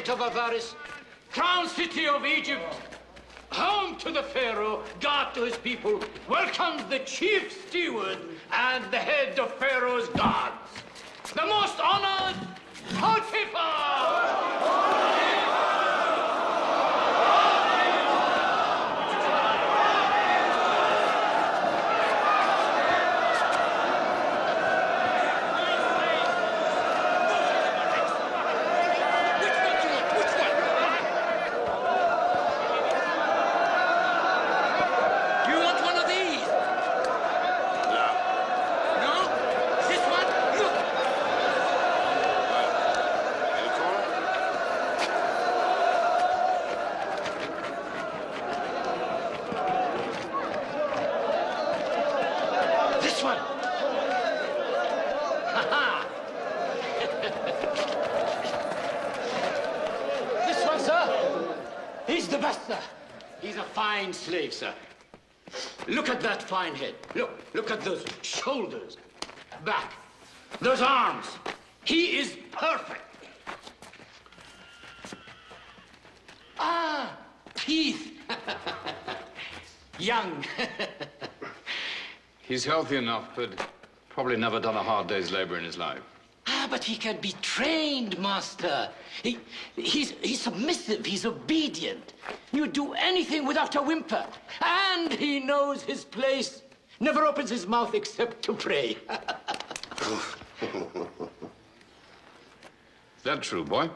of Avaris, crown city of Egypt, home to the Pharaoh, God to his people, welcomes the chief steward and the head of Pharaoh's guards, the most honored Potiphar! He's a fine slave, sir. Look at that fine head. Look at those shoulders, back, those arms. He is perfect. Ah, teeth. Young. He's healthy enough, but probably never done a hard day's labor in his life. Ah, but he can be trained, master. He's submissive, he's obedient. You do anything without a whimper. And he knows his place. Never opens his mouth except to pray. Is that true, boy?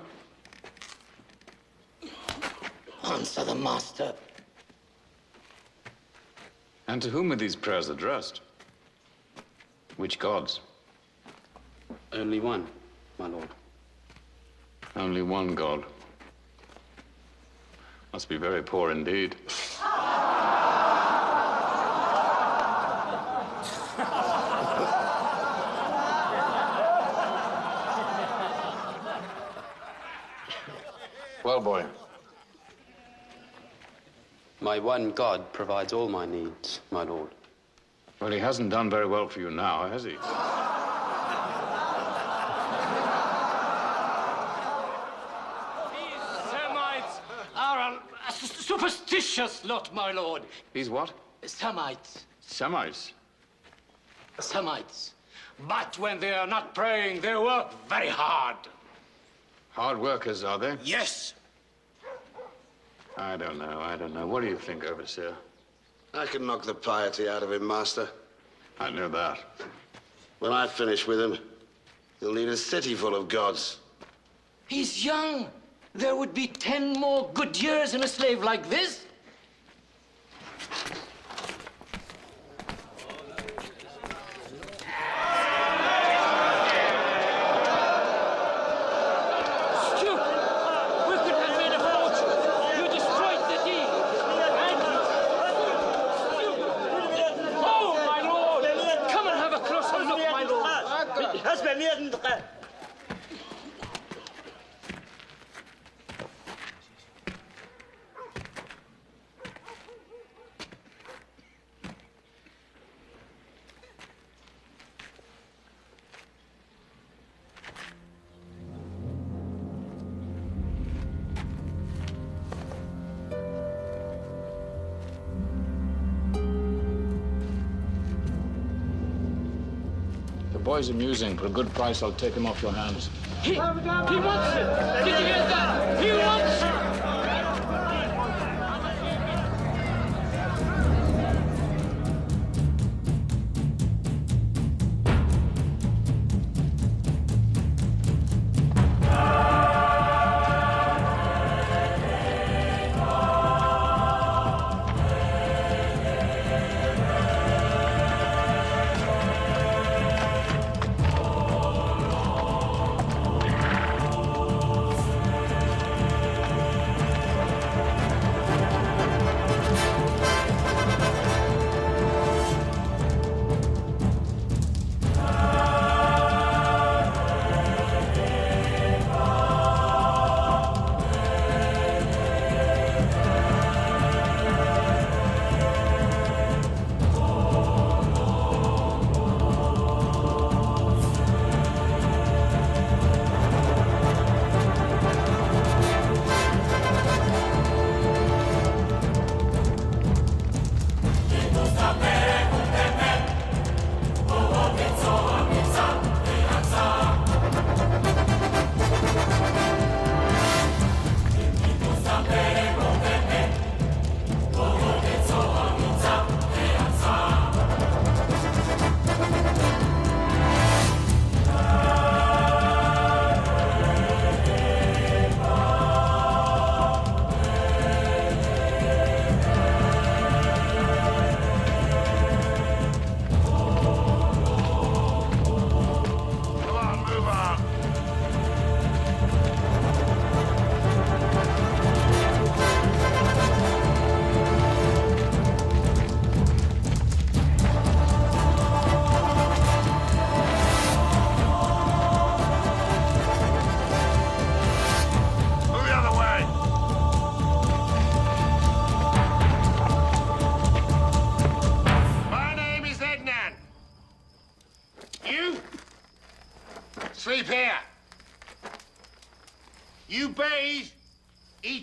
Answer the master. And to whom are these prayers addressed? Which gods? Only one, my lord. Only one god. Must be very poor indeed. Well, boy. My one god provides all my needs, my lord. Well, he hasn't done very well for you now, has he? Superstitious lot, my lord. These what? Semites. Semites? Semites. But when they are not praying, they work very hard. Hard workers, are they? Yes. I don't know. What do you think, Overseer? I can knock the piety out of him, Master. I know that. When I finish with him, he'll need a city full of gods. He's young. There would be 10 more good years in a slave like this. The boy's amusing. For a good price, I'll take him off your hands. He wants it! Did you hear that? He wants it!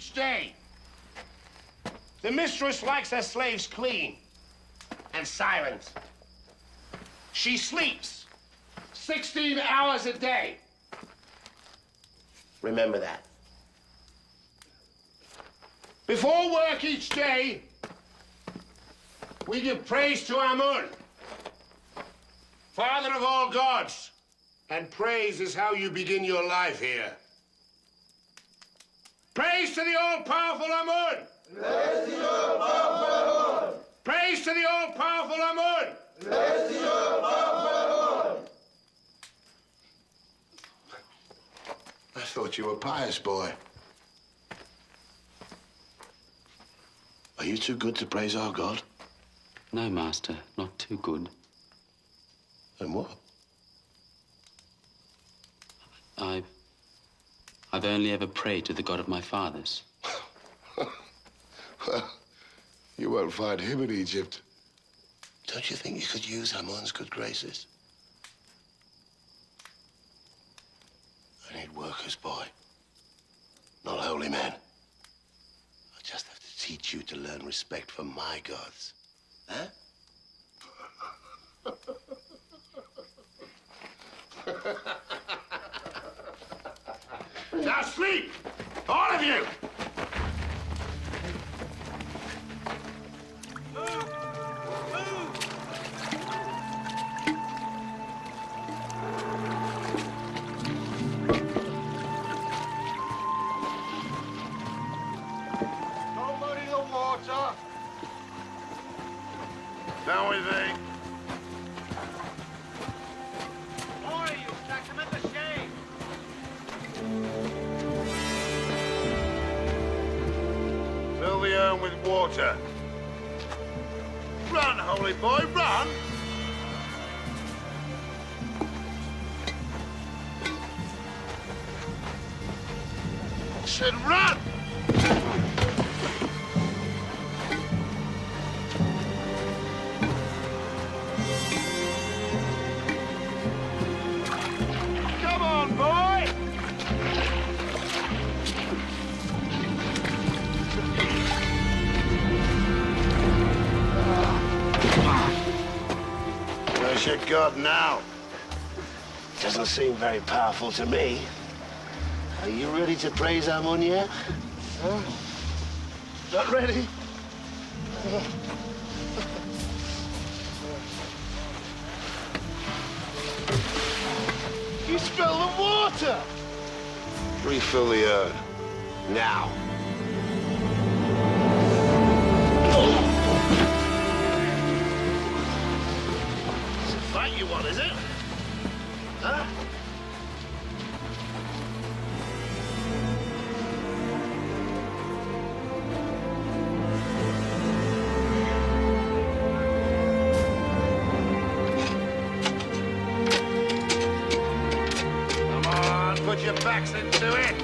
each day. The mistress likes her slaves clean and silent. She sleeps 16 hours a day. Remember that. Before work each day, we give praise to Amun, Father of all gods. And praise is how you begin your life here. Praise to the all-powerful Amun! Praise to the all-powerful Amun! Praise to the all-powerful Amun! Praise to the all-powerful Amun! I thought you were pious, boy. Are you too good to praise our God? No, Master, not too good. Then what? I've only ever prayed to the God of my fathers. Well, you won't find him in Egypt. Don't you think you could use Amun's good graces? I need workers, boy. Not holy men. I just have to teach you to learn respect for my gods. Huh? Now sleep! All of you! Nobody in the water. Down with thee. Oi, you gentlemen, the shade. Fill the urn with water. Run, holy boy, run! I said run! Come on, boy! Where's your God now? Doesn't seem very powerful to me. Are you ready to praise Amun yet? Huh? Not ready? You spilled the water! Refill the urn. Now. It's a fight you want, is it? Huh? Come on, put your backs into it.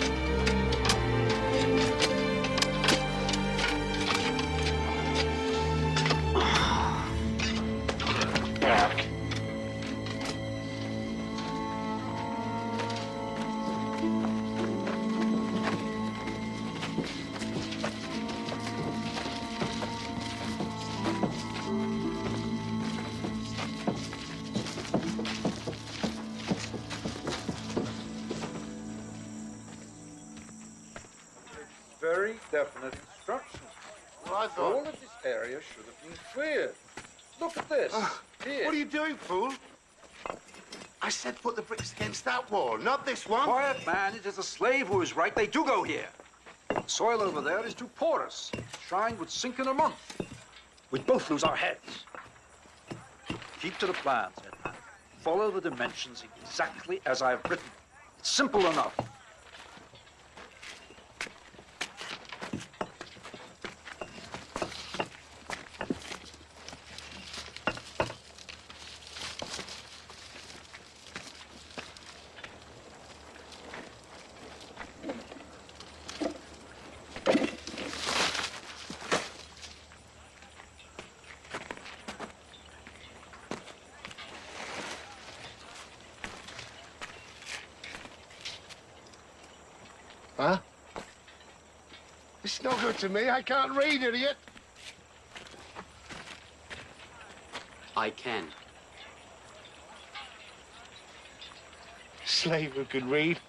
Very definite instructions. Well, I All thought... of this area should have been cleared. Look at this. Here. What are you doing, fool? I said put the bricks against that wall, not this one. Quiet, man. It is a slave who is right. They do go here. The soil over there is too porous. Shrine would sink in a month. We'd both lose our heads. Keep to the plans, Edman. Follow the dimensions exactly as I've written. It's simple enough. No good to me. I can't read, idiot. I can. Slave who could read.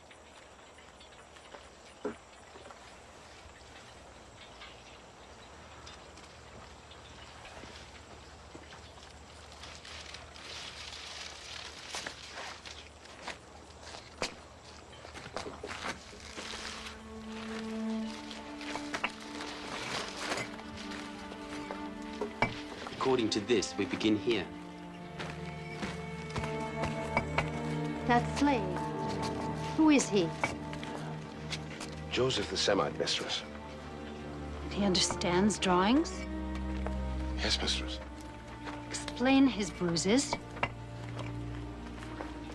According to this, we begin here. That slave, who is he? Joseph the Semite, mistress. He understands drawings? Yes, mistress. Explain his bruises.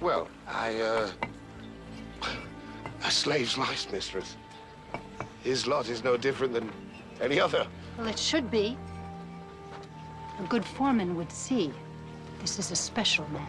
Well, a slave's life, mistress. His lot is no different than any other. Well, it should be. A good foreman would see. This is a special man.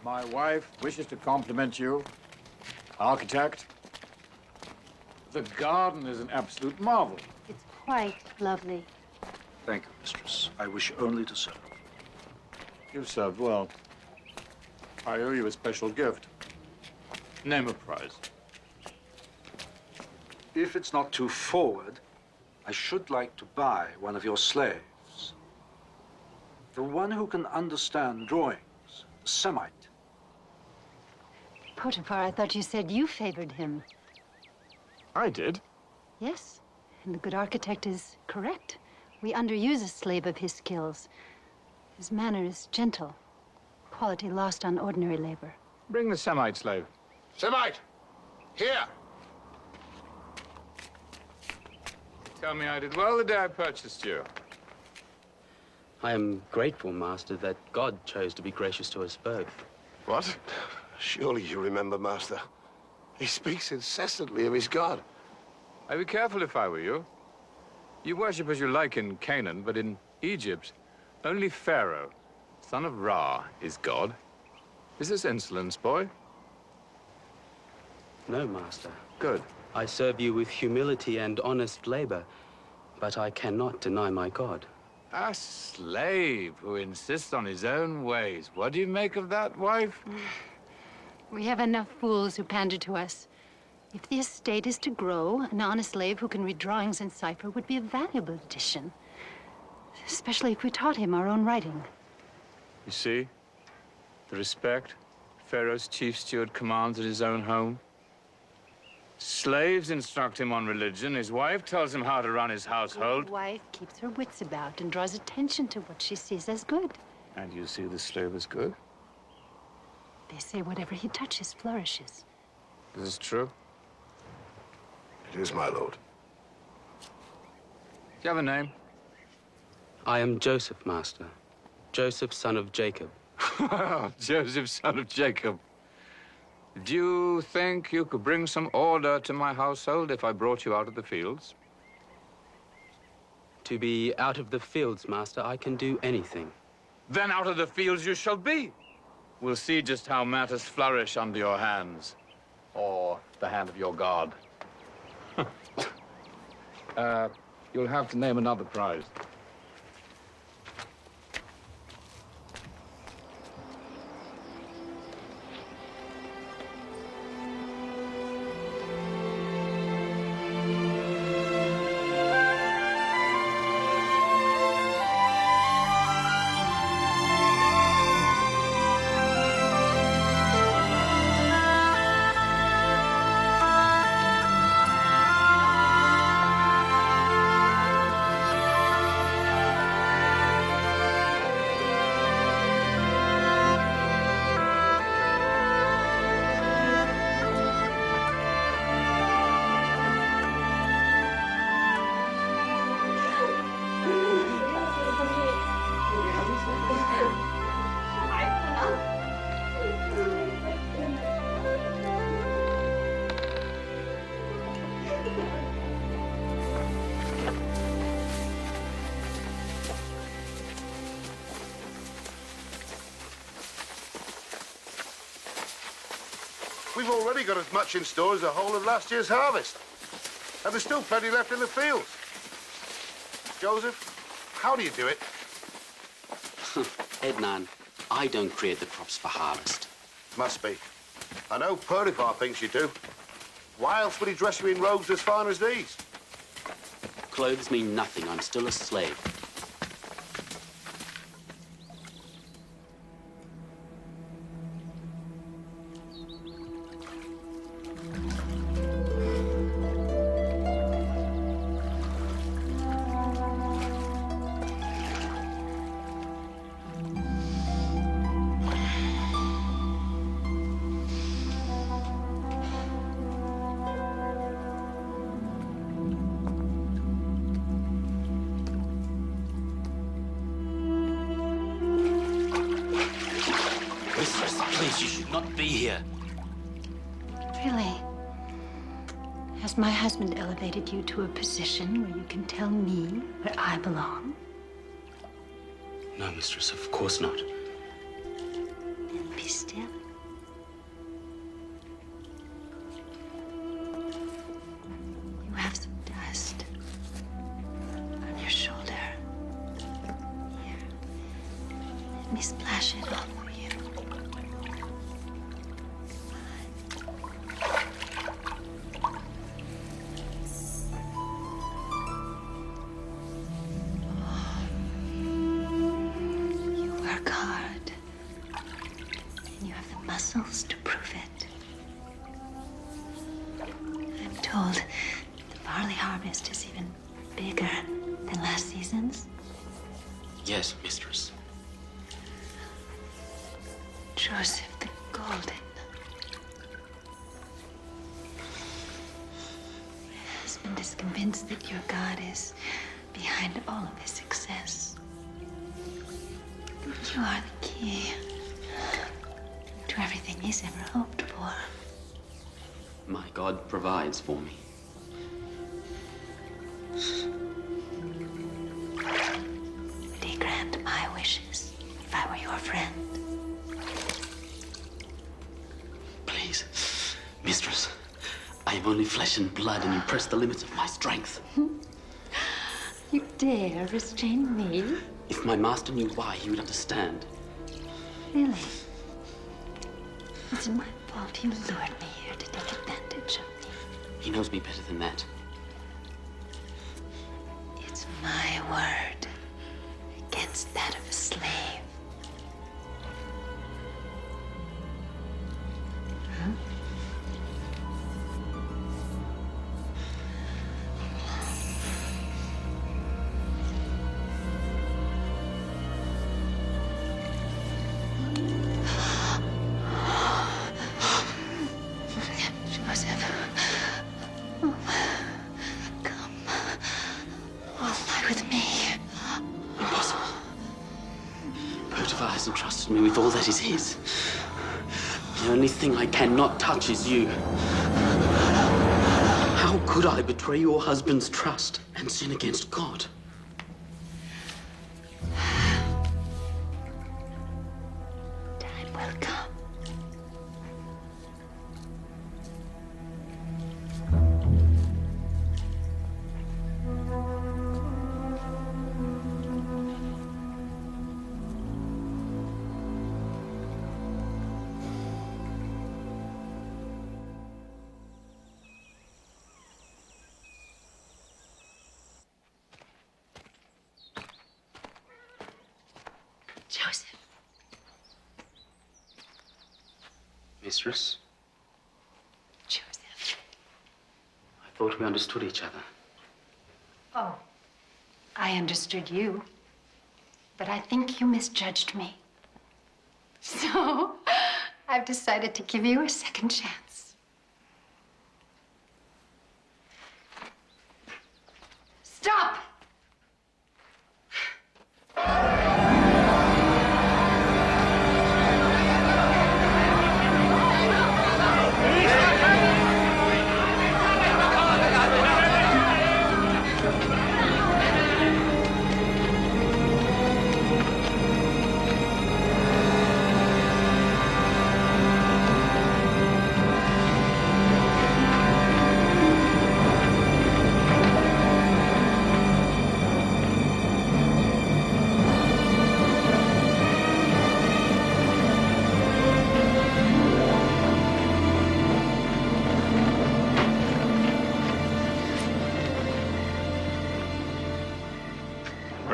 My wife wishes to compliment you, architect. The garden is an absolute marvel. It's quite lovely. Thank you, mistress. I wish only to serve. You've served well. I owe you a special gift. Name a prize. If it's not too forward, I should like to buy one of your slaves. The one who can understand drawings, the Semite. Potiphar, I thought you said you favored him. I did. Yes, and the good architect is correct. We underuse a slave of his skills. His manner is gentle, quality lost on ordinary labor. Bring the Semite slave. Semite! Here! Tell me I did well the day I purchased you. I am grateful, Master, that God chose to be gracious to us both. What? Surely you remember, Master. He speaks incessantly of his God. I'd be careful if I were you. You worship as you like in Canaan, but in Egypt, only Pharaoh, son of Ra, is God. Is this insolence, boy? No, Master. Good. I serve you with humility and honest labor, but I cannot deny my God. A slave who insists on his own ways. What do you make of that, wife? We have enough fools who pander to us. If the estate is to grow, an honest slave who can read drawings and cipher would be a valuable addition. Especially if we taught him our own writing. You see? The respect Pharaoh's chief steward commands at his own home. Slaves instruct him on religion. His wife tells him how to run his household. His wife keeps her wits about and draws attention to what she sees as good. And you see the slave as good? They say whatever he touches flourishes. Is this true? It is, my lord. Do you have a name? I am Joseph, Master. Joseph, son of Jacob. Joseph, son of Jacob. Do you think you could bring some order to my household if I brought you out of the fields? To be out of the fields, Master, I can do anything. Then out of the fields you shall be. We'll see just how matters flourish under your hands. Or the hand of your God. You'll have to name another prize. We've already got as much in store as the whole of last year's harvest. And there's still plenty left in the fields. Joseph, how do you do it? Ednan, I don't create the crops for harvest. Must be. I know Potiphar thinks you do. Why else would he dress you in robes as fine as these? Clothes mean nothing. I'm still a slave. Please, you should not be here. Really? Has my husband elevated you to a position where you can tell me where I belong? No, mistress, of course not. Then be still. You have some dust on your shoulder. Here. Let me splash it on for you. Muscles to prove it. I'm told the barley harvest is even bigger than last season's. Yes, mistress. Joseph the Golden. My husband is convinced that your God is behind all of his success. That you are the key to everything he's ever hoped for. My God provides for me. Would he grant my wishes if I were your friend? Please, mistress, I am only flesh and blood, and you press the limits of my strength. You dare restrain me? If my master knew why, he would understand. Really? Is it my fault you lured me here to take advantage of me? He knows me better than that. It's my word against that of a slave. Huh? Potiphar has entrusted me with all that is his. The only thing I cannot touch is you. How could I betray your husband's trust and sin against God? Time will come. Joseph. Mistress, Joseph. I thought we understood each other. Oh, I understood you. But I think you misjudged me. So, I've decided to give you a second chance. Stop!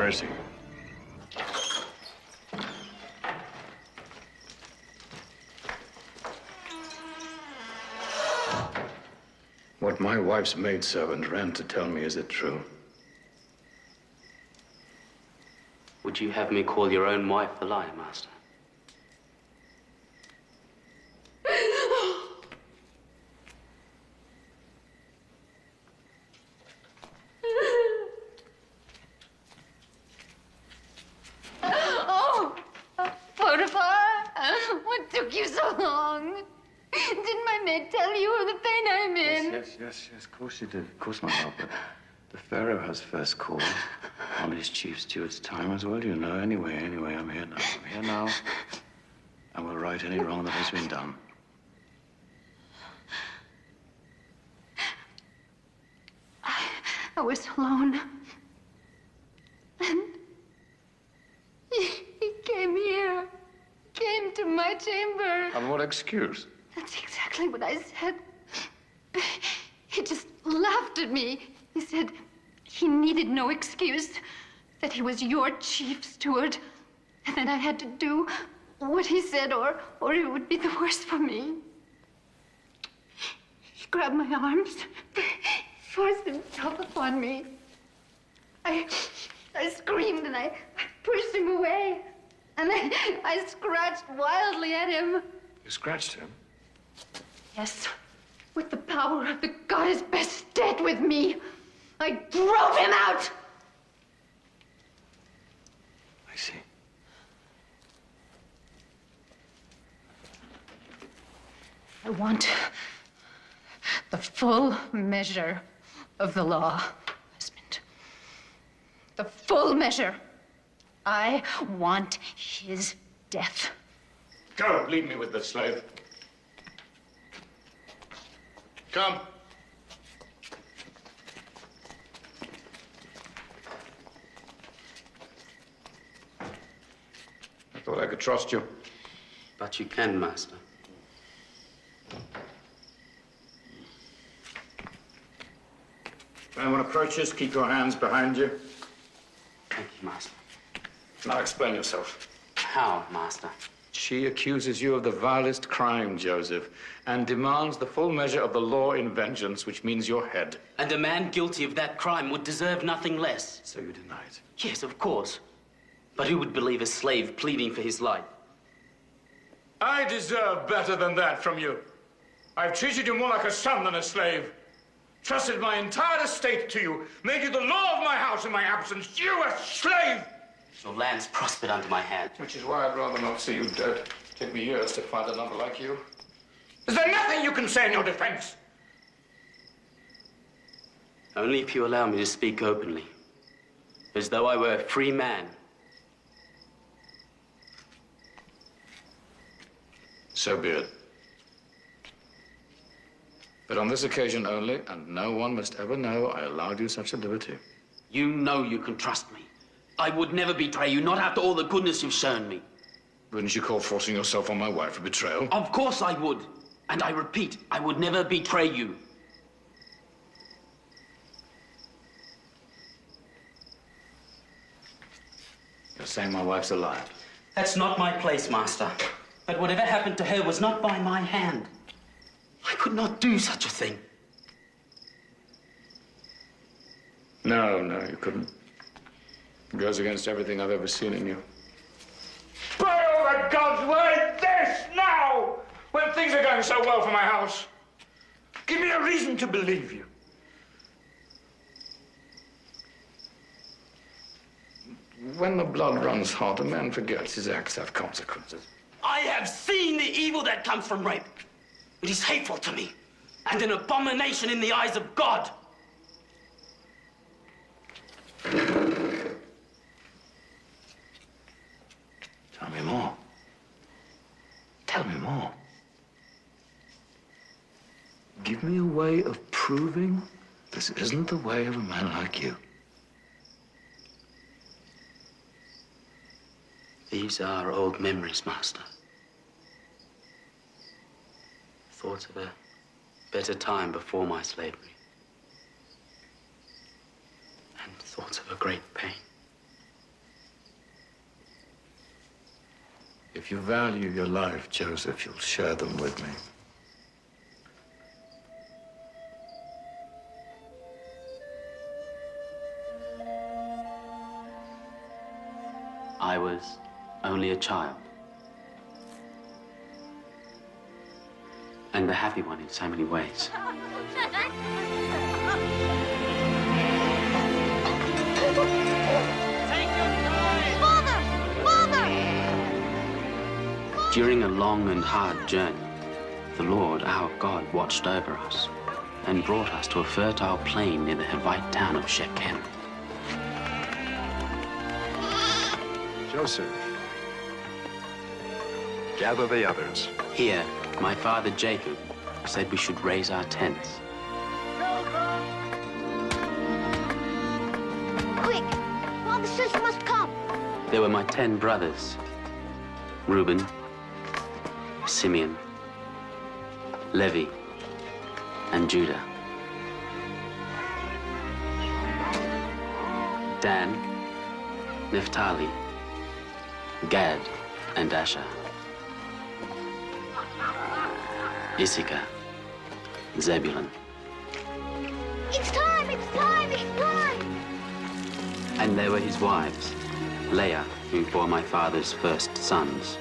Where is he? What my wife's maidservant ran to tell me, is it true? Would you have me call your own wife a liar, Master? Oh, Potiphar, what took you so long? Didn't my maid tell you of the pain I'm in? Yes, of course you did. Of course, my lord, but the Pharaoh has first call on his chief steward's time as well, you know. Anyway, I'm here now. I'm here now. I will right any wrong that has been done. I was alone. And he came here. Came to my chamber. On what excuse? That's exactly what I said. He just laughed at me. He said he needed no excuse, that he was your chief steward, and that I had to do what he said or it would be the worse for me. He grabbed my arms, forced himself upon me. I screamed and I pushed him away, and I scratched wildly at him. You scratched him? Yes, with the power of the goddess Bastet with me, I drove him out! I see. I want the full measure of the law, husband. The full measure. I want his death. Go, leave me with the slave. Come. I thought I could trust you. But you can, Master. If anyone approaches, keep your hands behind you. Thank you, Master. Now explain yourself. How, Master? She accuses you of the vilest crime, Joseph, and demands the full measure of the law in vengeance, which means your head. And a man guilty of that crime would deserve nothing less. So you deny it? Yes, of course. But who would believe a slave pleading for his life? I deserve better than that from you. I've treated you more like a son than a slave. Trusted my entire estate to you, made you the law of my house in my absence. You, a slave! Your lands prospered under my hand. Which is why I'd rather not see you dead. Take me years to find another like you. Is there nothing you can say in your defense? Only if you allow me to speak openly. As though I were a free man. So be it. But on this occasion only, and no one must ever know I allowed you such a liberty. You know you can trust me. I would never betray you, not after all the goodness you've shown me. Wouldn't you call forcing yourself on my wife a betrayal? Of course I would. And I repeat, I would never betray you. You're saying my wife's a liar? That's not my place, Master. But whatever happened to her was not by my hand. I could not do such a thing. No, you couldn't. It goes against everything I've ever seen in you. By all the gods, why this now? When things are going so well for my house. Give me a reason to believe you. When the blood runs hot, a man forgets his acts have consequences. I have seen the evil that comes from rape. It is hateful to me, and an abomination in the eyes of God. Tell me more. Tell me more. Give me a way of proving this isn't the way of a man like you. These are old memories, Master. Thoughts of a better time before my slavery. And thoughts of a great pain. If you value your life, Joseph, you'll share them with me. I was only a child. And a happy one in so many ways. During a long and hard journey, the Lord, our God, watched over us and brought us to a fertile plain near the Hivite town of Shechem. Joseph, gather the others. Here, my father Jacob said we should raise our tents. Quick! Father says you must come. There were my 10 brothers, Reuben, Simeon, Levi, and Judah. Dan, Naphtali, Gad, and Asher. Issachar, Zebulun. It's time! It's time! It's time! And there were his wives, Leah, who bore my father's first sons.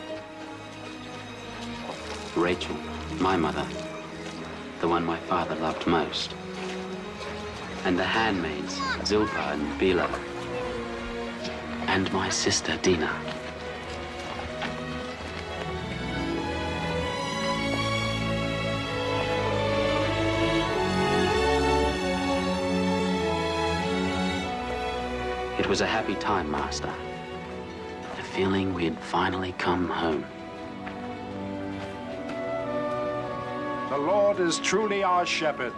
Rachel, my mother, the one my father loved most. And the handmaids, Zilpah and Bilhah. And my sister, Dinah. It was a happy time, Master. A feeling we had finally come home. The Lord is truly our shepherd.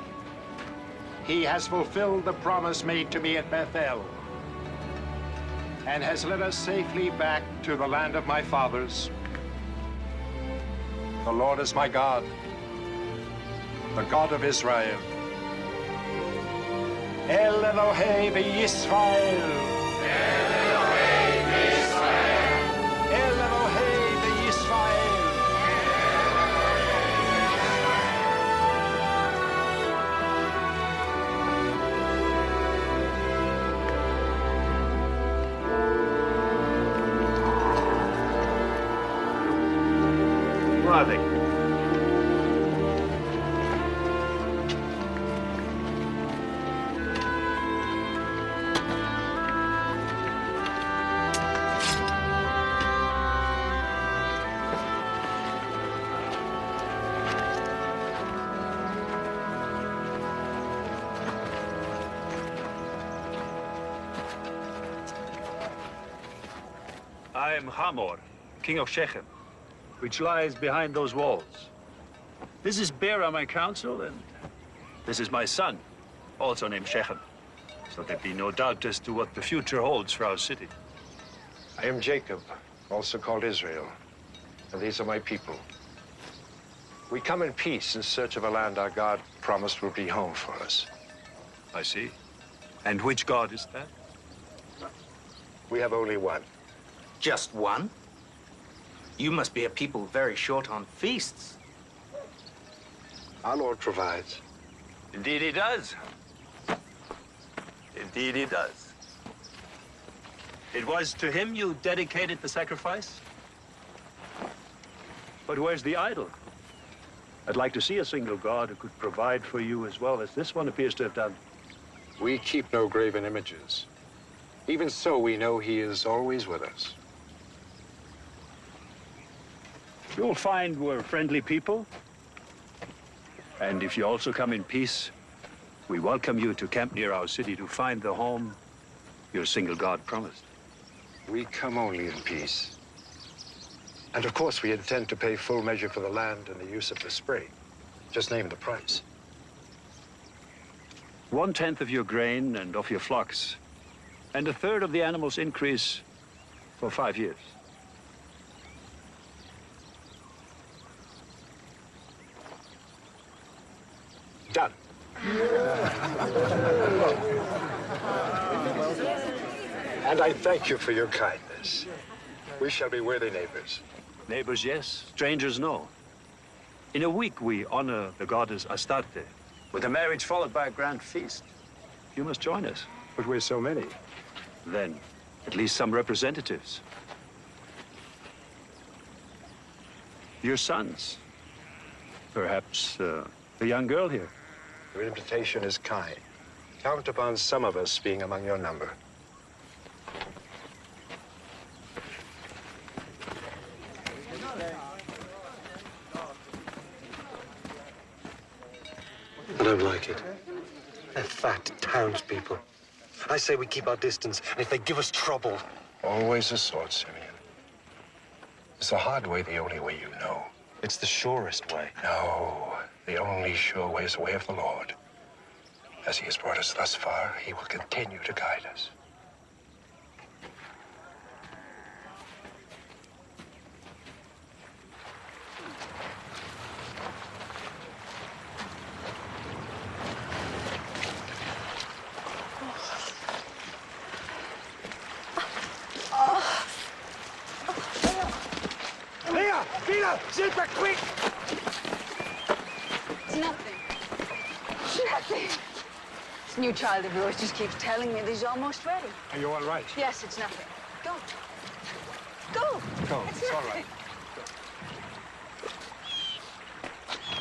He has fulfilled the promise made to me at Bethel and has led us safely back to the land of my fathers. The Lord is my God, the God of Israel. El Elohei v'Yisrael. El Elohei v'Yisrael. El Elohei v'Yisrael. Who are they? I am Hamor, king of Shechem, which lies behind those walls. This is Bera, my counsel, and this is my son, also named Shechem. So there be no doubt as to what the future holds for our city. I am Jacob, also called Israel, and these are my people. We come in peace in search of a land our God promised would be home for us. I see. And which God is that? We have only one. Just one? You must be a people very short on feasts. Our Lord provides. Indeed he does. Indeed he does. It was to him you dedicated the sacrifice? But where's the idol? I'd like to see a single God who could provide for you as well as this one appears to have done. We keep no graven images. Even so, we know he is always with us. You'll find we're friendly people. And if you also come in peace, we welcome you to camp near our city to find the home your single God promised. We come only in peace. And of course, we intend to pay full measure for the land and the use of the spring. Just name the price. 1/10 of your grain and of your flocks, and 1/3 of the animal's increase for 5 years. Done. And I thank you for your kindness. We shall be worthy neighbors. Neighbors, yes. Strangers, no. In a week, we honor the goddess Astarte, with a marriage followed by a grand feast. You must join us. But we're so many. Then, at least some representatives. Your sons. Perhaps the young girl here. Your invitation is kind. Count upon some of us being among your number. I don't like it. They're fat townspeople. I say we keep our distance, and if they give us trouble... Always the sword, Simeon. Is the hard way the only way you know? It's the surest way. No, the only sure way is the way of the Lord. As he has brought us thus far, he will continue to guide us. Super quick! It's nothing. Nothing. This new child of yours just keeps telling me that he's almost ready. Are you all right? Yes, it's nothing. Go. Go. Go. It's all right.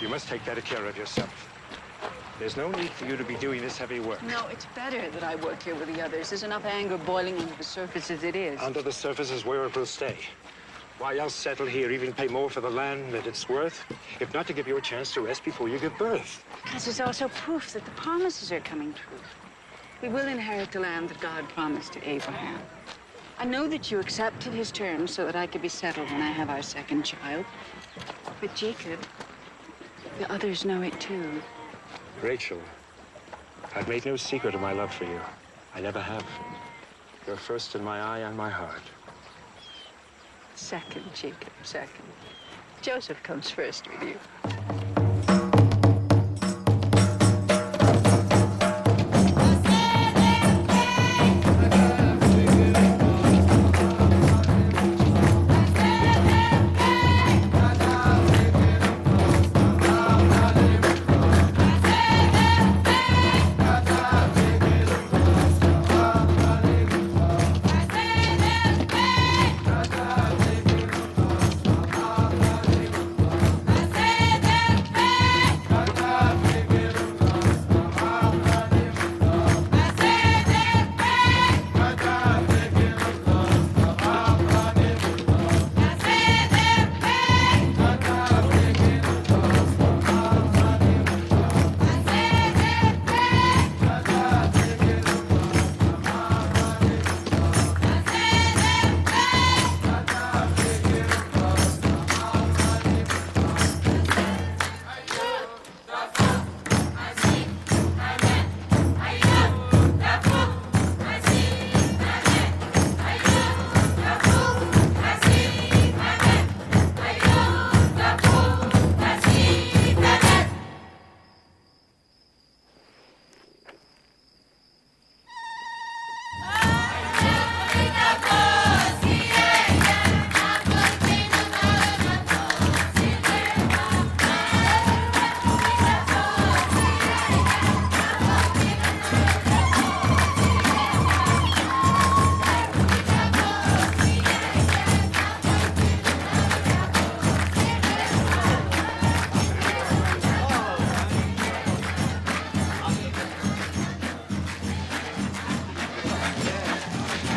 You must take better care of yourself. There's no need for you to be doing this heavy work. No, it's better that I work here with the others. There's enough anger boiling under the surface as it is. Under the surface is where it will stay. Why else settle here, even pay more for the land than it's worth, if not to give you a chance to rest before you give birth? Because it's also proof that the promises are coming true. We will inherit the land that God promised to Abraham. I know that you accepted his terms so that I could be settled when I have our second child. But Jacob, the others know it too. Rachel, I've made no secret of my love for you. I never have. You're first in my eye and my heart. Second, Jacob, second. Joseph comes first with you.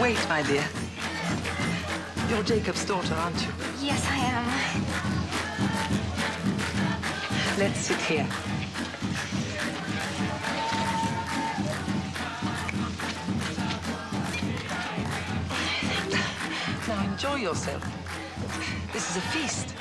Wait, my dear. You're Jacob's daughter, aren't you? Yes, I am. Let's sit here. Now enjoy yourself. This is a feast.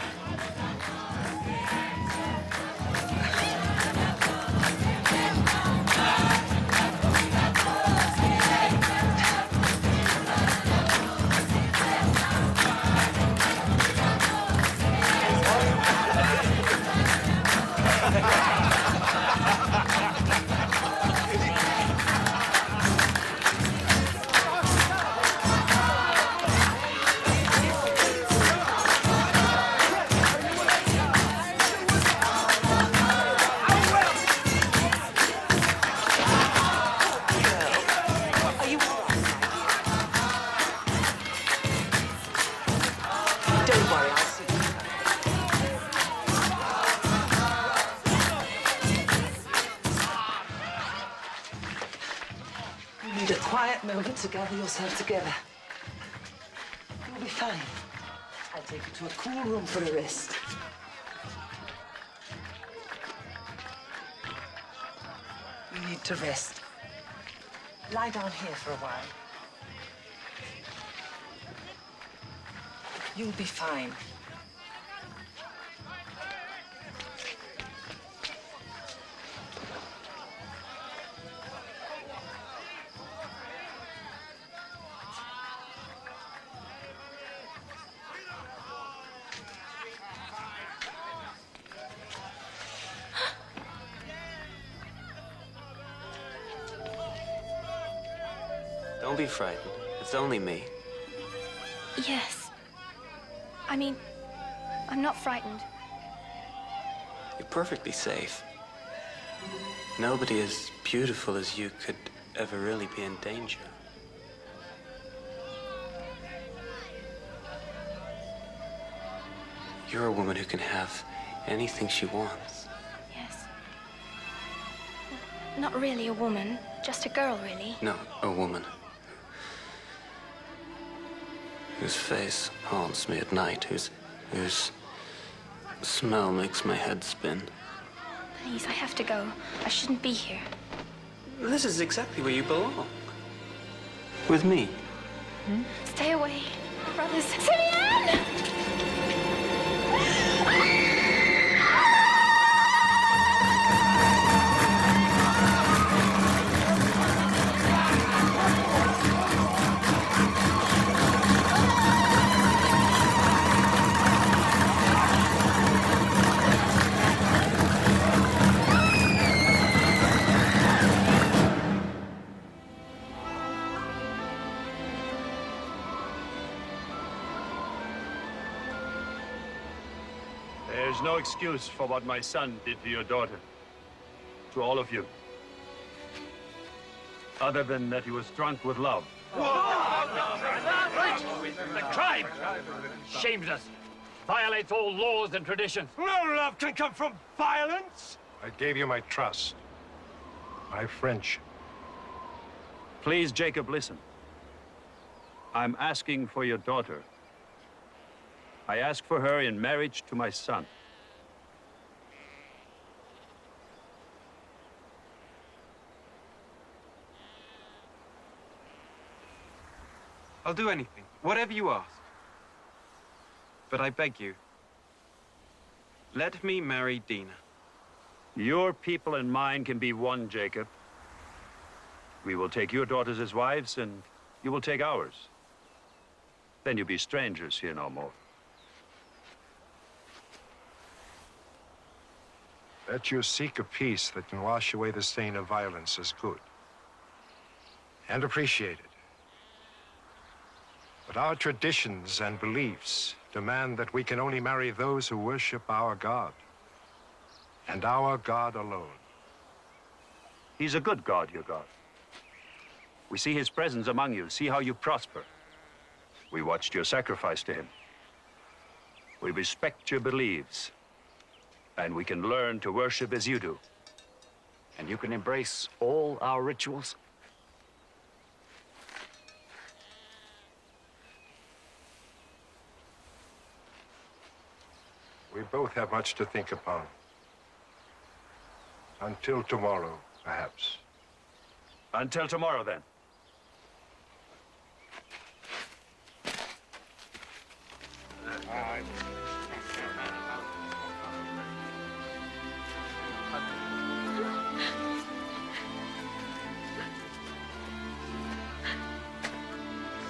need a quiet moment to gather yourself together. You'll be fine. I'll take you to a cool room for a rest. You need to rest. Lie down here for a while. You'll be fine. Don't be frightened. It's only me. Yes. I mean, I'm not frightened. You're perfectly safe. Nobody as beautiful as you could ever really be in danger. You're a woman who can have anything she wants. Yes. Not really a woman, just a girl, really. No, a woman. Whose face haunts me at night, whose smell makes my head spin. Please, I have to go. I shouldn't be here. This is exactly where you belong. With me. Stay away, brothers. Simeon! There's no excuse for what my son did to your daughter. To all of you. Other than that he was drunk with love. The crime shames us, violates all laws and traditions. No love can come from violence. I gave you my trust, my friendship. Please, Jacob, listen. I'm asking for your daughter. I ask for her in marriage to my son. I'll do anything, whatever you ask. But I beg you, let me marry Dina. Your people and mine can be one, Jacob. We will take your daughters as wives, and you will take ours. Then you'll be strangers here no more. That you seek a peace that can wash away the stain of violence is good. And appreciated. But our traditions and beliefs demand that we can only marry those who worship our God. And our God alone. He's a good God, your God. We see his presence among you, see how you prosper. We watched your sacrifice to him. We respect your beliefs. And we can learn to worship as you do. And you can embrace all our rituals? We both have much to think upon. Until tomorrow, perhaps. Until tomorrow, then.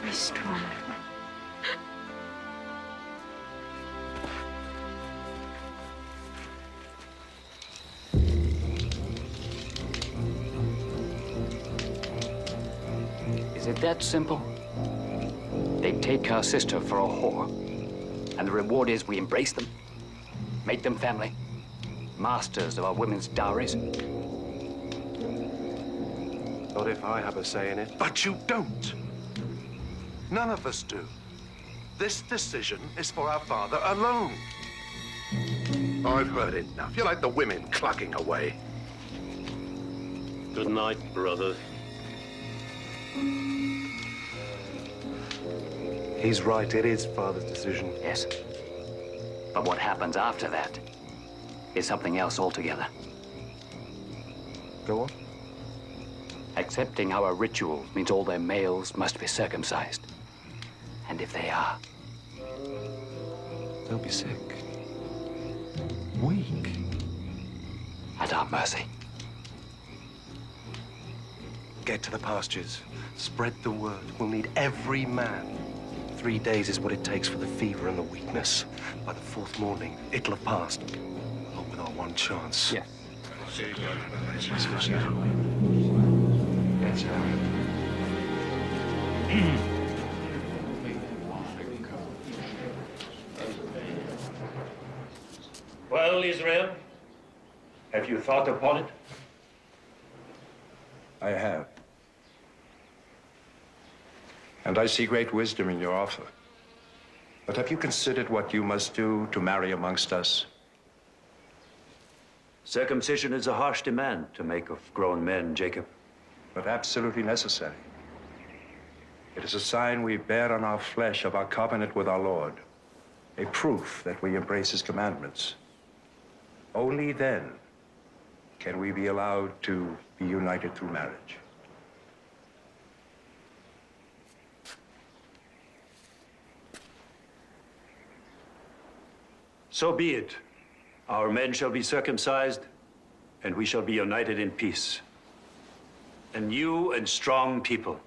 Be strong. Is it that simple? They take our sister for a whore. And the reward is we embrace them, make them family, masters of our women's dowries. Not if I have a say in it. But you don't. None of us do. This decision is for our father alone. I've heard enough. You're like the women clucking away. Good night, brother. He's right. It is Father's decision. Yes. But what happens after that is something else altogether. Go on. Accepting our rituals means all their males must be circumcised. And if they are, they'll be sick. Weak. At our mercy. Get to the pastures. Spread the word. We'll need every man. 3 days is what it takes for the fever and the weakness. By the 4th morning, it'll have passed. Along with our one chance. Yes. Well, Israel, have you thought upon it? I have. And I see great wisdom in your offer. But have you considered what you must do to marry amongst us? Circumcision is a harsh demand to make of grown men, Jacob. But absolutely necessary. It is a sign we bear on our flesh of our covenant with our Lord, a proof that we embrace his commandments. Only then can we be allowed to be united through marriage. So be it. Our men shall be circumcised, and we shall be united in peace. A new and strong people.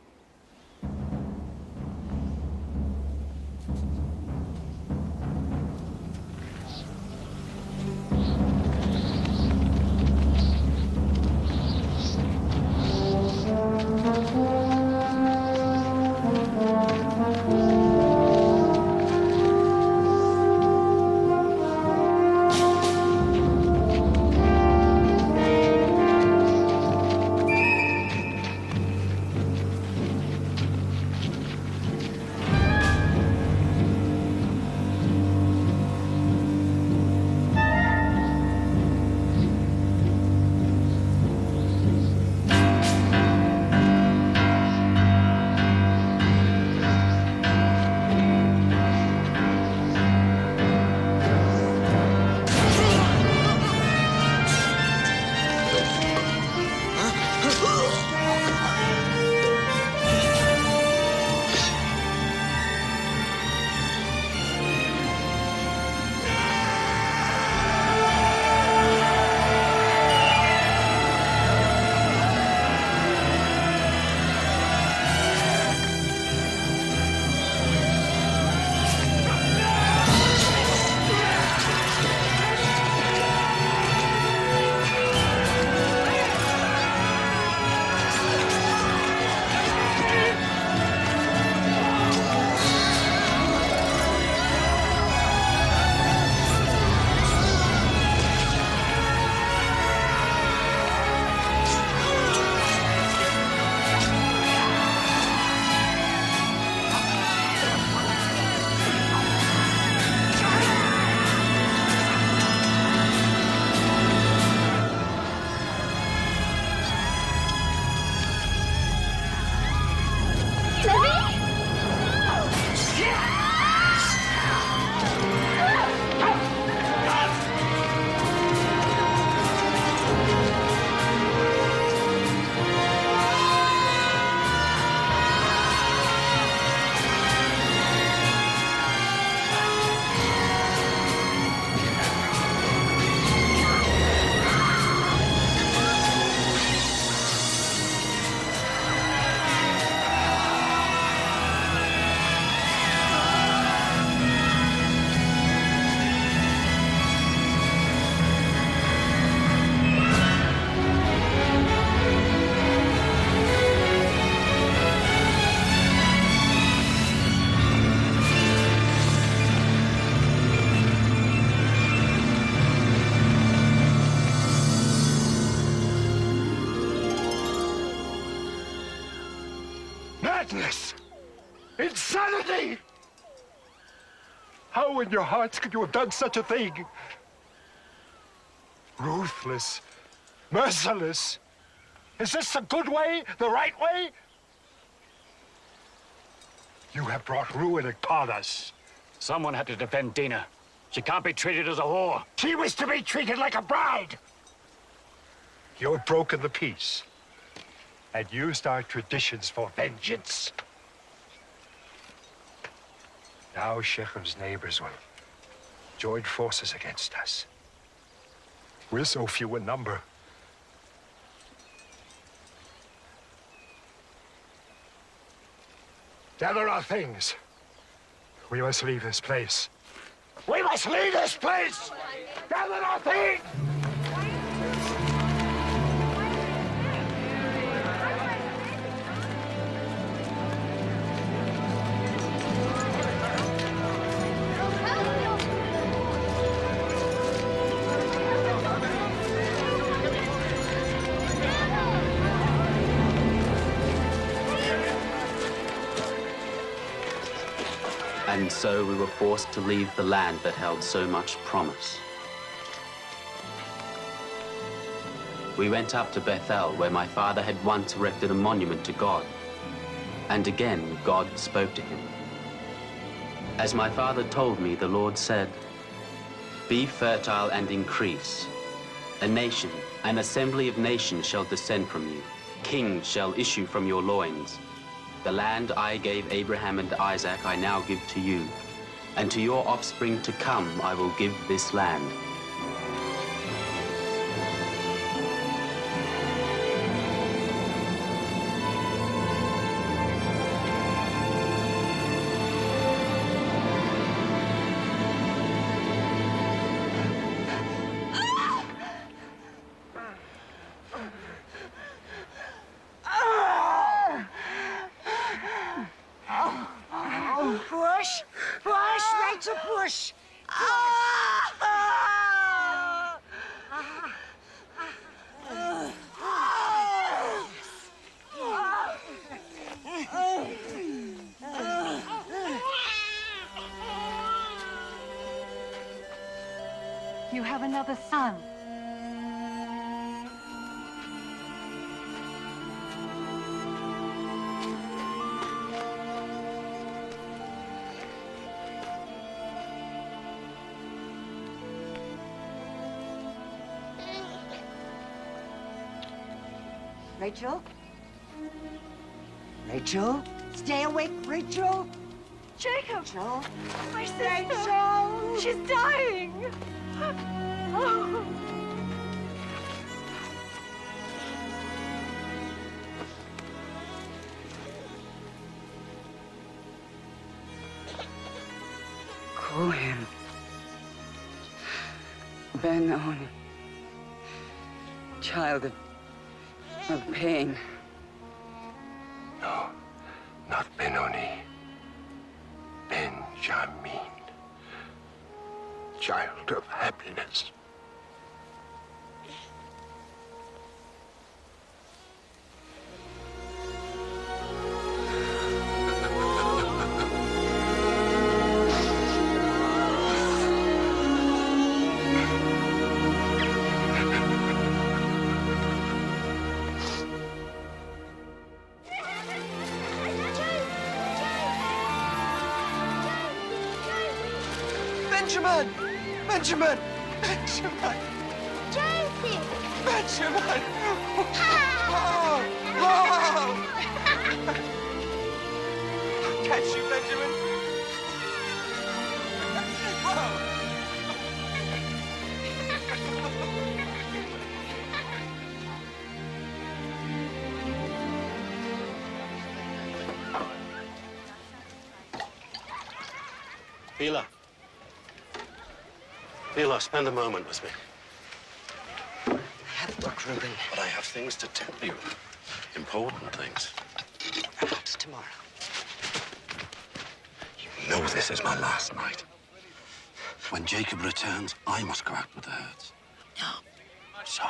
Madness! Insanity! How in your hearts could you have done such a thing? Ruthless, merciless. Is this the good way, the right way? You have brought ruin upon us. Someone had to defend Dina. She can't be treated as a whore. She was to be treated like a bride. You have broken the peace and used our traditions for vengeance. Now Shechem's neighbors will join forces against us. We're so few in number. Gather our things. We must leave this place. We must leave this place! Gather our things! And so we were forced to leave the land that held so much promise. We went up to Bethel, where my father had once erected a monument to God. And again, God spoke to him. As my father told me, the Lord said, "Be fertile and increase. A nation, an assembly of nations shall descend from you. Kings shall issue from your loins. The land I gave Abraham and Isaac I now give to you, and to your offspring to come I will give this land." Push! Push, Rachel, push! You have another son. Rachel? Rachel? Stay awake, Rachel! Jacob! Rachel? My sister! Rachel! She's dying! Oh. Call him. Benoni. Child of pain. No, not Benoni. Benjamin. Child of happiness. Benjamin! Benjamin! Benjamin! Josie! Benjamin! Oh! Oh! Catch you, Benjamin! Whoa! Bela. Bela, spend a moment with me. I have work, Reuben. But I have things to tell you. Important things. Perhaps tomorrow. You know this is my last night. When Jacob returns, I must go out with the herds. No. So,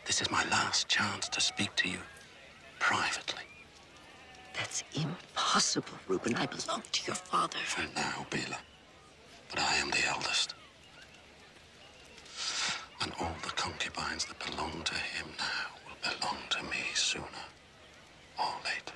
this is my last chance to speak to you privately. That's impossible, Reuben. I belong to your father. For now, Bela. But I am the eldest. And all the concubines that belong to him now will belong to me sooner or later.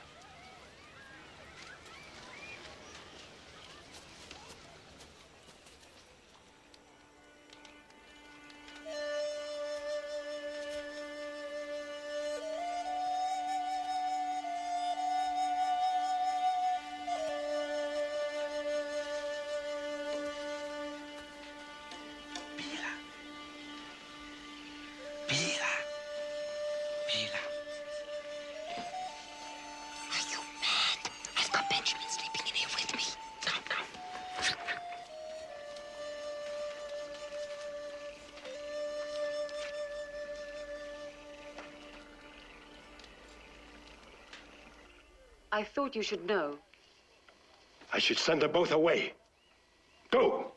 I thought you should know. I should send them both away. Go!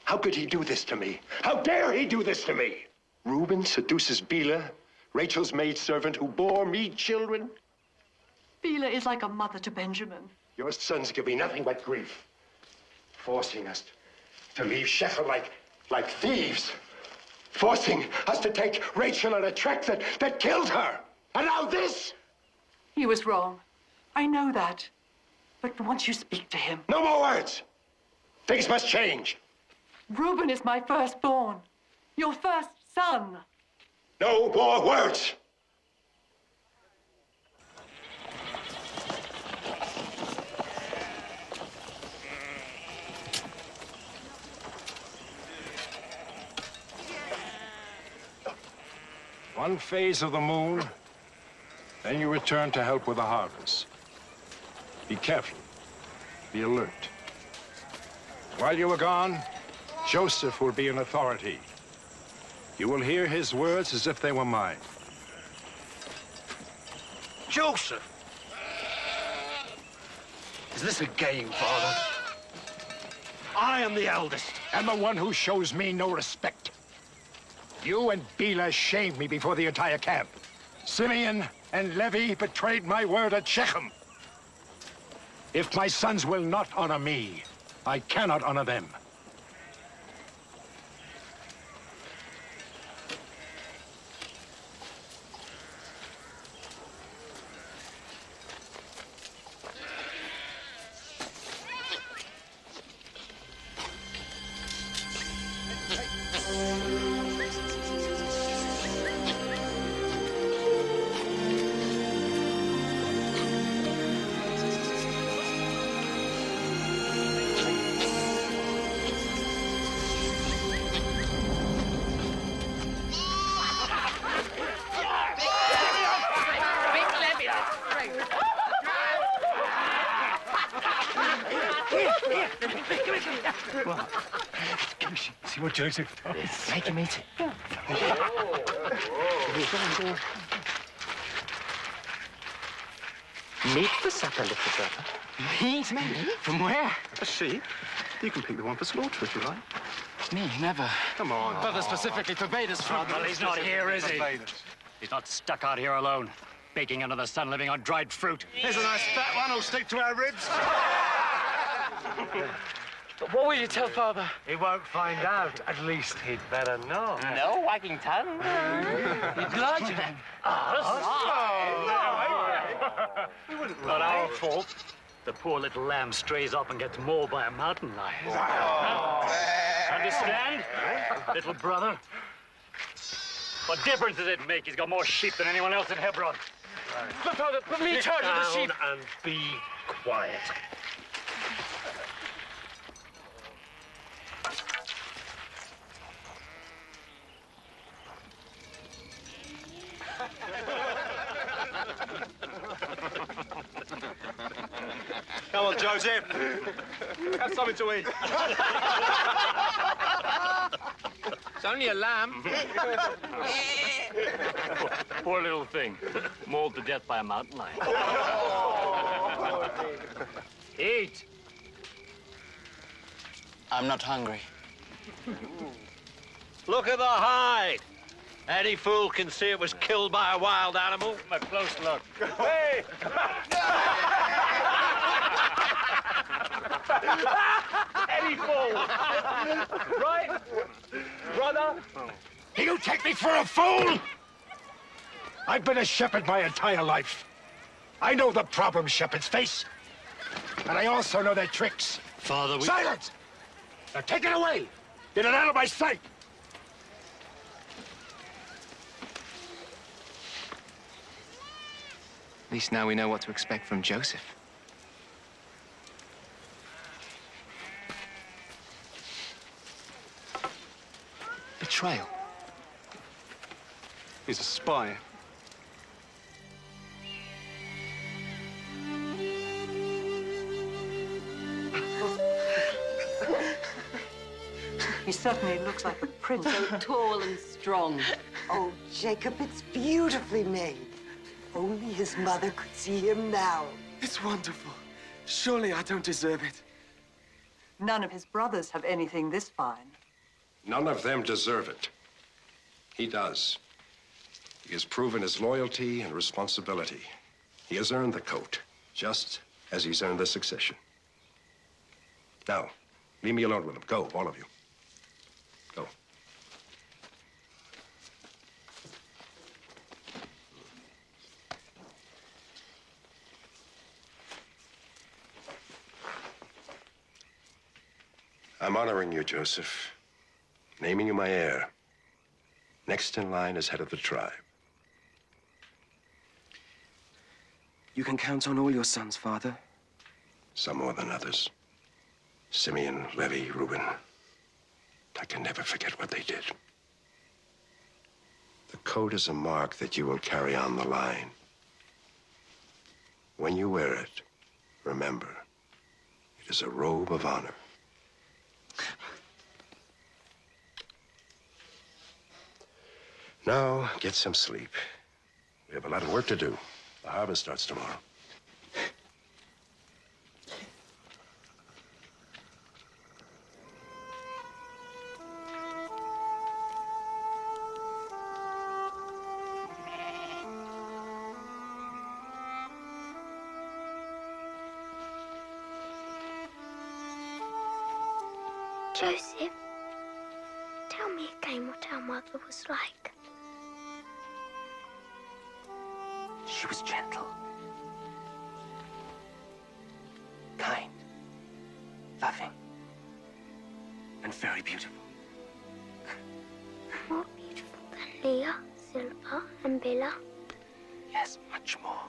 How could he do this to me? How dare he do this to me? Reuben seduces Bila, Rachel's maidservant who bore me children. Bila is like a mother to Benjamin. Your sons give me nothing but grief, forcing us to leave Shechem like thieves, forcing us to take Rachel on a trek that killed her. And now this! He was wrong. I know that. But once you speak to him... No more words! Things must change. Reuben is my firstborn. Your first son. No more words! One phase of the moon, then you return to help with the harvest. Be careful. Be alert. While you are gone, Joseph will be in authority. You will hear his words as if they were mine. Joseph! Is this a game, Father? I am the eldest. And the one who shows me no respect. You and Bila shamed me before the entire camp. Simeon and Levi betrayed my word at Shechem. If my sons will not honor me, I cannot honor them. See what Joseph does. Make him eat it. Go on. Meat for supper, little brother. Meat? Me? From where? A sheep. You can pick the one for slaughter if you like. Me? Never. Come on. Brother specifically forbade us from... Well, he's not here, is he? Forbade us. He's not stuck out here alone, baking under the sun, living on dried fruit. Here's a nice fat one who'll stick to our ribs. But what will you tell Father? He won't find out. At least he'd better know. No wagging tongue. You'd lie to them. Not our fault. The poor little lamb strays off and gets mauled by a mountain lion. Understand, little brother? What difference does it make? He's got more sheep than anyone else in Hebron. But Father, put me in charge of the sheep. And be quiet. Come on, Joseph. Have something to eat. It's only a lamb. Poor little thing, mauled to death by a mountain lion. Eat. I'm not hungry. Look at the hide. Any fool can see it was killed by a wild animal. A close look. Hey! Any fool! Right? Brother? You take me for a fool? I've been a shepherd my entire life. I know the problems shepherds face. And I also know their tricks. Father, we... Silence! Now take it away! Get it out of my sight! At least now we know what to expect from Joseph. Betrayal. He's a spy. He certainly looks like a prince. So tall and strong. Oh, Jacob, it's beautifully made. only his mother could see him now. It's wonderful. Surely I don't deserve it. None of his brothers have anything this fine. None of them deserve it. He does. He has proven his loyalty and responsibility. He has earned the coat, just as he's earned the succession. Now, leave me alone with him. Go, all of you. Go. I'm honoring you, Joseph. Naming you my heir. Next in line as head of the tribe. You can count on all your sons, Father. Some more than others. Simeon, Levi, Reuben. I can never forget what they did. The coat is a mark that you will carry on the line. When you wear it, remember, it is a robe of honor. Now, get some sleep. We have a lot of work to do. The harvest starts tomorrow. Joseph, tell me again what our mother was like. She was gentle, kind, loving, and very beautiful. More beautiful than Leah, Zilpah, and Bilhah. Yes, much more.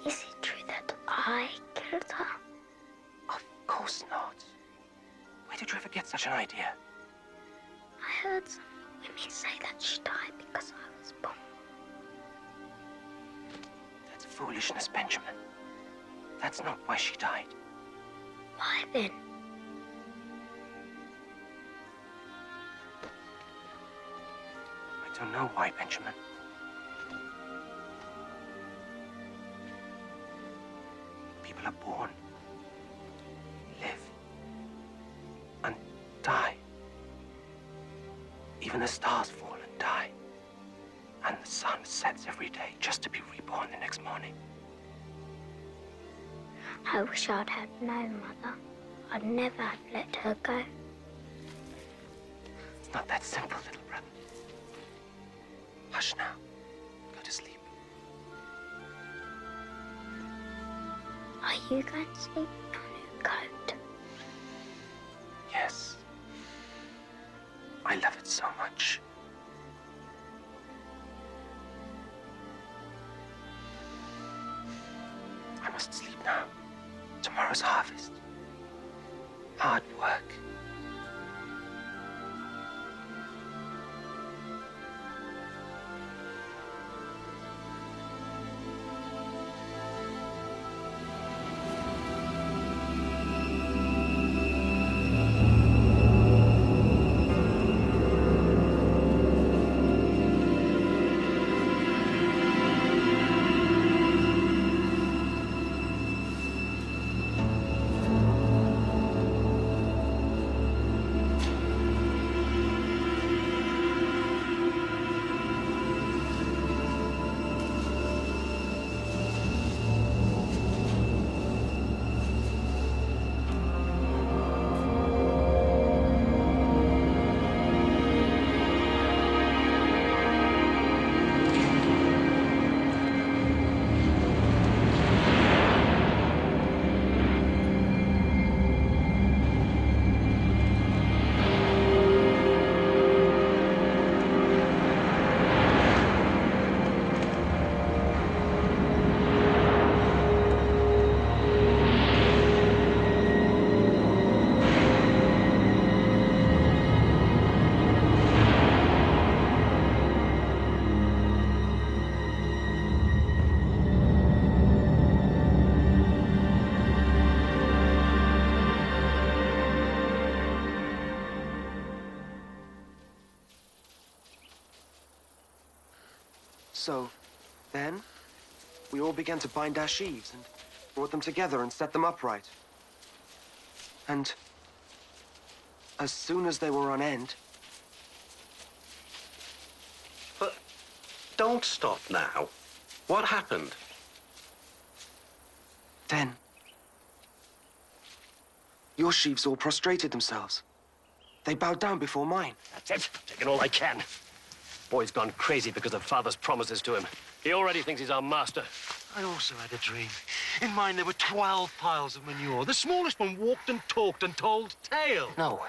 Is it true that I killed her? Of course not. Where did you ever get such an idea? I heard some women say that she died because I was born. That's foolishness, Benjamin. That's not why she died. Why then? I don't know why, Benjamin. People are born, live, and die. Even the stars fall and die. And the sun sets every day just to be reborn the next morning. I wish I'd had known, Mother. I'd never have let her go. It's not that simple, little brother. Hush now. Go to sleep. Are you going to sleep in your new coat? Yes. I love it so much. I must sleep now. Tomorrow's harvest. Hard work. So, then, we all began to bind our sheaves and brought them together and set them upright. And as soon as they were on end... But don't stop now. What happened? Then, your sheaves all prostrated themselves. They bowed down before mine. That's it. Taking all I can. Boy's gone crazy because of Father's promises to him. He already thinks he's our master. I also had a dream. In mine, there were 12 piles of manure. The smallest one walked and talked and told tales. No,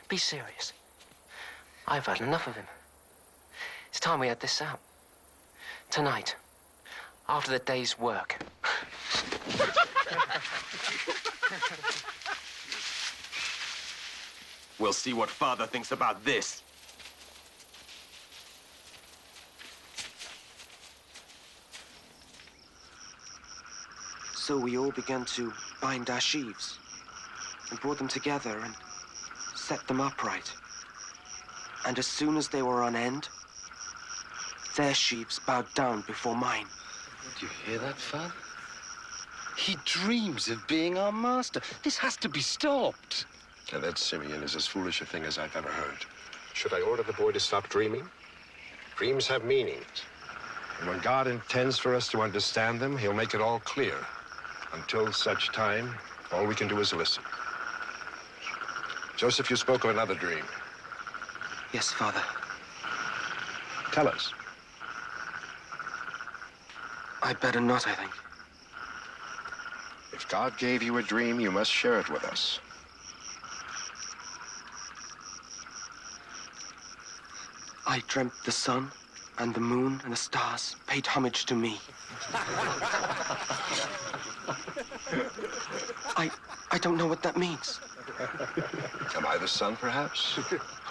be serious. I've had enough of him. It's time we had this out. Tonight, after the day's work. We'll see what Father thinks about this. So we all began to bind our sheaves and brought them together and set them upright. And as soon as they were on end, their sheaves bowed down before mine. Do you hear that, Father? He dreams of being our master. This has to be stopped. Now, that, Simeon, is as foolish a thing as I've ever heard. Should I order the boy to stop dreaming? Dreams have meanings. And when God intends for us to understand them, he'll make it all clear. Until such time, all we can do is listen. Joseph, you spoke of another dream. Yes, Father. Tell us. I'd better not, I think. If God gave you a dream, you must share it with us. I dreamt the sun and the moon and the stars paid homage to me. I don't know what that means. Am I the sun, perhaps?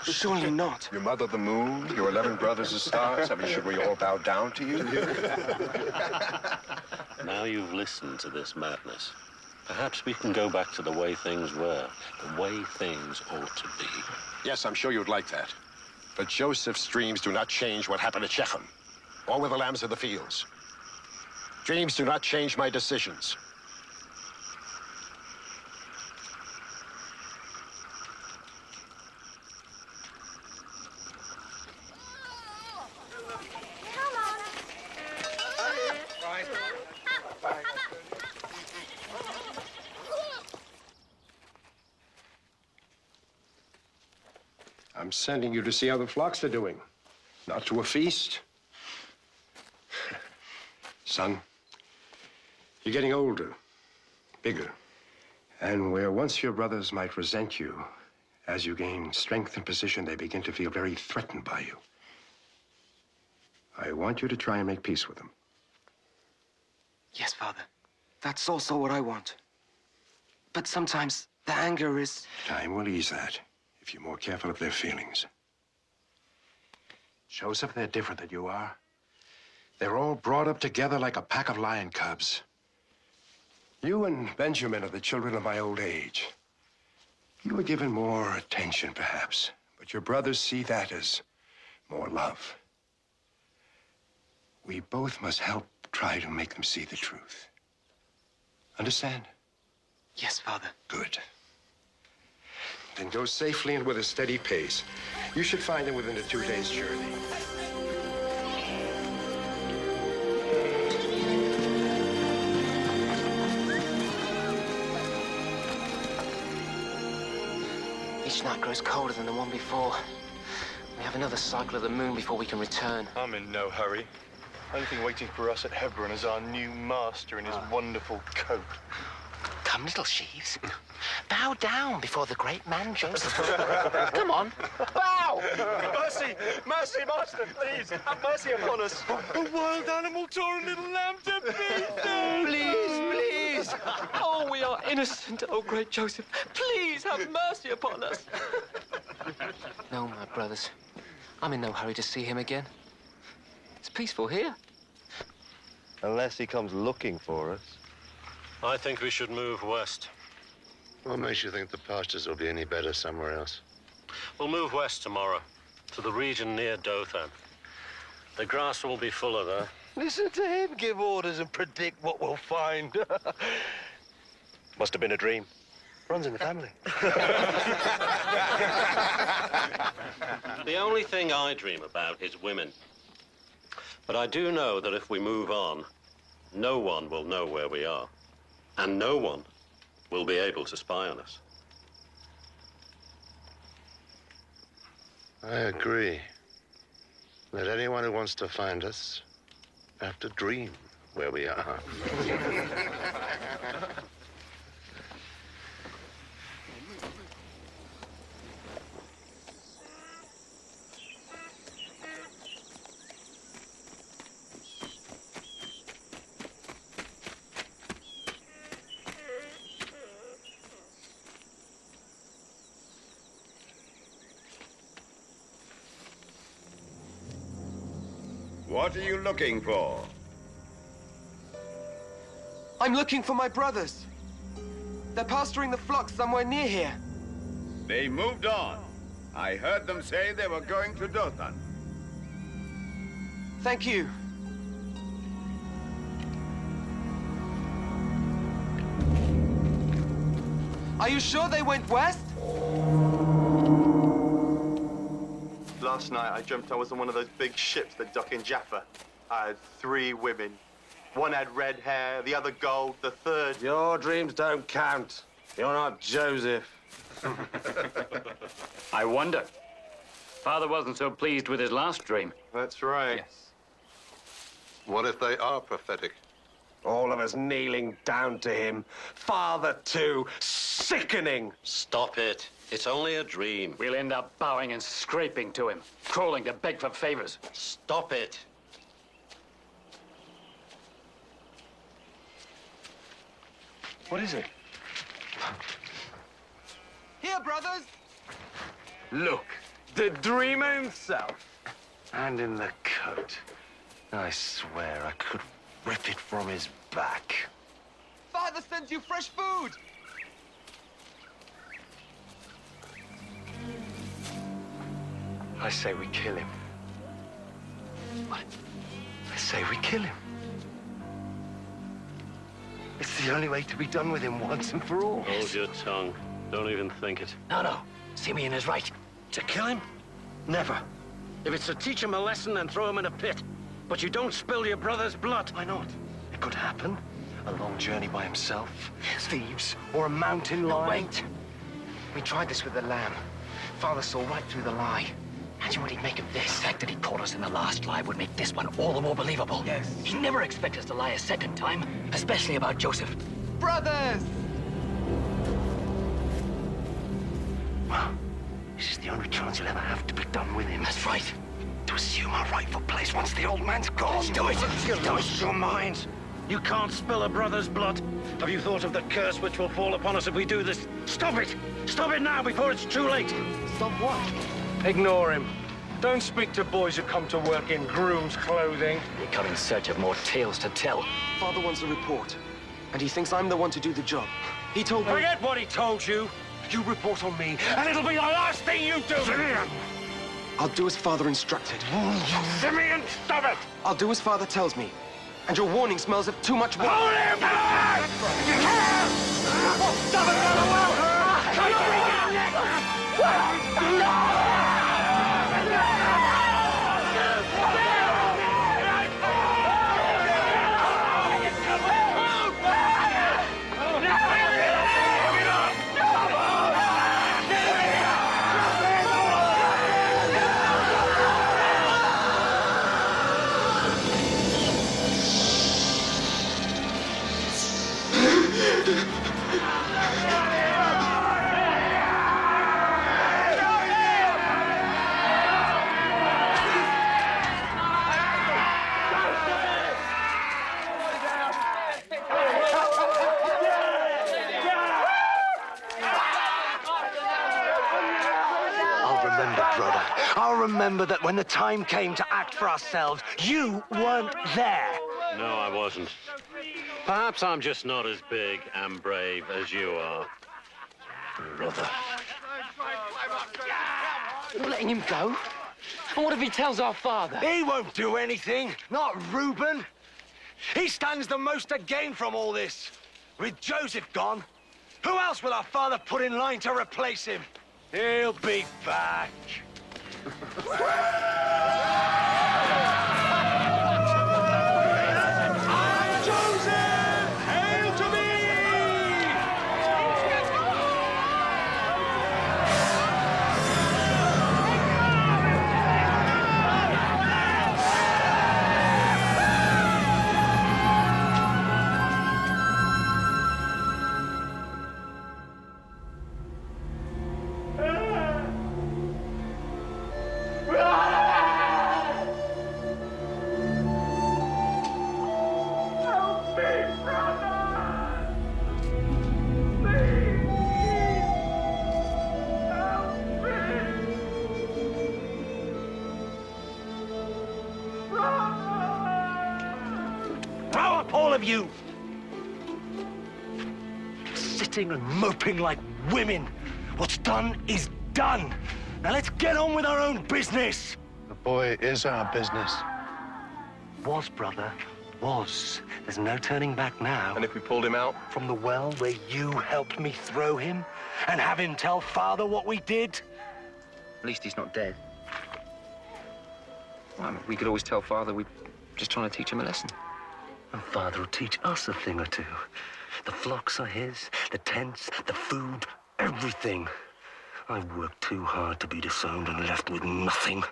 Surely not. Your mother, the moon, your 11 brothers, the stars. I mean, should we all bow down to you? Now you've listened to this madness, perhaps we can go back to the way things were, the way things ought to be. Yes, I'm sure you'd like that. But Joseph's dreams do not change what happened at Shechem, or with the lambs of the fields. Dreams do not change my decisions. I'm sending you to see how the flocks are doing, not to a feast. Son, you're getting older, bigger. And where once your brothers might resent you, as you gain strength and position, they begin to feel very threatened by you. I want you to try and make peace with them. Yes, Father. That's also what I want. But sometimes the anger is... Time will ease that, if you're more careful of their feelings. Joseph, they're different than you are. They're all brought up together like a pack of lion cubs. You and Benjamin are the children of my old age. You were given more attention, perhaps, but your brothers see that as more love. We both must help try to make them see the truth. Understand? Yes, Father. Good. Then go safely and with a steady pace. You should find them within a 2 days' journey. Each night grows colder than the one before. We have another cycle of the moon before we can return. I'm in no hurry. Only thing waiting for us at Hebron is our new master in his wonderful coat. Come, little sheaves. Bow down before the great man Joseph. Come on, bow! Mercy! Mercy, master, please! Have mercy upon us! A wild animal tore a little lamb to pieces! Please, please! Oh, we are innocent, oh great Joseph. Please have mercy upon us. No, my brothers. I'm in no hurry to see him again. It's peaceful here. Unless he comes looking for us. I think we should move west. What makes you think the pastures will be any better somewhere else? We'll move west tomorrow, to the region near Dothan. The grass will be fuller, though. Listen to him give orders and predict what we'll find. Must have been a dream. Runs in the family. The only thing I dream about is women. But I do know that if we move on, no one will know where we are. And no one will be able to spy on us. I agree. That anyone who wants to find us have to dream where we are. What are you looking for? I'm looking for my brothers. They're pasturing the flock somewhere near here. They moved on. I heard them say they were going to Dothan. Thank you. Are you sure they went west? Last night, I dreamt I was on one of those big ships that dock in Jaffa. I had 3 women. One had red hair, the other gold, the third... Your dreams don't count. You're not Joseph. I wonder. Father wasn't so pleased with his last dream. That's right. Yes. What if they are prophetic? All of us kneeling down to him. Father, too. Sickening. Stop it. It's only a dream. We'll end up bowing and scraping to him, crawling to beg for favors. Stop it. What is it? Here, brothers. Look, the dreamer himself. And in the coat. I swear I could rip it from his back. Father sends you fresh food. I say we kill him. What? I say we kill him. It's the only way to be done with him once and for all. Hold your tongue. Don't even think it. No. Simeon is right. To kill him? Never. If it's to teach him a lesson, then throw him in a pit. But you don't spill your brother's blood. Why not? It could happen. A long journey by himself. Thieves. Or a mountain lion. Wait. We tried this with the lamb. Father saw right through the lie. Imagine what he'd make of this. The fact that he caught us in the last lie would make this one all the more believable. Yes. He'd never expect us to lie a second time, especially about Joseph. Brothers! Well, this is the only chance you'll ever have to be done with him. That's right. To assume our rightful place once the old man's gone. Let's do it. You lost your minds. You can't spill a brother's blood. Have you thought of the curse which will fall upon us if we do this? Stop it! Stop it now before it's too late! Stop what? Ignore him. Don't speak to boys who come to work in groom's clothing. We come in search of more tales to tell. Father wants a report, and he thinks I'm the one to do the job. He told me... Forget what he told you. You report on me, and it'll be the last thing you do. Simeon! I'll do as Father instructed. Simeon, stop it! I'll do as Father tells me. And your warning smells of too much water. Hold him! Stop it, I'll remember that when the time came to act for ourselves, you weren't there. No, I wasn't. Perhaps I'm just not as big and brave as you are. Brother. You're letting him go? And what if he tells our father? He won't do anything. Not Reuben. He stands the most to gain from all this. With Joseph gone, who else will our father put in line to replace him? He'll be back. You sitting and moping like women. What's done is done. Now let's get on with our own business. The boy is our business. Was, brother, was. There's no turning back now. And if we pulled him out? From the well where you helped me throw him and have him tell Father what we did? At least he's not dead. Well, I mean, we could always tell Father we're just trying to teach him a lesson. And Father will teach us a thing or two. The flocks are his, the tents, the food, everything. I've worked too hard to be disowned and left with nothing.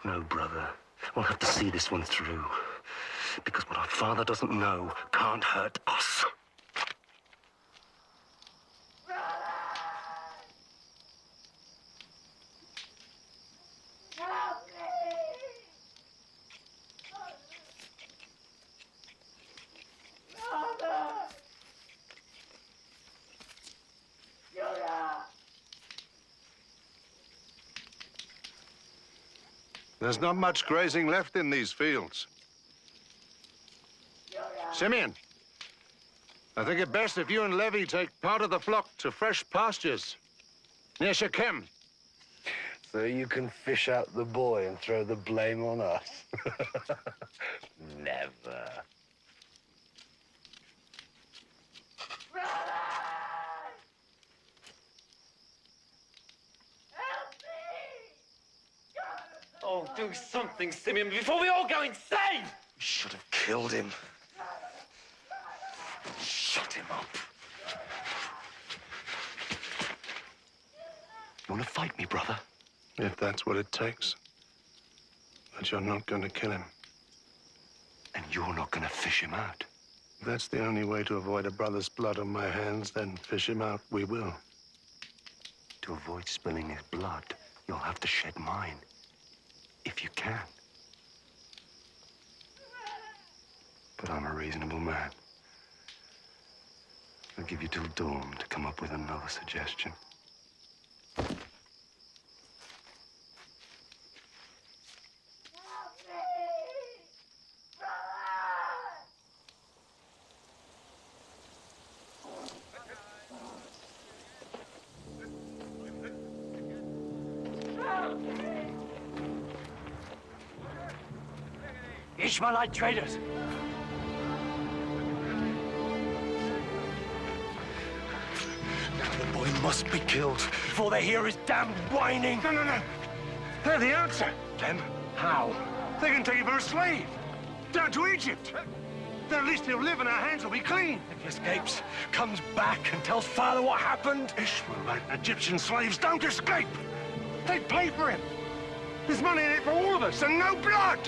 No, brother, we'll have to see this one through. Because what our Father doesn't know can't hurt us. There's not much grazing left in these fields. Simeon, I think it best if you and Levi take part of the flock to fresh pastures near Shechem. So you can fish out the boy and throw the blame on us? Never. Oh, do something, Simeon, before we all go insane! We should have killed him. Shut him up. You want to fight me, brother? If that's what it takes. But you're not going to kill him. And you're not going to fish him out? If that's the only way to avoid a brother's blood on my hands, then fish him out we will. To avoid spilling his blood, you'll have to shed mine. If you can. But I'm a reasonable man. I'll give you till dawn to come up with another suggestion. Ishmaelite traders. Now the boy must be killed before they hear his damned whining. No. They're the answer. Them? How? They can take him for a slave. Down to Egypt. Then at least he'll live and our hands will be clean. If he escapes, comes back and tells Father what happened. Ishmaelite and Egyptian slaves don't escape. They pay for him. There's money in it for all of us and no blood.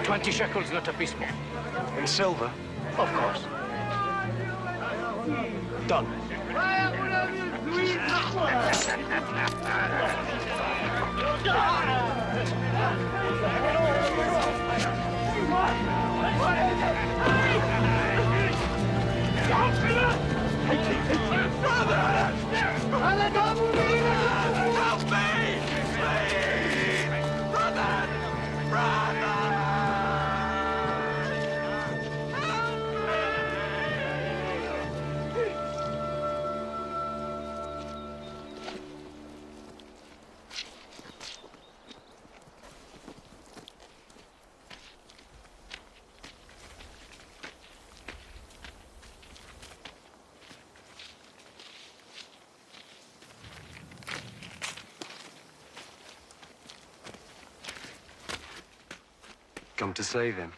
$20 shekels, not a piece more. In silver? Of course. Done. 'Brother! Help me! Please! Brother! come to save him.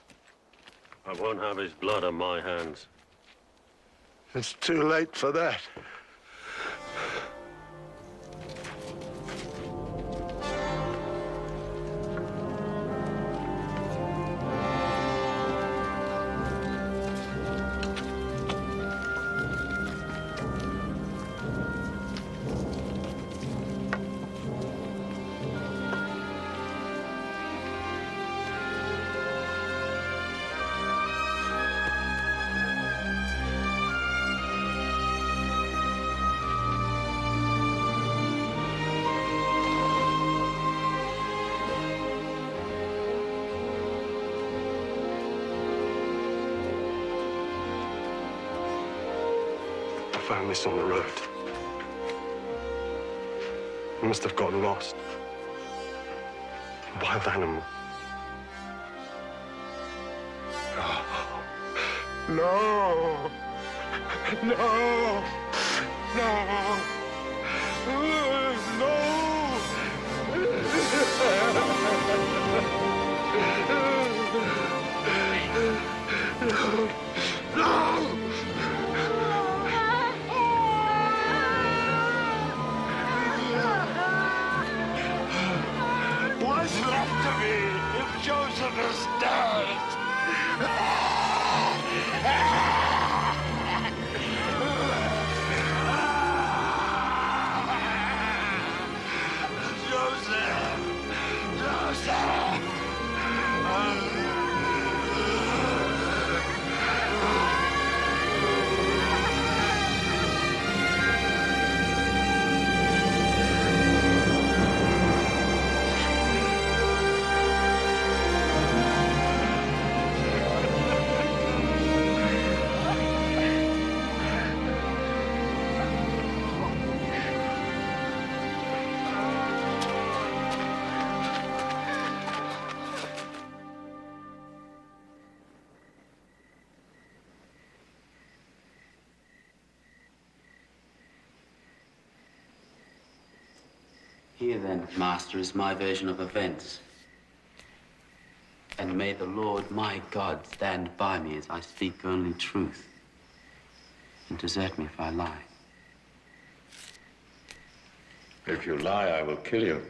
I won't have his blood on my hands. It's too late for that. I found this on the road. He must have gotten lost. A wild animal. No! No! No! No! No! What's left of me if Joseph is dead? Here then, Master, is my version of events. And may the Lord my God stand by me as I speak only truth, and desert me if I lie. If you lie, I will kill you.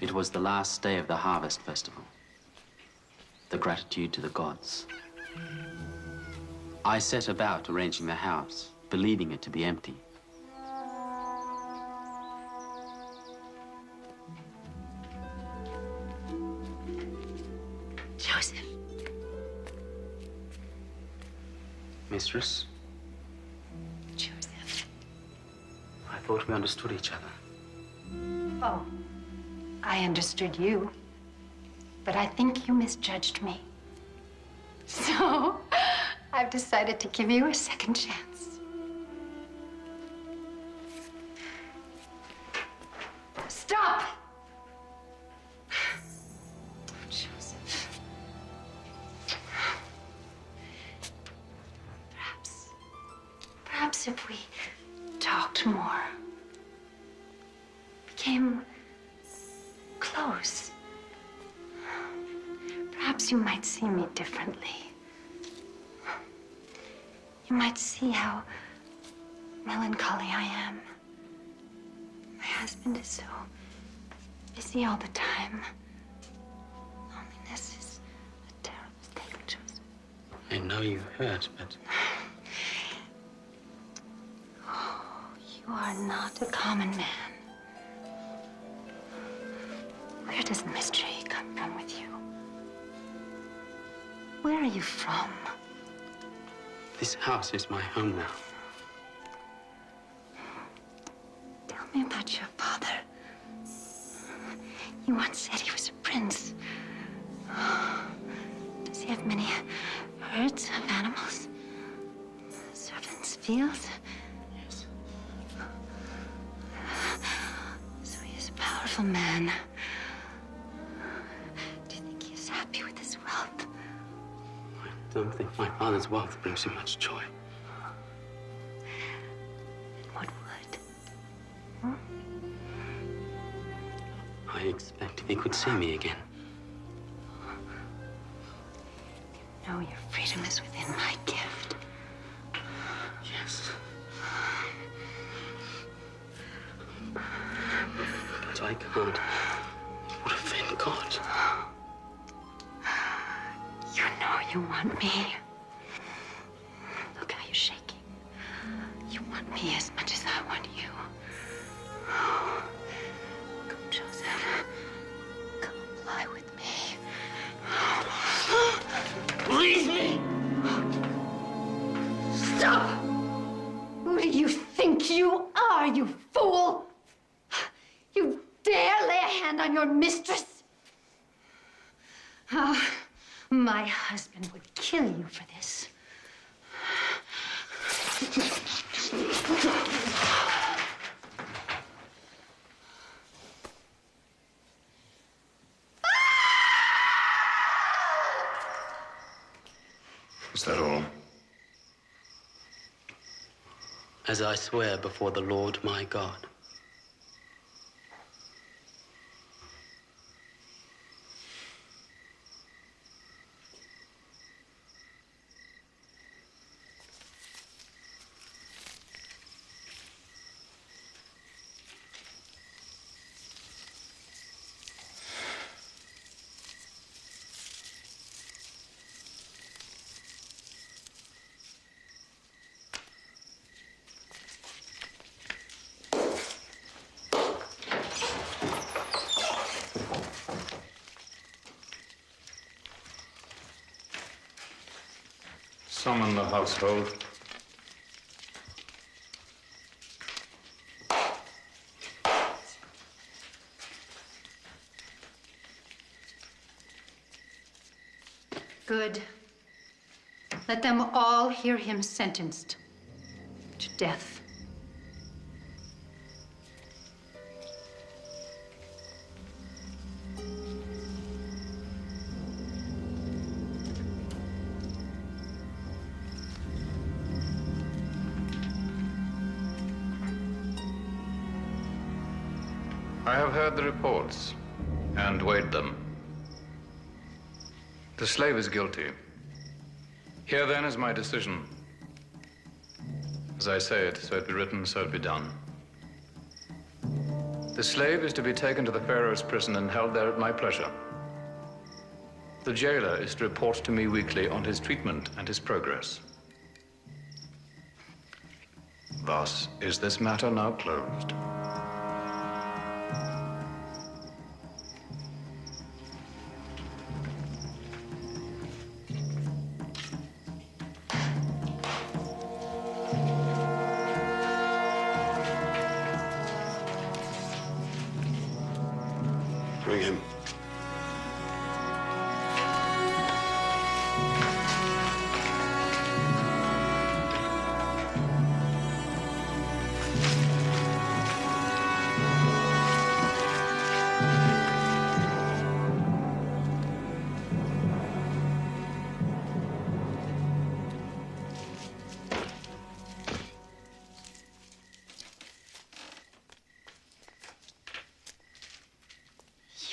It was the last day of the harvest festival. The gratitude to the gods. I set about arranging the house, believing it to be empty. Joseph. Mistress? Joseph. I thought we understood each other. Oh, I understood you. But I think you misjudged me. So, I've decided to give you a second chance. Stop! Joseph. Perhaps if we talked more, became close, perhaps you might see me differently. You might see how melancholy I am. My husband is so busy all the time. Loneliness is a terrible thing, Joseph. I know you hurt, but... You are not a common man. Where does the mystery come from with you? Where are you from? This house is my home now. Tell me about your father. You once said he was a prince. Does he have many herds of animals? Servants, fields? Yes. So he is a powerful man. Do you think he is happy with his wealth? I don't think my father's wealth brings him much joy. What would? I expect if he could see me again. No, your freedom is within my gift. Yes. But I can't. It would offend God. You know you want me. Look how you're shaking. You want me as much as I want you. Come, Joseph. Come lie with me. Leave me! Stop! Who do you think you are, you fool? You dare lay a hand on your mistress? Ah, my husband would kill you for this. Is that all? As I swear before the Lord my God. Summon the household. Good. Let them all hear him sentenced to death. I have heard the reports and weighed them. The slave is guilty. Here then is my decision. As I say it, so it be written, so it be done. The slave is to be taken to the Pharaoh's prison and held there at my pleasure. The jailer is to report to me weekly on his treatment and his progress. Thus is this matter now closed. Bring him.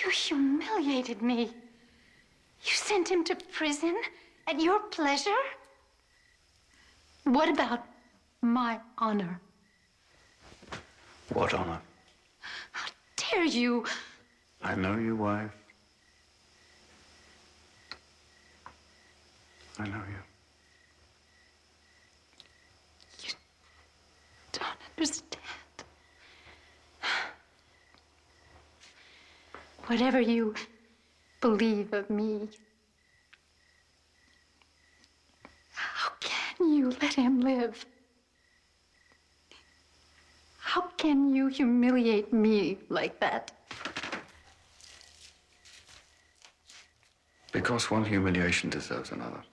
You humiliated me. You sent him to prison at your pleasure? What about my honor? What honor? Dare you? I know you, wife. I know you. Don't understand. Whatever you believe of me, how can you let him live? How can you humiliate me like that? Because one humiliation deserves another.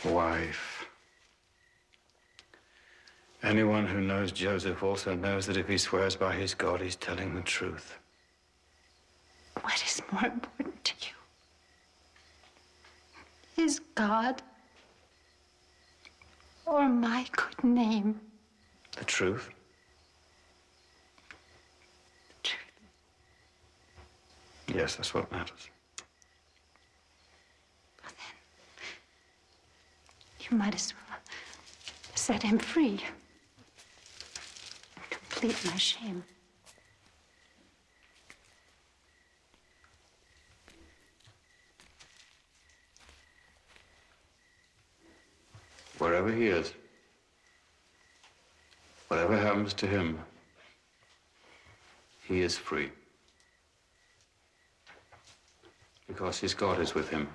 Wife. Anyone who knows Joseph also knows that if he swears by his God, he's telling the truth. What is more important to you? His God or my good name? The truth? The truth. Yes, that's what matters. Well, then, you might as well set him free. Complete my shame. Wherever he is, whatever happens to him, he is free. Because his God is with him.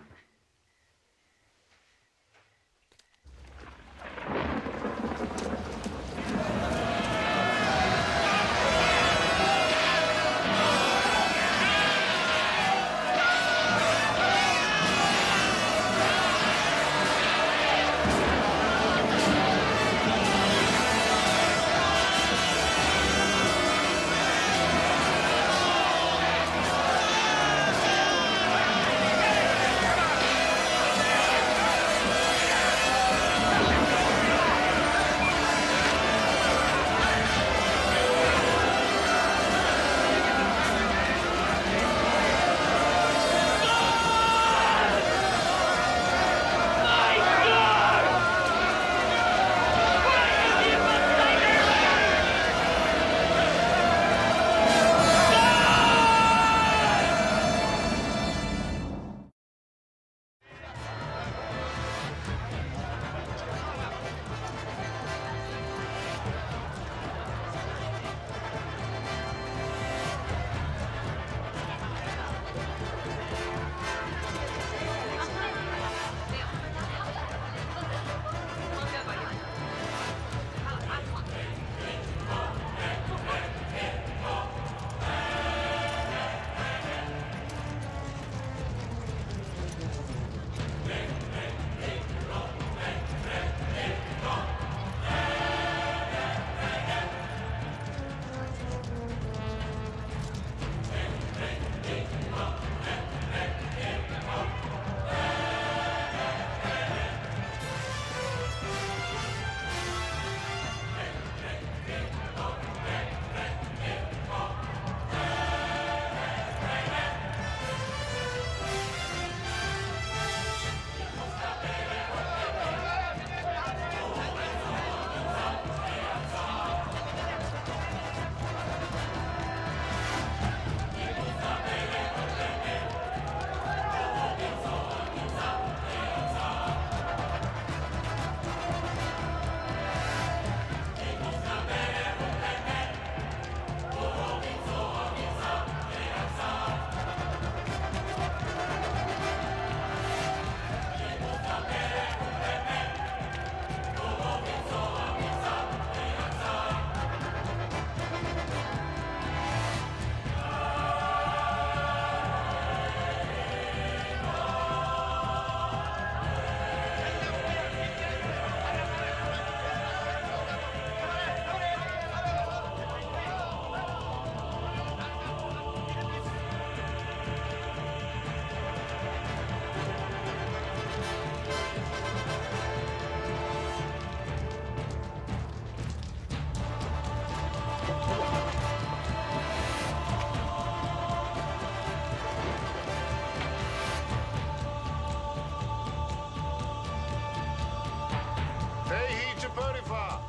Pay heed to Potiphar,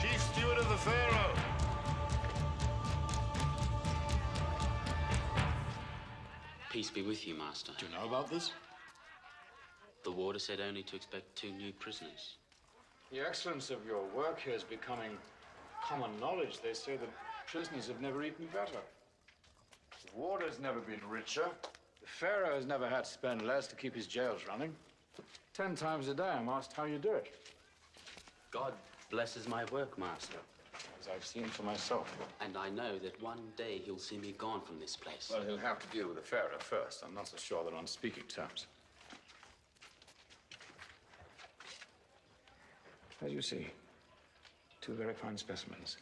chief steward of the Pharaoh. Peace be with you, Master. Do you know about this? The warder said only to expect 2 new prisoners. The excellence of your work here is becoming common knowledge. They say that prisoners have never eaten better. The warder's never been richer. The Pharaoh has never had to spend less to keep his jails running. 10 times a day I'm asked how you do it. God blesses my work, Master. As I've seen for myself. And I know that one day he'll see me gone from this place. Well, he'll have to deal with the Pharaoh first. I'm not so sure they're on speaking terms. As you see, 2 very fine specimens.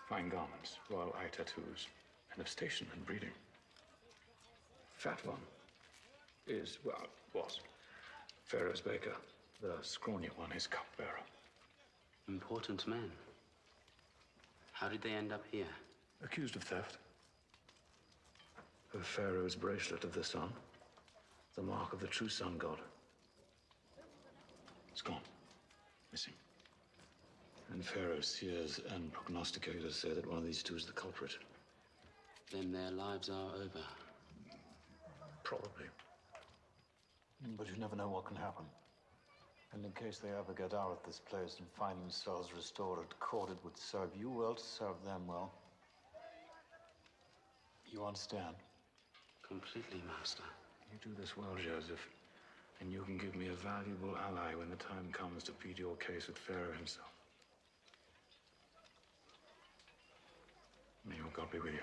Fine garments, royal eye tattoos, and of station and breeding. Fat one is, well, was Pharaoh's baker. The scrawny one is cupbearer. Important men. How did they end up here? Accused of theft. Of Pharaoh's bracelet of the sun. The mark of the true sun god. It's gone. Missing. And Pharaoh's seers and prognosticators say that one of these two is the culprit. Then their lives are over. Probably. But you never know what can happen. And in case they ever get out of this place and find themselves restored at court, it would serve you well to serve them well. You understand? Completely, Master. You do this well, Joseph. And you can give me a valuable ally when the time comes to plead your case with Pharaoh himself. May your God be with you.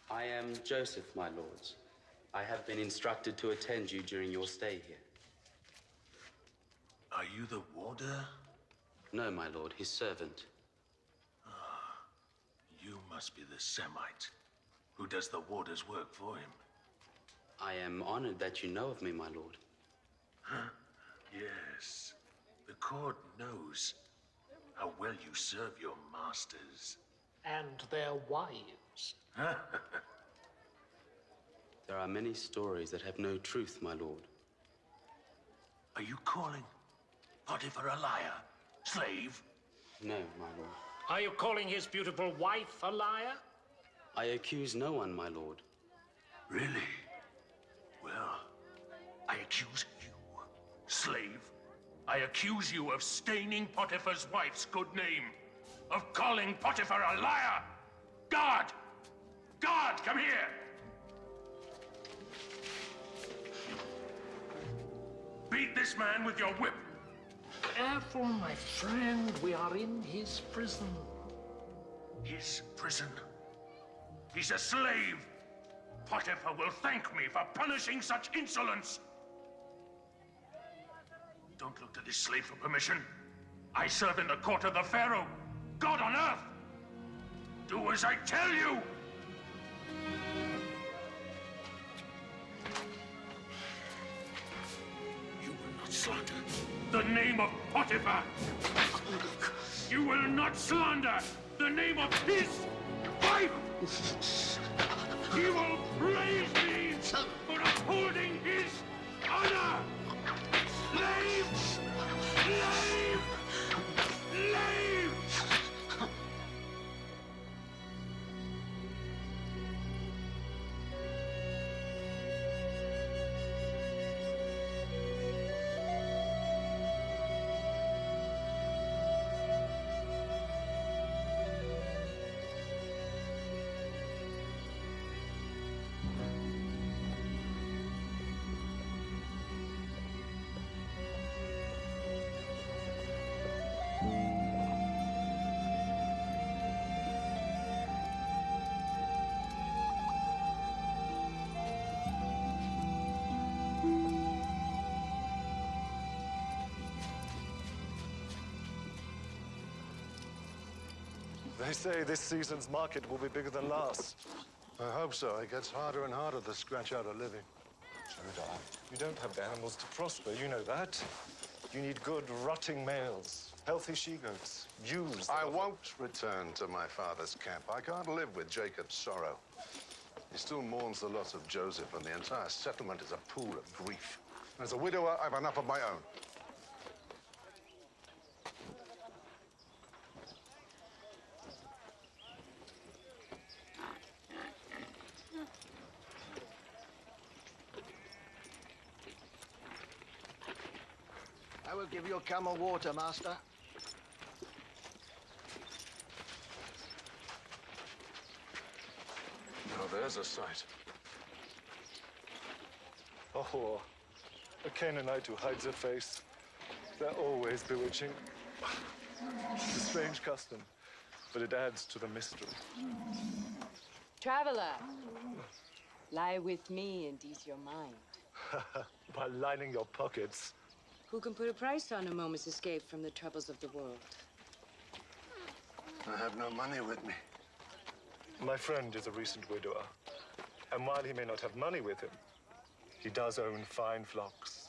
I am Joseph, my lords. I have been instructed to attend you during your stay here. Are you the warder? No, my lord, his servant. You must be the Semite who does the warder's work for him. I am honored that you know of me, my lord. Huh? Yes. The court knows how well you serve your masters. And their wives. There are many stories that have no truth, my lord. Are you calling Potiphar a liar? Slave? No, my lord. Are you calling his beautiful wife a liar? I accuse no one, my lord. Really? Well, I accuse you, slave. I accuse you of staining Potiphar's wife's good name, of calling Potiphar a liar! Guard! Guard, come here! Beat this man with your whip! Careful, my friend. We are in his prison. His prison? He's a slave! Potiphar will thank me for punishing such insolence! Don't look to this slave for permission. I serve in the court of the Pharaoh, God on earth! Do as I tell you! You will not slander the name of Potiphar! You will not slander the name of his wife! He will praise me for upholding his honor! Slave! Slave! Slave! They say this season's market will be bigger than last. I hope so. It gets harder and harder to scratch out a living. So do I. You don't have the animals to prosper, you know that. You need good, rotting males, healthy she-goats, ewes. I won't return to my father's camp. I can't live with Jacob's sorrow. He still mourns the loss of Joseph, and the entire settlement is a pool of grief. As a widower, I've enough of my own. I will give your camel water, master. Now there's a sight. Oh, a Canaanite who hides her face. They're always bewitching. It's a strange custom, but it adds to the mystery. Traveler, lie with me and ease your mind. By lining your pockets. Who can put a price on a moment's escape from the troubles of the world? I have no money with me. My friend is a recent widower. And while he may not have money with him, he does own fine flocks,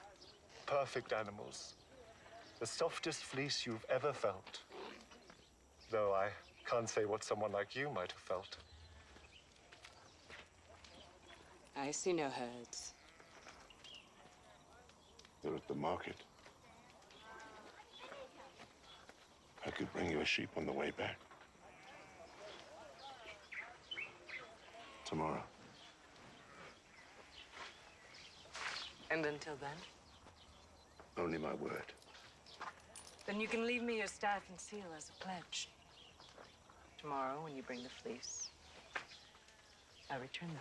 perfect animals, the softest fleece you've ever felt. Though I can't say what someone like you might have felt. I see no herds. They're at the market. I could bring you a sheep on the way back. Tomorrow. And until then? Only my word. Then you can leave me your staff and seal as a pledge. Tomorrow, when you bring the fleece, I return them.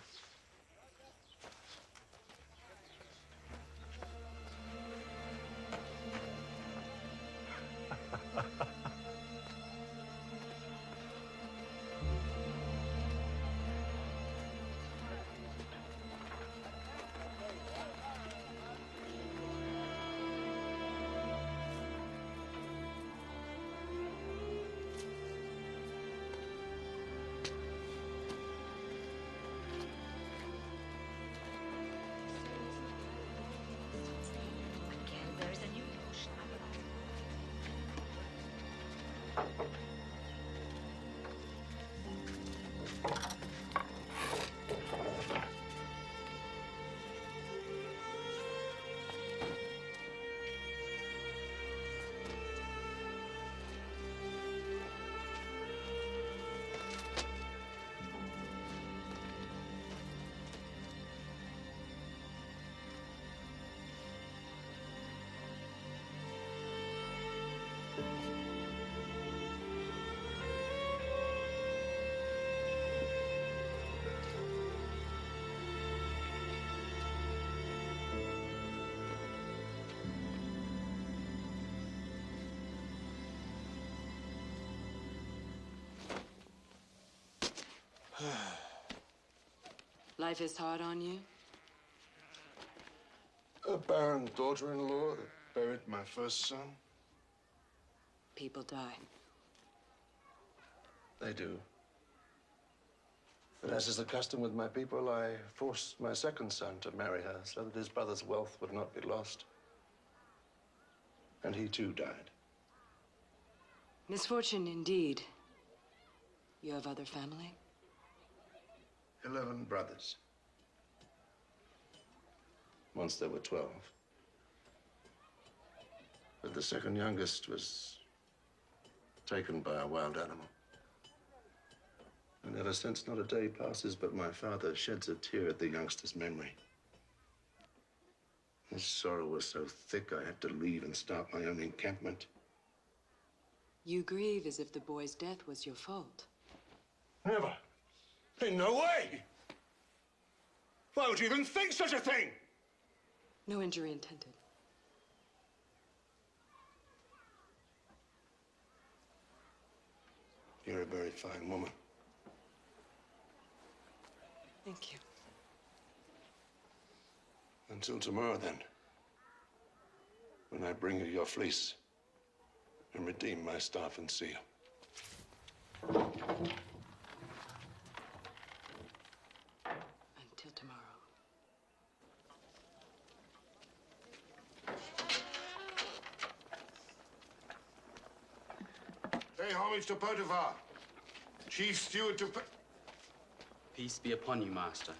Life is hard on you? A barren daughter-in-law that buried my first son. People die. They do. But as is the custom with my people, I forced my second son to marry her so that his brother's wealth would not be lost. And he too died. Misfortune indeed. You have other family? 11 brothers. Once there were 12. But the second youngest was taken by a wild animal. And ever since, not a day passes but my father sheds a tear at the youngster's memory. His sorrow was so thick I had to leave and start my own encampment. You grieve as if the boy's death was your fault. Never. In no way! Why would you even think such a thing? No injury intended. You're a very fine woman. Thank you. Until tomorrow, then. When I bring you your fleece and redeem my staff and seal. Until tomorrow. Pay homage to Potiphar, chief steward to... Peace be upon you, master.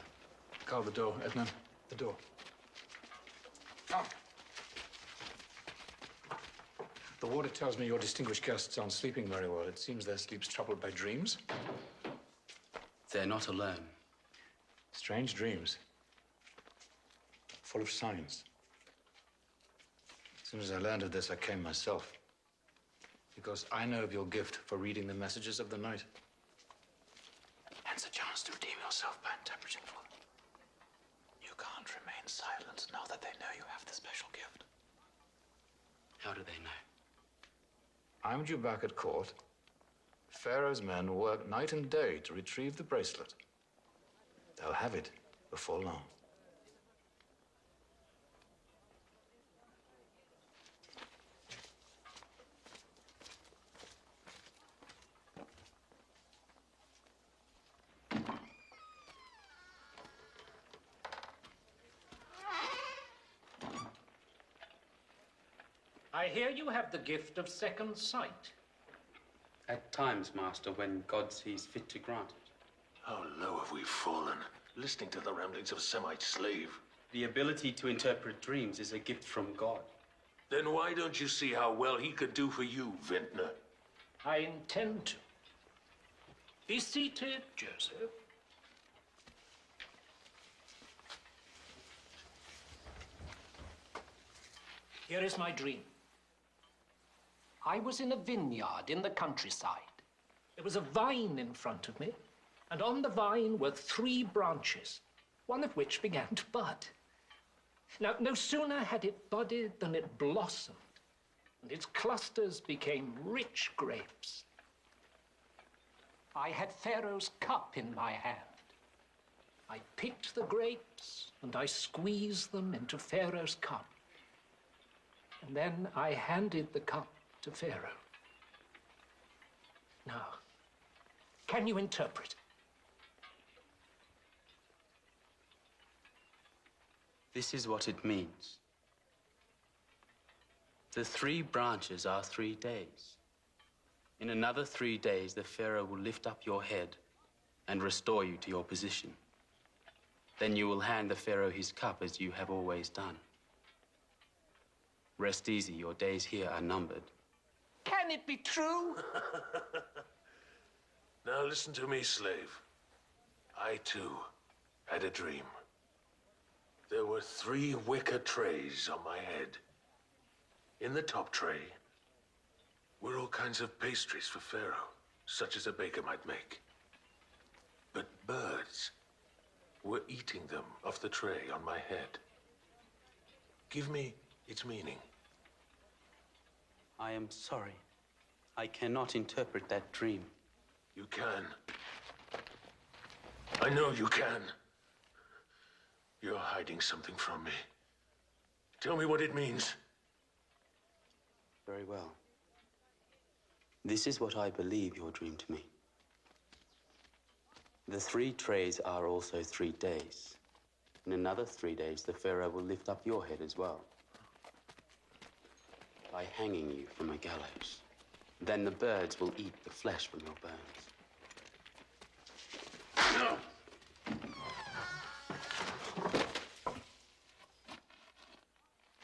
Call the door, Edna. The door. Come. The warder tells me your distinguished guests aren't sleeping very well. It seems their sleep's troubled by dreams. They're not alone. Strange dreams. Full of signs. As soon as I learned of this, I came myself. Because I know of your gift for reading the messages of the night. Hence a chance to redeem yourself by interpreting for them. You can't remain silent now that they know you have the special gift. How do they know? I'm due back at court. Pharaoh's men work night and day to retrieve the bracelet. They'll have it before long. I hear you have the gift of second sight. At times, Master, when God sees fit to grant it. How low have we fallen, listening to the ramblings of a Semite slave? The ability to interpret dreams is a gift from God. Then why don't you see how well he could do for you, Vintner? I intend to. Be seated, Joseph. Here is my dream. I was in a vineyard in the countryside. There was a vine in front of me, and on the vine were 3 branches, one of which began to bud. Now, no sooner had it budded than it blossomed, and its clusters became rich grapes. I had Pharaoh's cup in my hand. I picked the grapes, and I squeezed them into Pharaoh's cup. And then I handed the cup to Pharaoh. Now, can you interpret? This is what it means. The 3 branches are 3 days. In another 3 days, the Pharaoh will lift up your head and restore you to your position. Then you will hand the Pharaoh his cup as you have always done. Rest easy, your days here are numbered. Can it be true? Now listen to me, slave. I, too, had a dream. There were 3 wicker trays on my head. In the top tray were all kinds of pastries for Pharaoh, such as a baker might make. But birds were eating them off the tray on my head. Give me its meaning. I am sorry. I cannot interpret that dream. You can. I know you can. You're hiding something from me. Tell me what it means. Very well. This is what I believe your dream to me. The 3 trays are also 3 days. In another 3 days, the Pharaoh will lift up your head as well, by hanging you from a gallows. Then the birds will eat the flesh from your bones. No!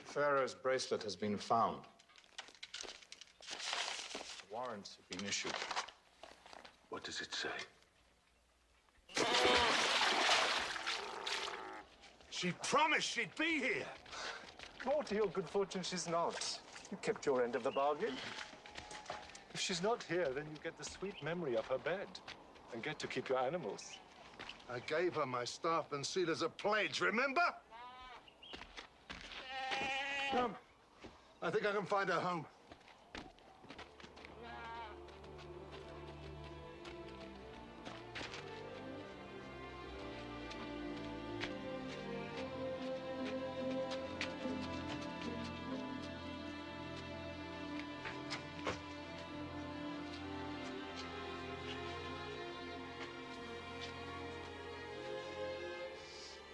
Pharaoh's bracelet has been found. Warrants have been issued. What does it say? She promised she'd be here. More to your good fortune, she's not. You kept your end of the bargain. If she's not here, then you get the sweet memory of her bed and get to keep your animals. I gave her my staff and seal as a pledge, remember? Come. I think I can find her home.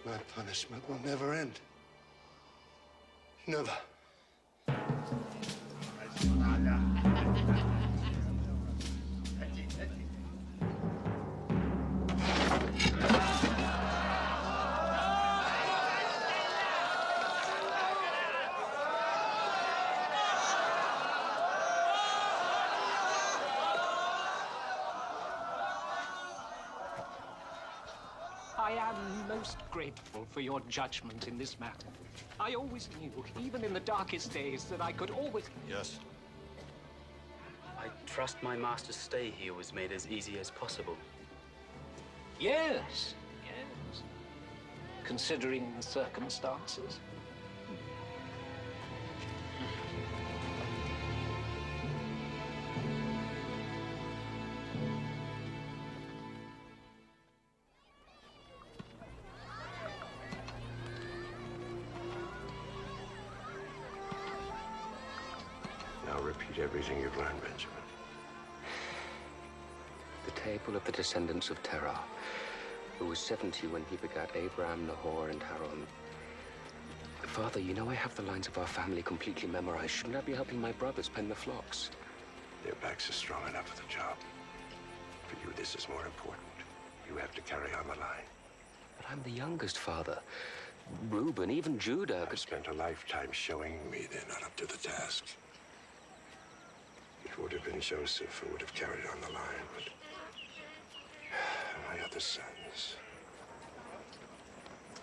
My punishment will never end. Never. I am most grateful for your judgment in this matter. I always knew, even in the darkest days, that I could always... Yes. I trust my master's stay here was made as easy as possible. Yes, yes. Considering the circumstances. Now repeat everything you've learned, Benjamin. The table of the descendants of Terah, who was 70 when he begat Abraham, Nahor, and Haran. Father, you know I have the lines of our family completely memorized. Shouldn't I be helping my brothers pen the flocks? Their backs are strong enough for the job. For you, this is more important. You have to carry on the line. But I'm the youngest, Father. Reuben, even Judah. I've spent a lifetime showing me they're not up to the task. It would have been Joseph who would have carried on the line, but my other sons.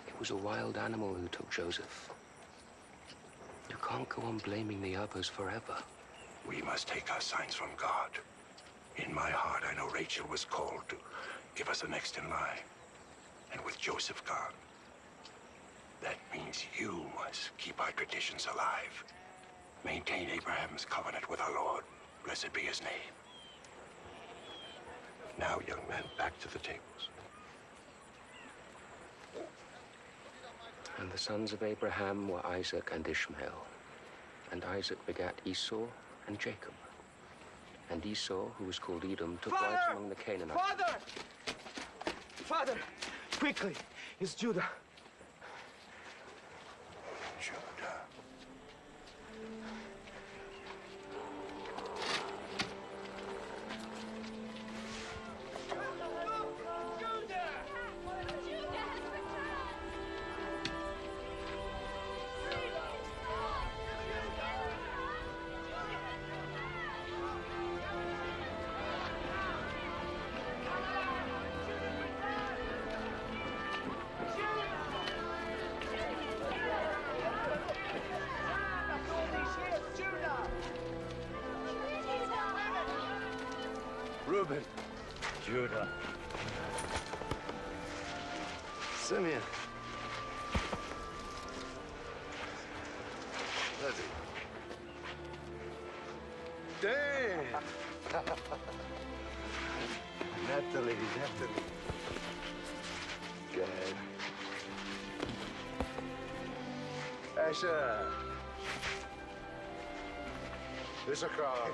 It was a wild animal who took Joseph. You can't go on blaming the others forever. We must take our signs from God. In my heart, I know Rachel was called to give us the next in line. And with Joseph gone, that means you must keep our traditions alive. Maintain Abraham's covenant with our Lord. Blessed be his name. Now, young men, back to the tables. And the sons of Abraham were Isaac and Ishmael. And Isaac begat Esau and Jacob. And Esau, who was called Edom, took wives among the Canaanites. Father! Father! Quickly! It's Judah. Reuben. Judah. Simeon. Levi. Dan. Naphtali. Gad. Asher. Issachar.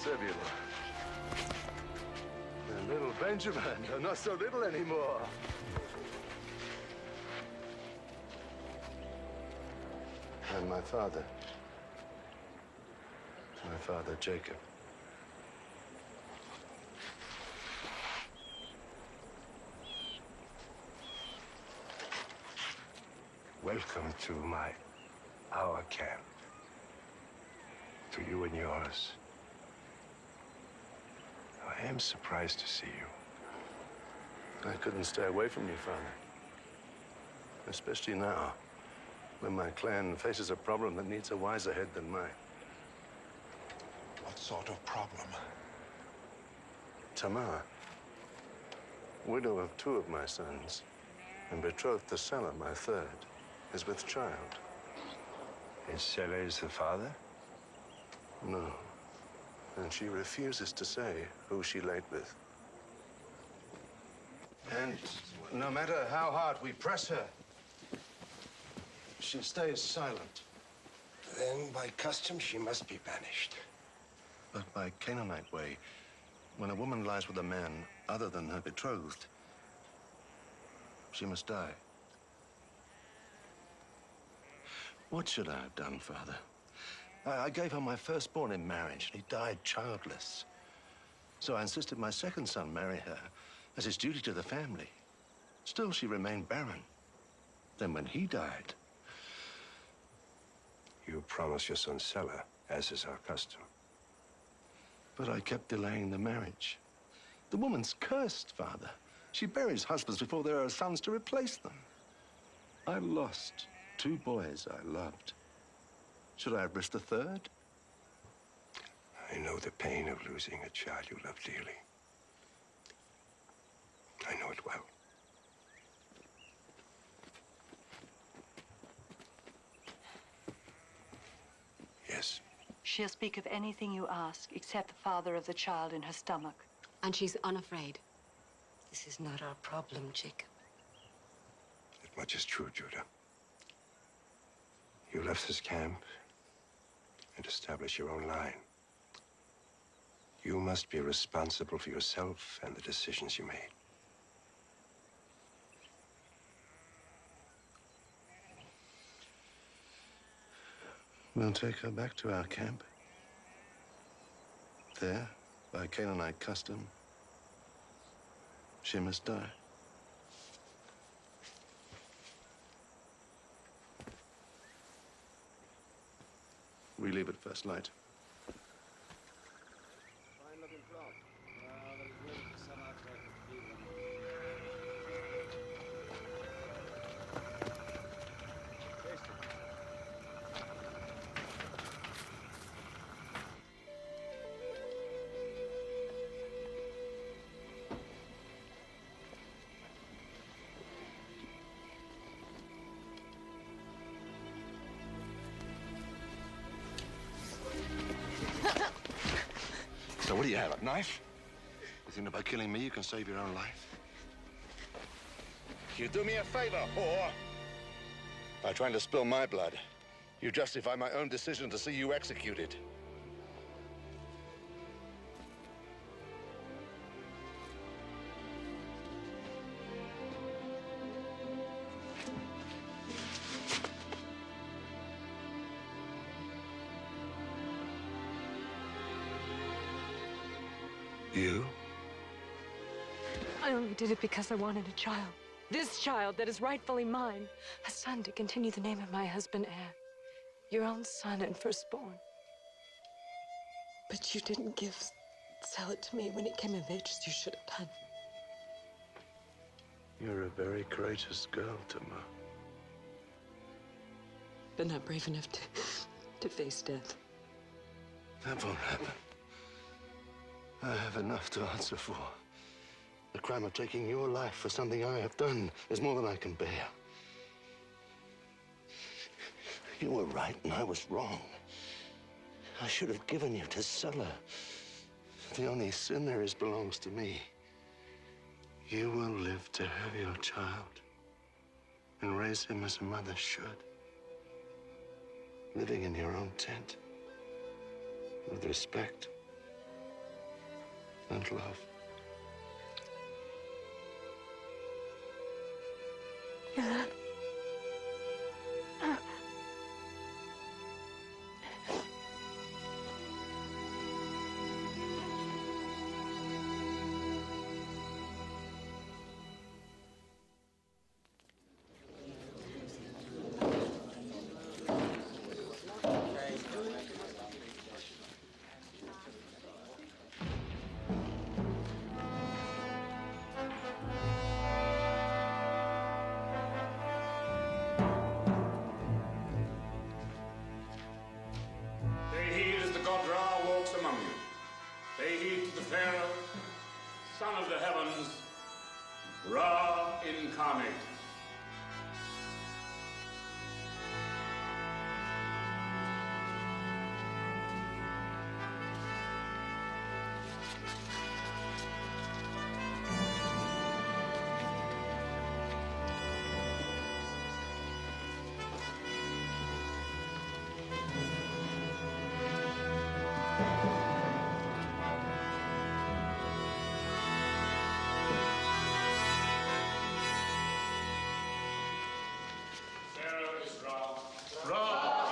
Zebulun. And little Benjamin, though not so little anymore. And my father Jacob. Welcome to our camp. To you and yours. I am surprised to see you. I couldn't stay away from you, Father. Especially now, when my clan faces a problem that needs a wiser head than mine. What sort of problem? Tamar, widow of 2 of my sons, and betrothed to Selah, my 3rd, is with child. And Selah is the father? No. And she refuses to say who she laid with. And no matter how hard we press her, she stays silent. Then, by custom, she must be banished. But by Canaanite way, when a woman lies with a man other than her betrothed, she must die. What should I have done, Father? I gave her my firstborn in marriage, and he died childless. So I insisted my 2nd son marry her as his duty to the family. Still, she remained barren. Then when he died... You promised your son Selah, as is our custom. But I kept delaying the marriage. The woman's cursed, Father. She buries husbands before there are sons to replace them. I lost 2 boys I loved. Should I have risked a 3rd? I know the pain of losing a child you love dearly. I know it well. Yes. She'll speak of anything you ask, except the father of the child in her stomach. And she's unafraid. This is not our problem, Jacob. That much is true, Judah. You left this camp and established your own line. You must be responsible for yourself and the decisions you made. We'll take her back to our camp. There, by Canaanite custom, she must die. We leave at first light. Fine-looking flock. Well, there is room for some out there to feed them. Taste it. So what do you have, a knife? You think that by killing me you can save your own life? You do me a favor, whore. By trying to spill my blood, you justify my own decision to see you executed. You? I only did it because I wanted a child. This child that is rightfully mine. A son to continue the name of my husband, heir. Your own son and firstborn. But you didn't sell it to me when it came of age as you should have done. You're a very courageous girl, Tama. But not brave enough to face death. That won't happen. I have enough to answer for. The crime of taking your life for something I have done is more than I can bear. You were right and I was wrong. I should have given you to Sulla. The only sin there is belongs to me. You will live to have your child and raise him as a mother should. Living in your own tent with respect and love. Yeah. Pay heed as the god Ra walks among you. Pay heed to the Pharaoh, son of the heavens, Ra incarnate. Pharaoh is Ra. Ra!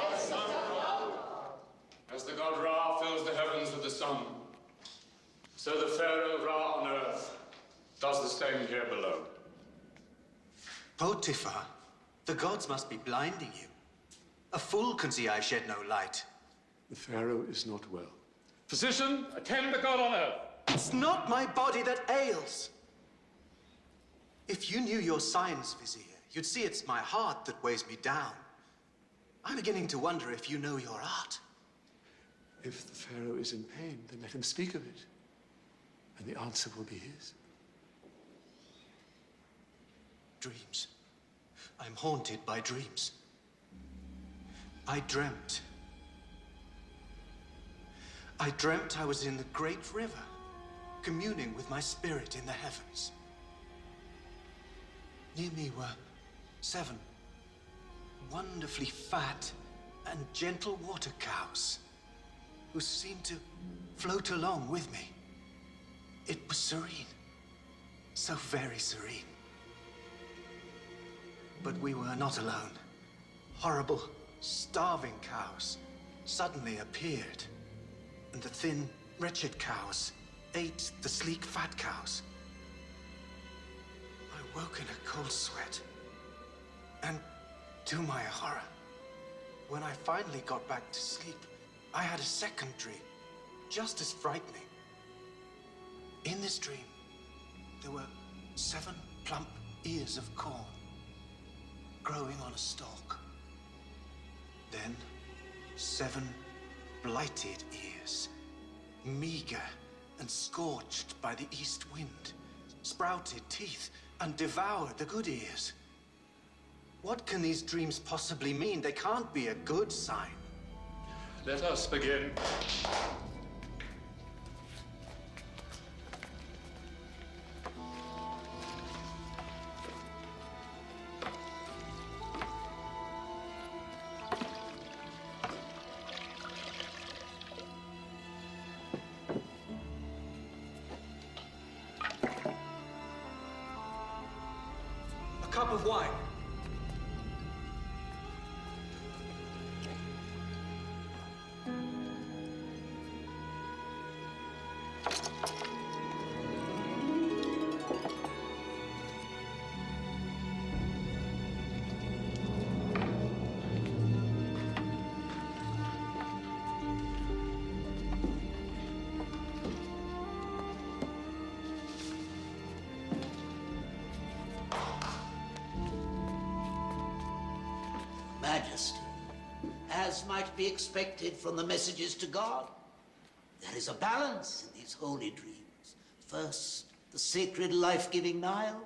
As the god Ra fills the heavens with the sun, so the Pharaoh Ra on earth does the same here below. Potiphar, the gods must be blinding you. A fool can see I shed no light. The Pharaoh is not well. Physician, attend the god on earth. It's not my body that ails. If you knew your signs, Vizier, you'd see it's my heart that weighs me down. I'm beginning to wonder if you know your art. If the Pharaoh is in pain, then let him speak of it, and the answer will be his. Dreams. I'm haunted by dreams. I dreamt I was in the great river, communing with my spirit in the heavens. Near me were 7 wonderfully fat and gentle water cows who seemed to float along with me. It was serene, so very serene. But we were not alone. Horrible, starving cows suddenly appeared, and the thin, wretched cows ate the sleek, fat cows. I woke in a cold sweat, and to my horror, when I finally got back to sleep, I had a second dream, just as frightening. In this dream, there were 7 plump ears of corn growing on a stalk. Then 7 blighted ears, meager and scorched by the east wind, sprouted teeth and devoured the good ears. What can these dreams possibly mean? They can't be a good sign. Let us begin. A cup of wine. Majesty, as might be expected from the messages to God, there is a balance in these holy dreams. First, the sacred life-giving Nile,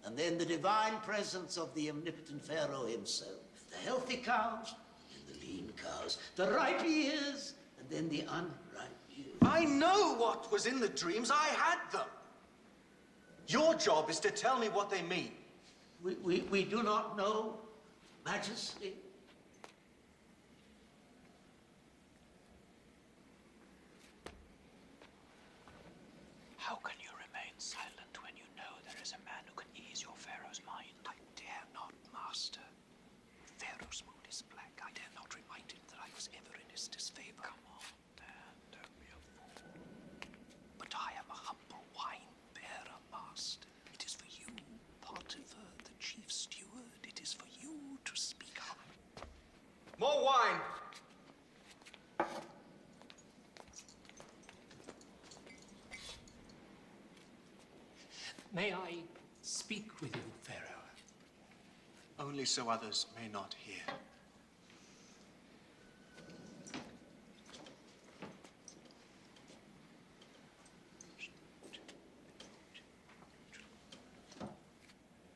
and then the divine presence of the omnipotent Pharaoh himself. The healthy cows and the lean cows, the ripe ears and then the unripe ears. I know what was in the dreams. I had them. Your job is to tell me what they mean. We do not know, Majesty. How can you remain silent when you know there is a man who can ease your Pharaoh's mind? I dare not, Master. Pharaoh's mood is black. I dare not remind him that I was ever in his disfavor. Come on, Dan, don't be a fool. But I am a humble wine bearer, Master. It is for you, Potiphar, the chief steward. It is for you to speak up. More wine! May I speak with you, Pharaoh? Only so others may not hear.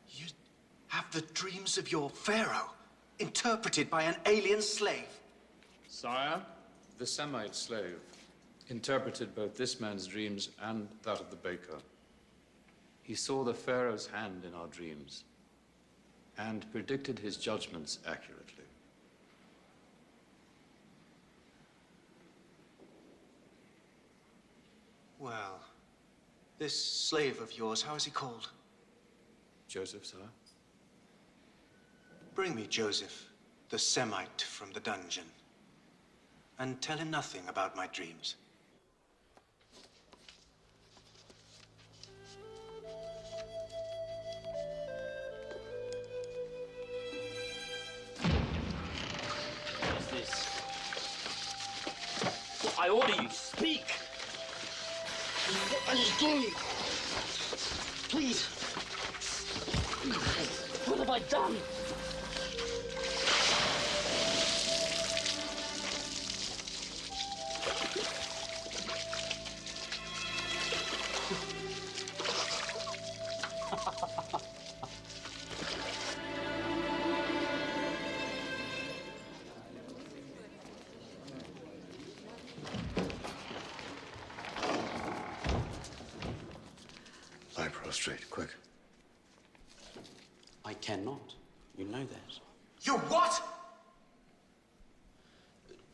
You have the dreams of your Pharaoh interpreted by an alien slave. Sire, the Semite slave interpreted both this man's dreams and that of the baker. He saw the Pharaoh's hand in our dreams and predicted his judgments accurately. Well, this slave of yours, how is he called? Joseph, sire? Bring me Joseph, the Semite from the dungeon, and tell him nothing about my dreams. What's this? I order you, speak! What are you doing? Please. What have I done? Lie prostrate, quick. I cannot. You know that. You what?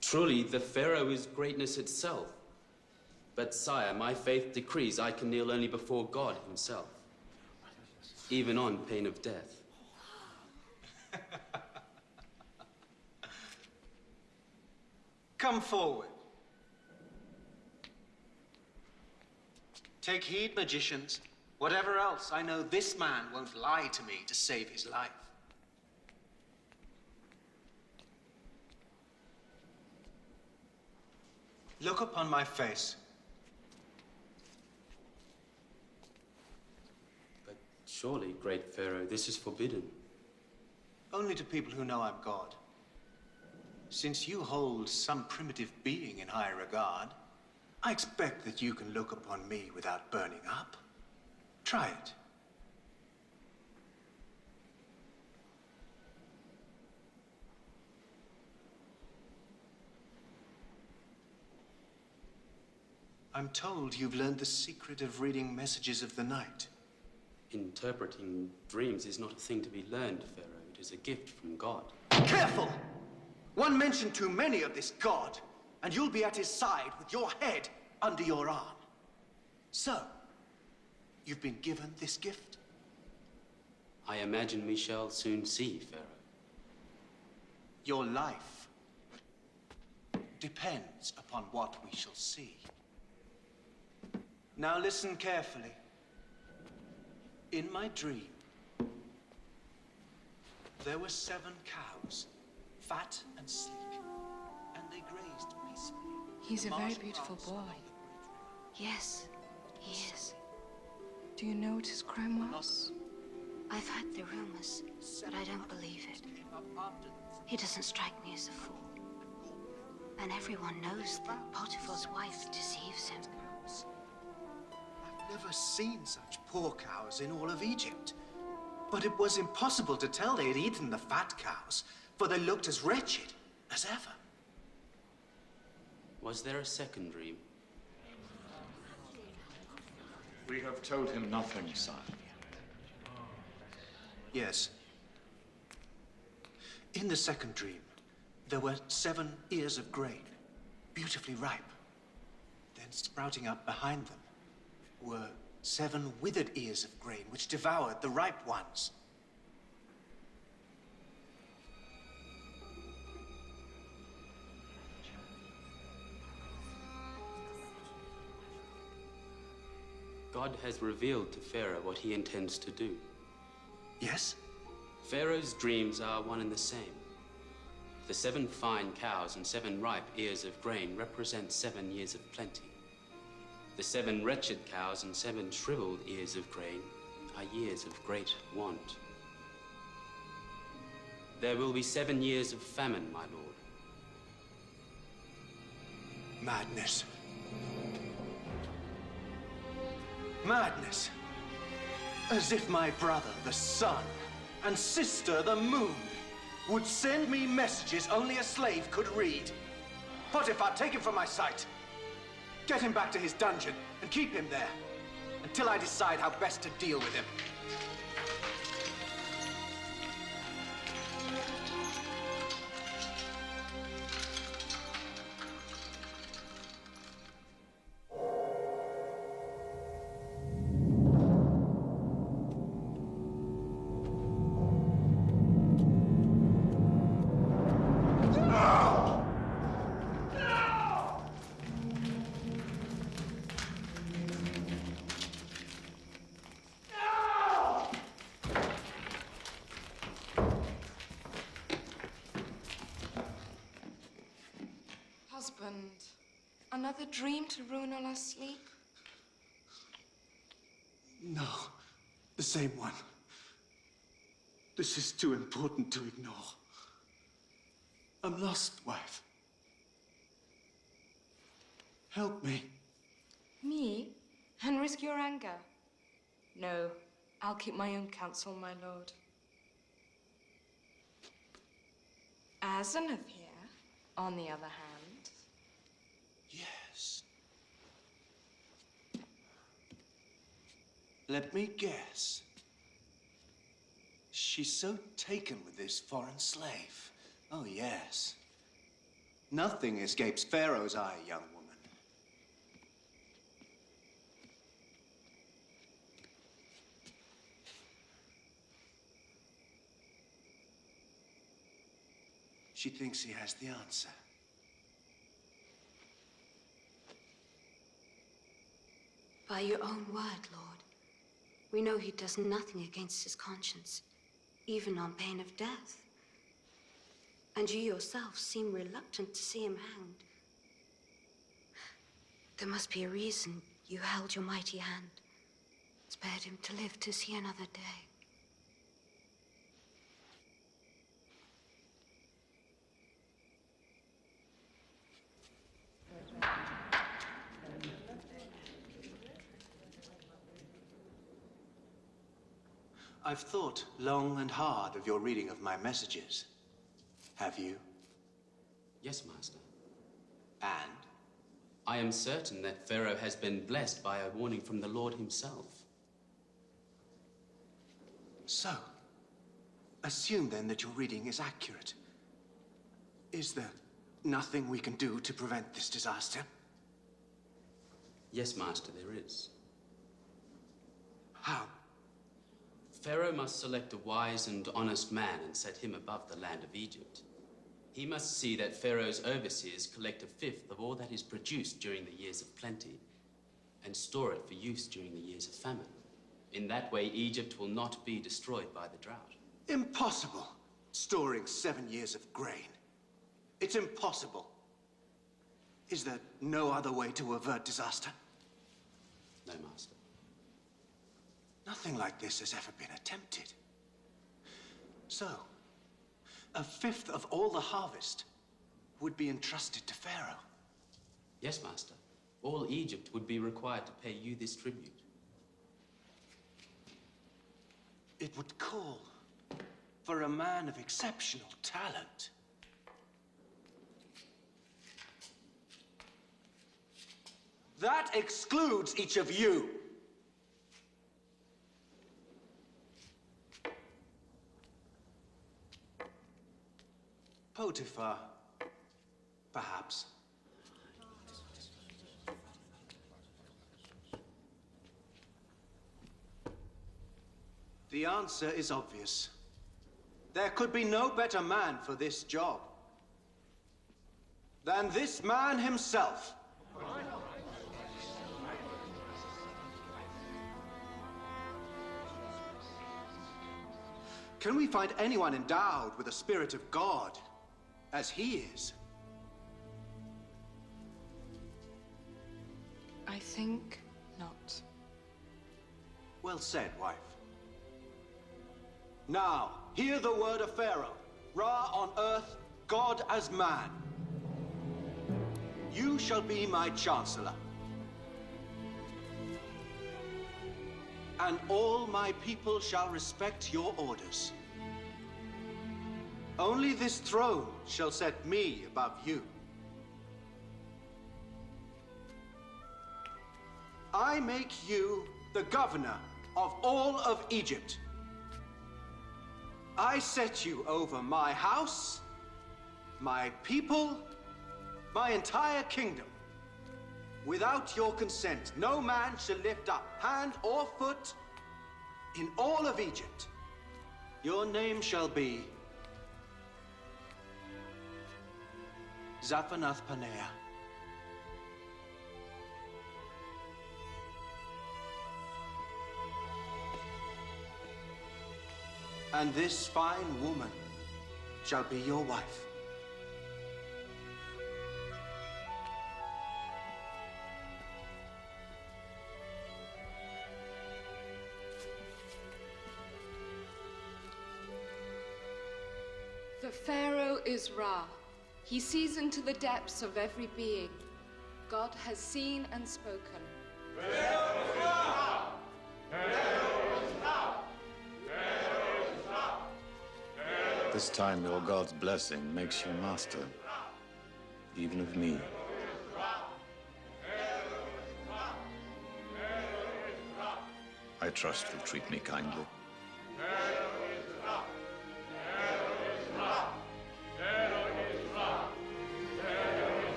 Truly, the Pharaoh is greatness itself. But, sire, my faith decrees I can kneel only before God himself, even on pain of death. Come forward. Take heed, magicians. Whatever else, I know this man won't lie to me to save his life. Look upon my face. But surely, great Pharaoh, this is forbidden. Only to people who know I'm God. Since you hold some primitive being in high regard, I expect that you can look upon me without burning up. Try it. I'm told you've learned the secret of reading messages of the night. Interpreting dreams is not a thing to be learned, Pharaoh. It is a gift from God. Careful! One mention too many of this god, and you'll be at his side with your head under your arm. So, you've been given this gift? I imagine we shall soon see, Pharaoh. Your life depends upon what we shall see. Now listen carefully. In my dream, there were 7 cows, fat and sleek, and they grazed peacefully. He's a very beautiful boy. Yes, he is. Do you know what his crime was? I've heard the rumors, but I don't believe it. He doesn't strike me as a fool. And everyone knows that Potiphar's wife deceives him. I've never seen such poor cows in all of Egypt. But it was impossible to tell they had eaten the fat cows, for they looked as wretched as ever. Was there a second dream? We have told him nothing, sire. Yes. In the second dream, there were 7 ears of grain, beautifully ripe. Then sprouting up behind them were 7 withered ears of grain, which devoured the ripe ones. God has revealed to Pharaoh what he intends to do. Yes? Pharaoh's dreams are one and the same. The 7 fine cows and 7 ripe ears of grain represent 7 years of plenty. The 7 wretched cows and 7 shriveled ears of grain are years of great want. There will be 7 years of famine, my lord. Madness. Madness. As if my brother, the sun, and sister, the moon, would send me messages only a slave could read. Potiphar, take him from my sight. Get him back to his dungeon and keep him there until I decide how best to deal with him. Husband, another dream to ruin all our sleep? No, the same one. This is too important to ignore. I'm lost, wife. Help me. Me? And risk your anger? No, I'll keep my own counsel, my lord. Asenath here, on the other hand. Yes. Let me guess. She's so taken with this foreign slave. Oh, yes. Nothing escapes Pharaoh's eye, young woman. She thinks he has the answer. By your own word, Lord, we know he does nothing against his conscience, even on pain of death. And you yourself seem reluctant to see him hanged. There must be a reason you held your mighty hand, spared him to live to see another day. I've thought long and hard of your reading of my messages. Have you? Yes, Master. And? I am certain that Pharaoh has been blessed by a warning from the Lord himself. So, assume then that your reading is accurate. Is there nothing we can do to prevent this disaster? Yes, Master, there is. How? Pharaoh must select a wise and honest man and set him above the land of Egypt. He must see that Pharaoh's overseers collect a fifth of all that is produced during the years of plenty and store it for use during the years of famine. In that way, Egypt will not be destroyed by the drought. Impossible. Storing 7 years of grain. It's impossible. Is there no other way to avert disaster? No, Master. Nothing like this has ever been attempted. So, a fifth of all the harvest would be entrusted to Pharaoh. Yes, Master. All Egypt would be required to pay you this tribute. It would call for a man of exceptional talent. That excludes each of you. Potiphar, perhaps. The answer is obvious. There could be no better man for this job than this man himself. Can we find anyone endowed with the spirit of God as he is? I think not. Well said, wife. Now, hear the word of Pharaoh, Ra on earth, God as man. You shall be my chancellor, and all my people shall respect your orders. Only this throne shall set me above you. I make you the governor of all of Egypt. I set you over my house, my people, my entire kingdom. Without your consent, no man shall lift up hand or foot in all of Egypt. Your name shall be Zaphanath-Paneah. And this fine woman shall be your wife. The Pharaoh is Ra. He sees into the depths of every being. God has seen and spoken. This time your God's blessing makes you master, even of me. I trust you'll treat me kindly.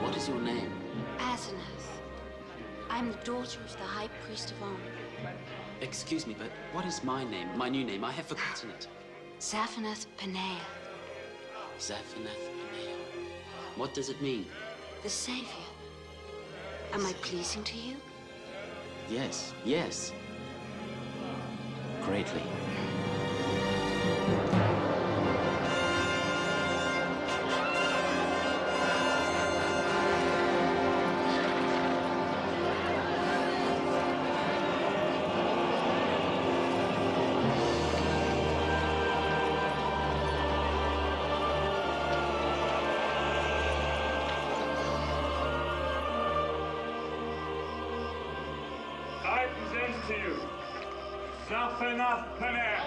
What is your name? Asenath. I'm the daughter of the High Priest of On. Excuse me, but what is my name, my new name? I have forgotten it. Zaphanath Paneah. Zaphanath Paneah. What does it mean? The Savior. Am I pleasing to you? Yes, yes. Greatly. I present to you Zaphanath Paneah.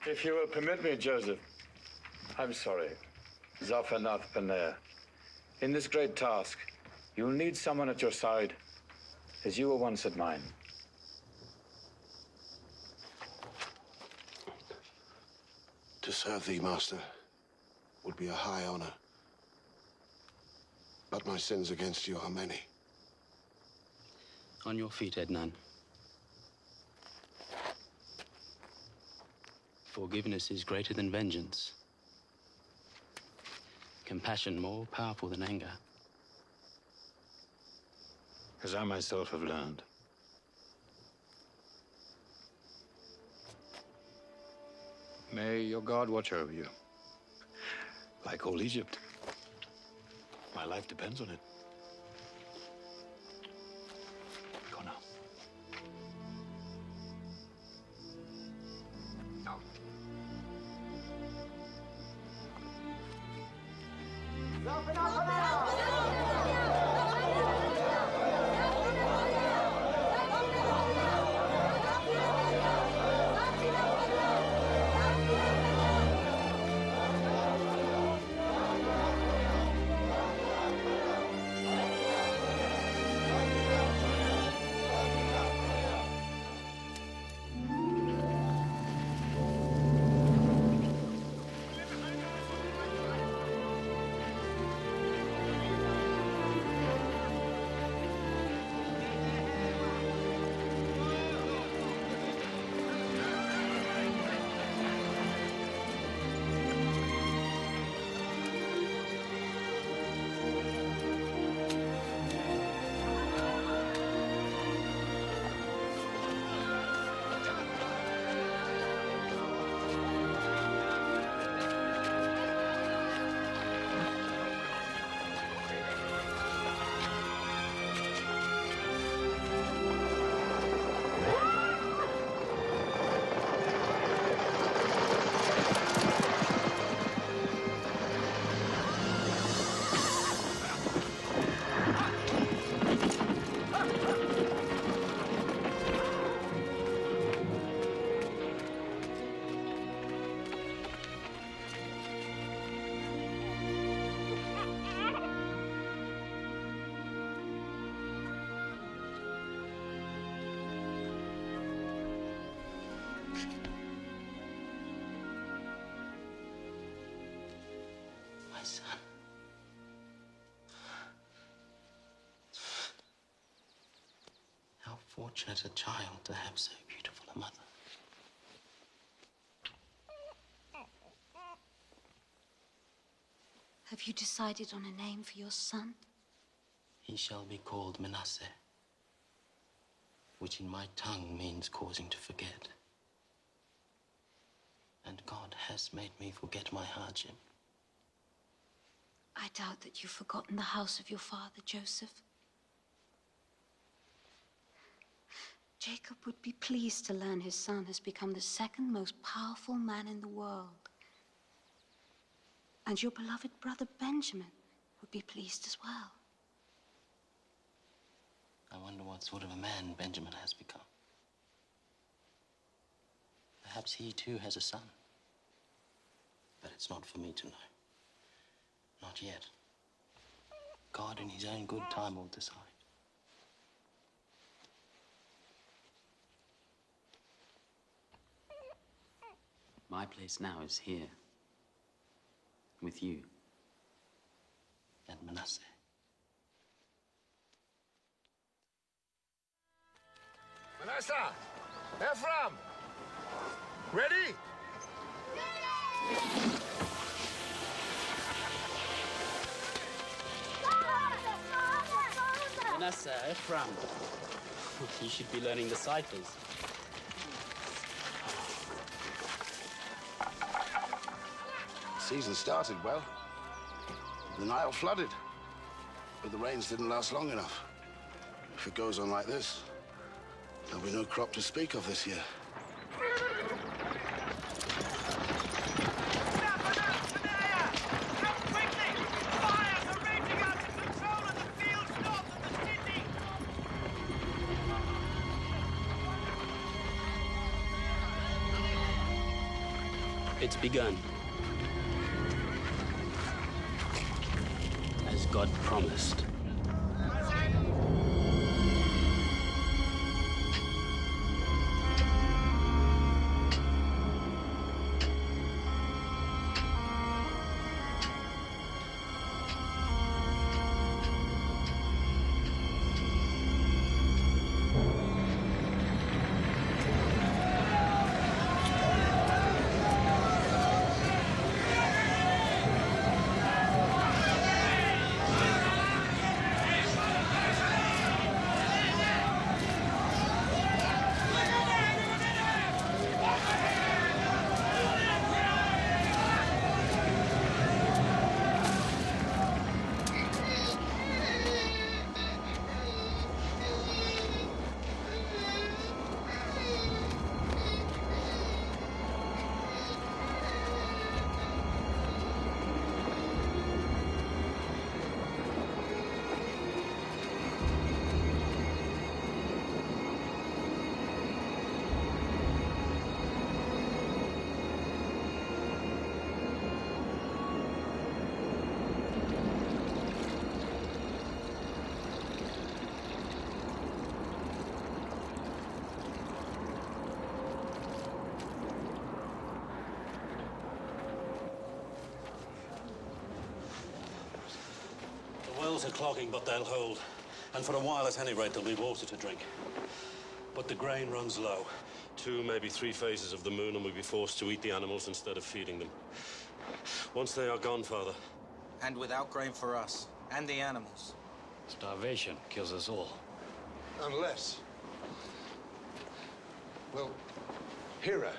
If you will permit me, Joseph, I'm sorry, Zaphanath Paneah. In this great task, you'll need someone at your side, as you were once at mine. To serve thee, Master, would be a high honor. But my sins against you are many. On your feet, Ednan. Forgiveness is greater than vengeance. Compassion more powerful than anger. As I myself have learned. May your God watch over you. Like all Egypt. My life depends on it. Go now. Now. My son. How fortunate a child to have so beautiful a mother. Have you decided on a name for your son? He shall be called Manasseh, which in my tongue means causing to forget. And God has made me forget my hardship. I doubt that you've forgotten the house of your father, Joseph. Jacob would be pleased to learn his son has become the second most powerful man in the world. And your beloved brother Benjamin would be pleased as well. I wonder what sort of a man Benjamin has become. Perhaps he too has a son. But it's not for me to know. Not yet. God in his own good time will decide. My place now is here, with you and Manasseh. Manasseh! Ephraim! Ready? Manasseh, Ephraim. You should be learning the ciphers. Season started well. The Nile flooded. But the rains didn't last long enough. If it goes on like this, there'll be no crop to speak of this year. It's begun. As God promised. The wells are clogging, but they'll hold. And for a while, at any rate, there'll be water to drink. But the grain runs low. 2, maybe 3 phases of the moon, and we'll be forced to eat the animals instead of feeding them. Once they are gone, Father. And without grain for us, and the animals. Starvation kills us all. Unless... Well, Hira,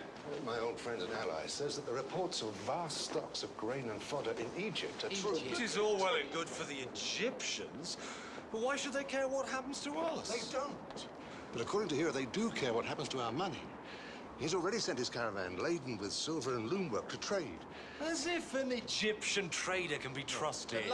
my old friend and ally, says that the reports of vast stocks of grain and fodder in Egypt are true. It is all well and good for the Egyptians, but why should they care what happens to us? They don't. But according to Hira, they do care what happens to our money. He's already sent his caravan laden with silver and loom work to trade. As if an Egyptian trader can be trusted. It's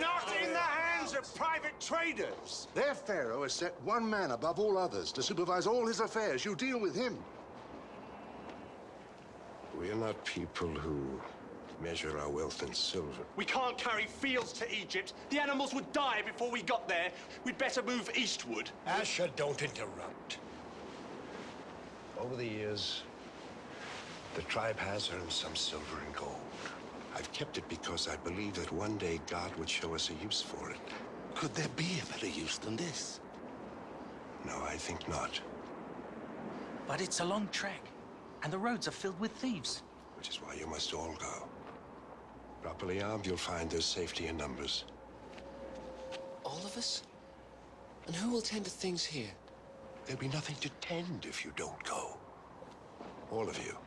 not in the hands of private traders. Their pharaoh has set one man above all others to supervise all his affairs. You deal with him. We are not people who measure our wealth in silver. We can't carry fields to Egypt. The animals would die before we got there. We'd better move eastward. Asher, don't interrupt. Over the years, the tribe has earned some silver and gold. I've kept it because I believe that one day God would show us a use for it. Could there be a better use than this? No, I think not. But it's a long trek, and the roads are filled with thieves. Which is why you must all go. Properly armed, you'll find there's safety in numbers. All of us? And who will tend to things here? There'll be nothing to tend if you don't go. All of you.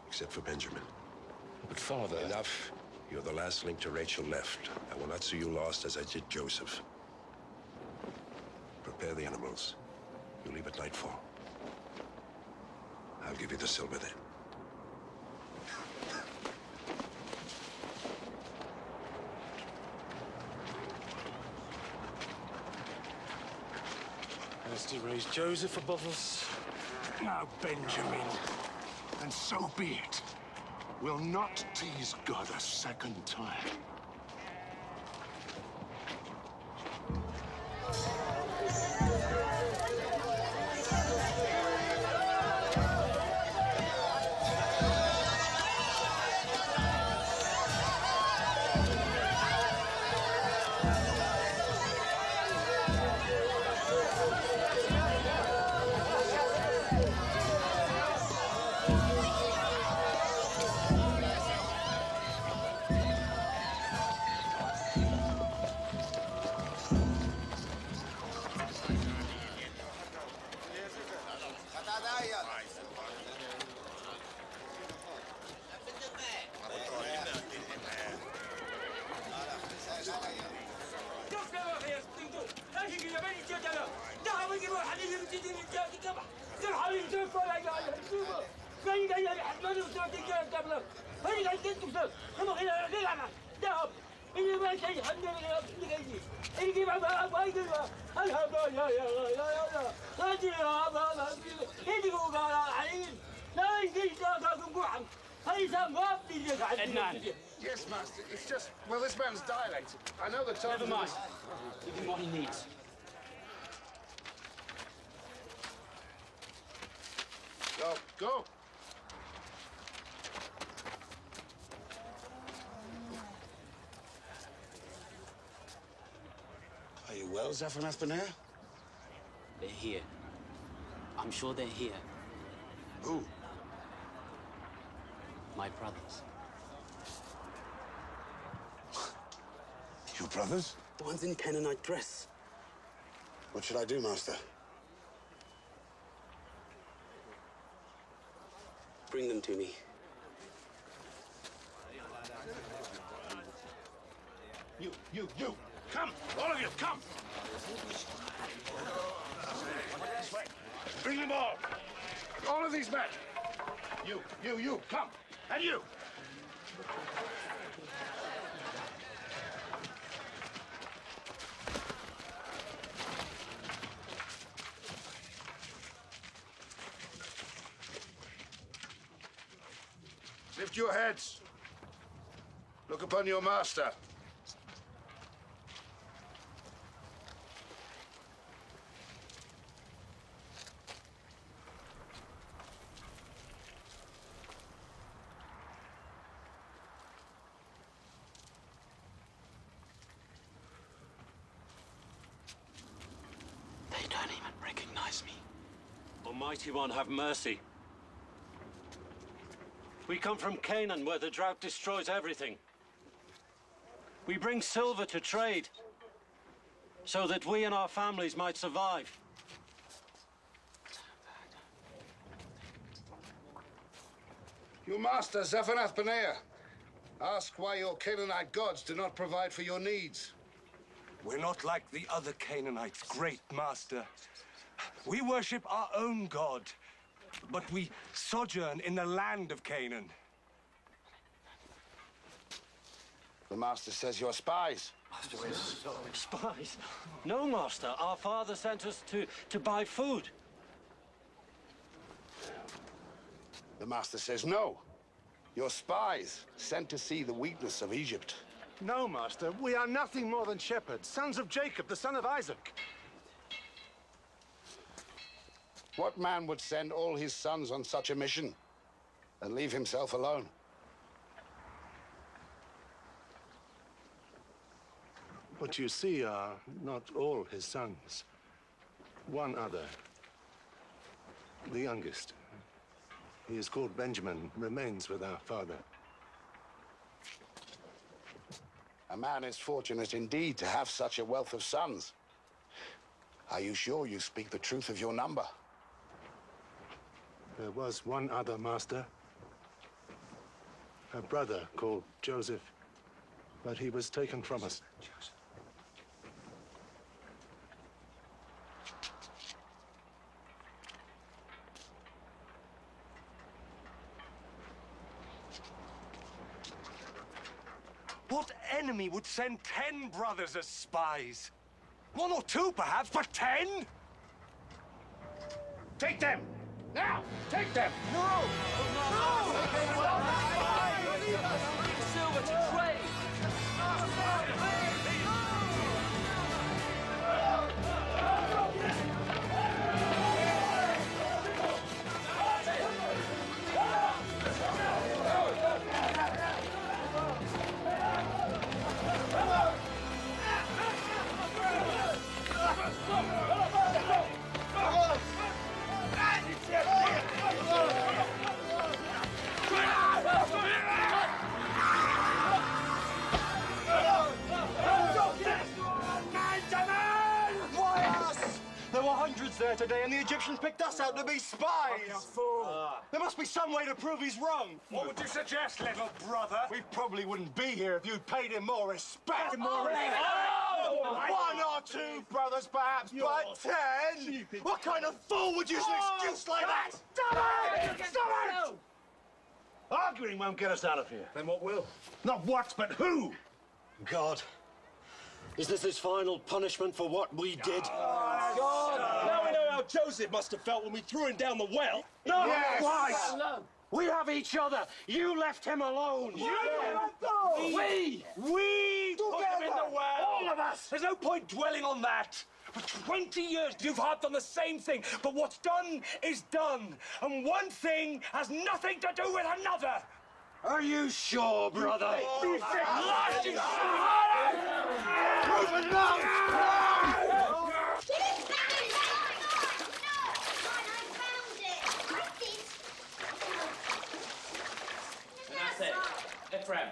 Except for Benjamin. But Father... Enough. You're the last link to Rachel left. I will not see you lost as I did Joseph. Prepare the animals. You leave at nightfall. I'll give you the silver then. Has he raised Joseph above us? Now, Benjamin, and so be it. We'll not tease God a second time. Ednan. Yes, Master. It's just, well, this man's dilated. I know the time. Never mind. Give him what he needs. Go, go. Are you well, Zaphanath-Paneah? They're here. I'm sure they're here. Who? My brothers. Your brothers? The ones in Canaanite dress. What should I do, Master? Bring them to me. You! Come! All of you, come! This way. Bring them all! All of these men! You, come! And you! Lift your heads. Look upon your master. They don't even recognize me. Almighty One, have mercy. We come from Canaan, where the drought destroys everything. We bring silver to trade, so that we and our families might survive. Your master, Zaphanath-Paneah. Ask why your Canaanite gods do not provide for your needs. We're not like the other Canaanites, great master. We worship our own God, but we sojourn in the land of Canaan. The master says you're spies. Spies? No, master. Our father sent us to buy food. The master says no. You're spies, sent to see the weakness of Egypt. No, Master. We are nothing more than shepherds, sons of Jacob, the son of Isaac. What man would send all his sons on such a mission and leave himself alone? What you see are not all his sons. One other, the youngest. He is called Benjamin, remains with our father. A man is fortunate indeed to have such a wealth of sons. Are you sure you speak the truth of your number? There was one other, Master. A brother called Joseph, but he was taken from us. What enemy would send 10 brothers as spies? 1 or 2, perhaps, but 10? Take them! Now! Take them! No! Silver to trade! There were hundreds there today, and the Egyptians picked us out to be spies! There must be some way to prove he's wrong. What would you suggest, little brother? We probably wouldn't be here if you'd paid him more respect. One or two brothers brothers, perhaps, but 10? What kind of fool would use an excuse like that? Stop it! Stop it! Arguing won't get us out of here. Then what will? Not what, but who? God, is this his final punishment for what we did? God! Now we know how Joseph must have felt when we threw him down the well. No, Yes. twice! We have each other. You left him alone. We put him in the well. All of us. There's no point dwelling on that. For 20 years, you've harped on the same thing. But what's done is done. And one thing has nothing to do with another. Are you sure, brother? That's it. Ephraim.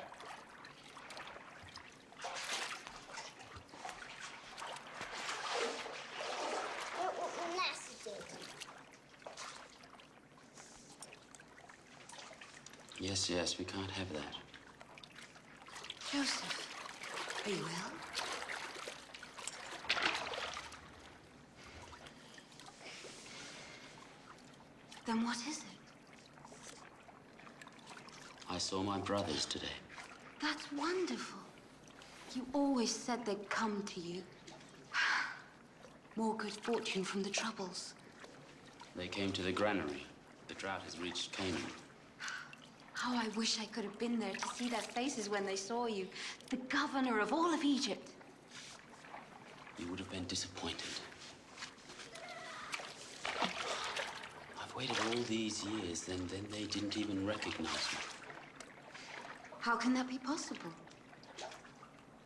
Yes, yes, we can't have that. Joseph, are you ill? Then what is it? I saw my brothers today. That's wonderful. You always said they'd come to you. More good fortune from the troubles. They came to the granary. The drought has reached Canaan. How I wish I could have been there to see their faces when they saw you. The governor of all of Egypt. You would have been disappointed. I've waited all these years, and then they didn't even recognize me. How can that be possible?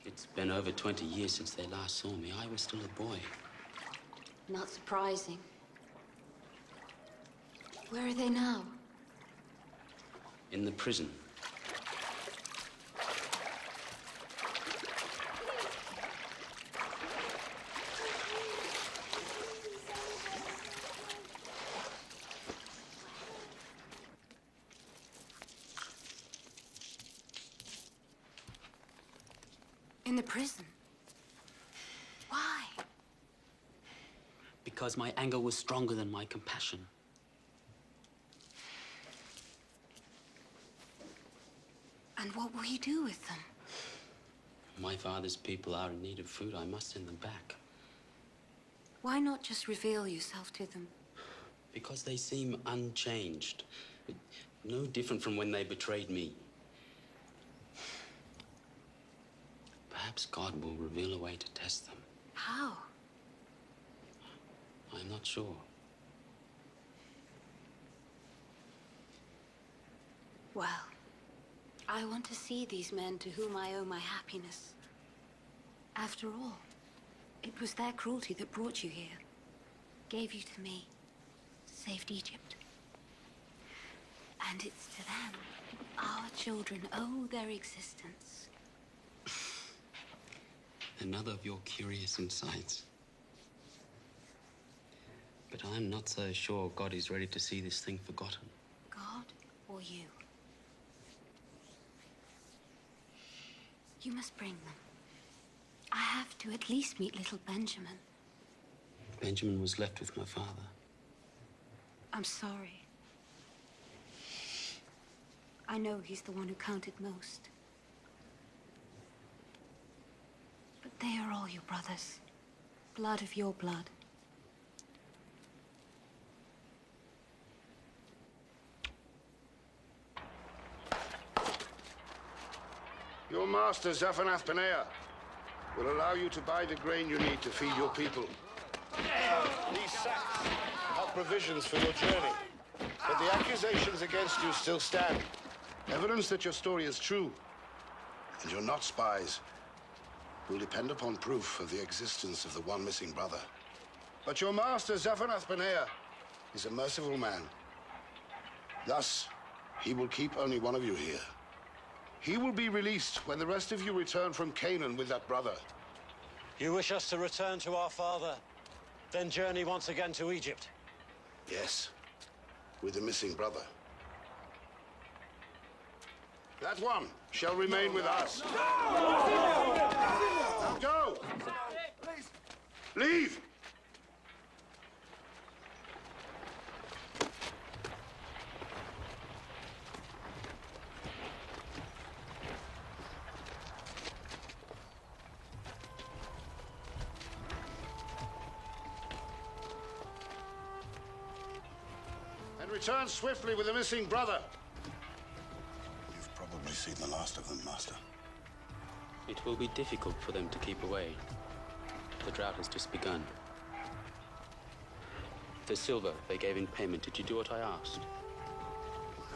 It's been over 20 years since they last saw me. I was still a boy. Not surprising. Where are they now? In the prison. In the prison? Why? Because my anger was stronger than my compassion. And what will you do with them? My father's people are in need of food. I must send them back. Why not just reveal yourself to them? Because they seem unchanged. No different from when they betrayed me. Perhaps God will reveal a way to test them. How? I'm not sure. Well, I want to see these men to whom I owe my happiness. After all, it was their cruelty that brought you here, gave you to me, saved Egypt. And it's to them our children owe their existence. Another of your curious insights. But I'm not so sure God is ready to see this thing forgotten. God or you? You must bring them. I have to at least meet little Benjamin. Benjamin was left with my father. I'm sorry. I know he's the one who counted most. But they are all your brothers. Blood of your blood. Your master, Zaphanath-Paneah, will allow you to buy the grain you need to feed your people. These sacks have provisions for your journey, but the accusations against you still stand. Evidence that your story is true, and you're not spies, will depend upon proof of the existence of the one missing brother. But your master, Zaphanath-Paneah, is a merciful man. Thus, he will keep only one of you here. He will be released when the rest of you return from Canaan with that brother. You wish us to return to our father, then journey once again to Egypt? Yes, with the missing brother. That one shall remain with us. Now go! Leave! And return swiftly with the missing brother. You've probably seen the last of them, Master. It will be difficult for them to keep away. The drought has just begun. The silver they gave in payment, did you do what I asked?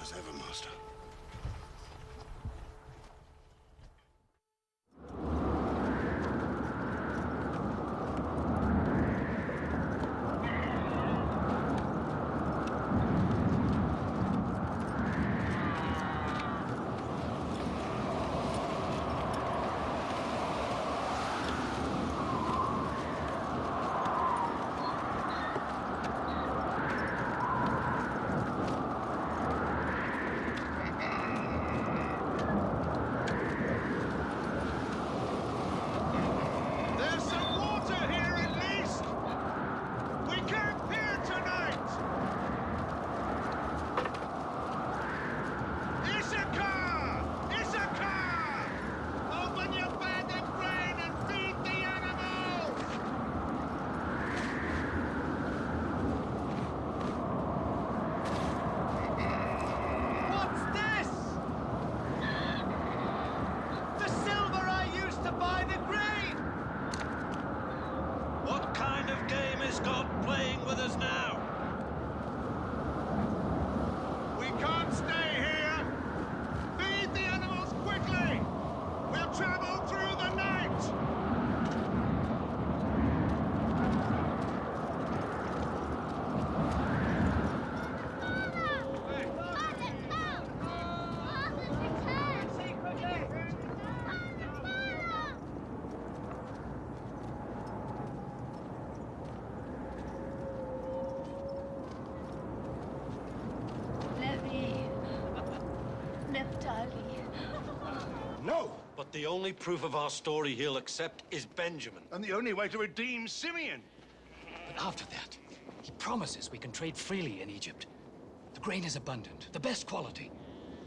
As ever, Master. No! But the only proof of our story he'll accept is Benjamin. And the only way to redeem Simeon. But after that, he promises we can trade freely in Egypt. The grain is abundant, the best quality.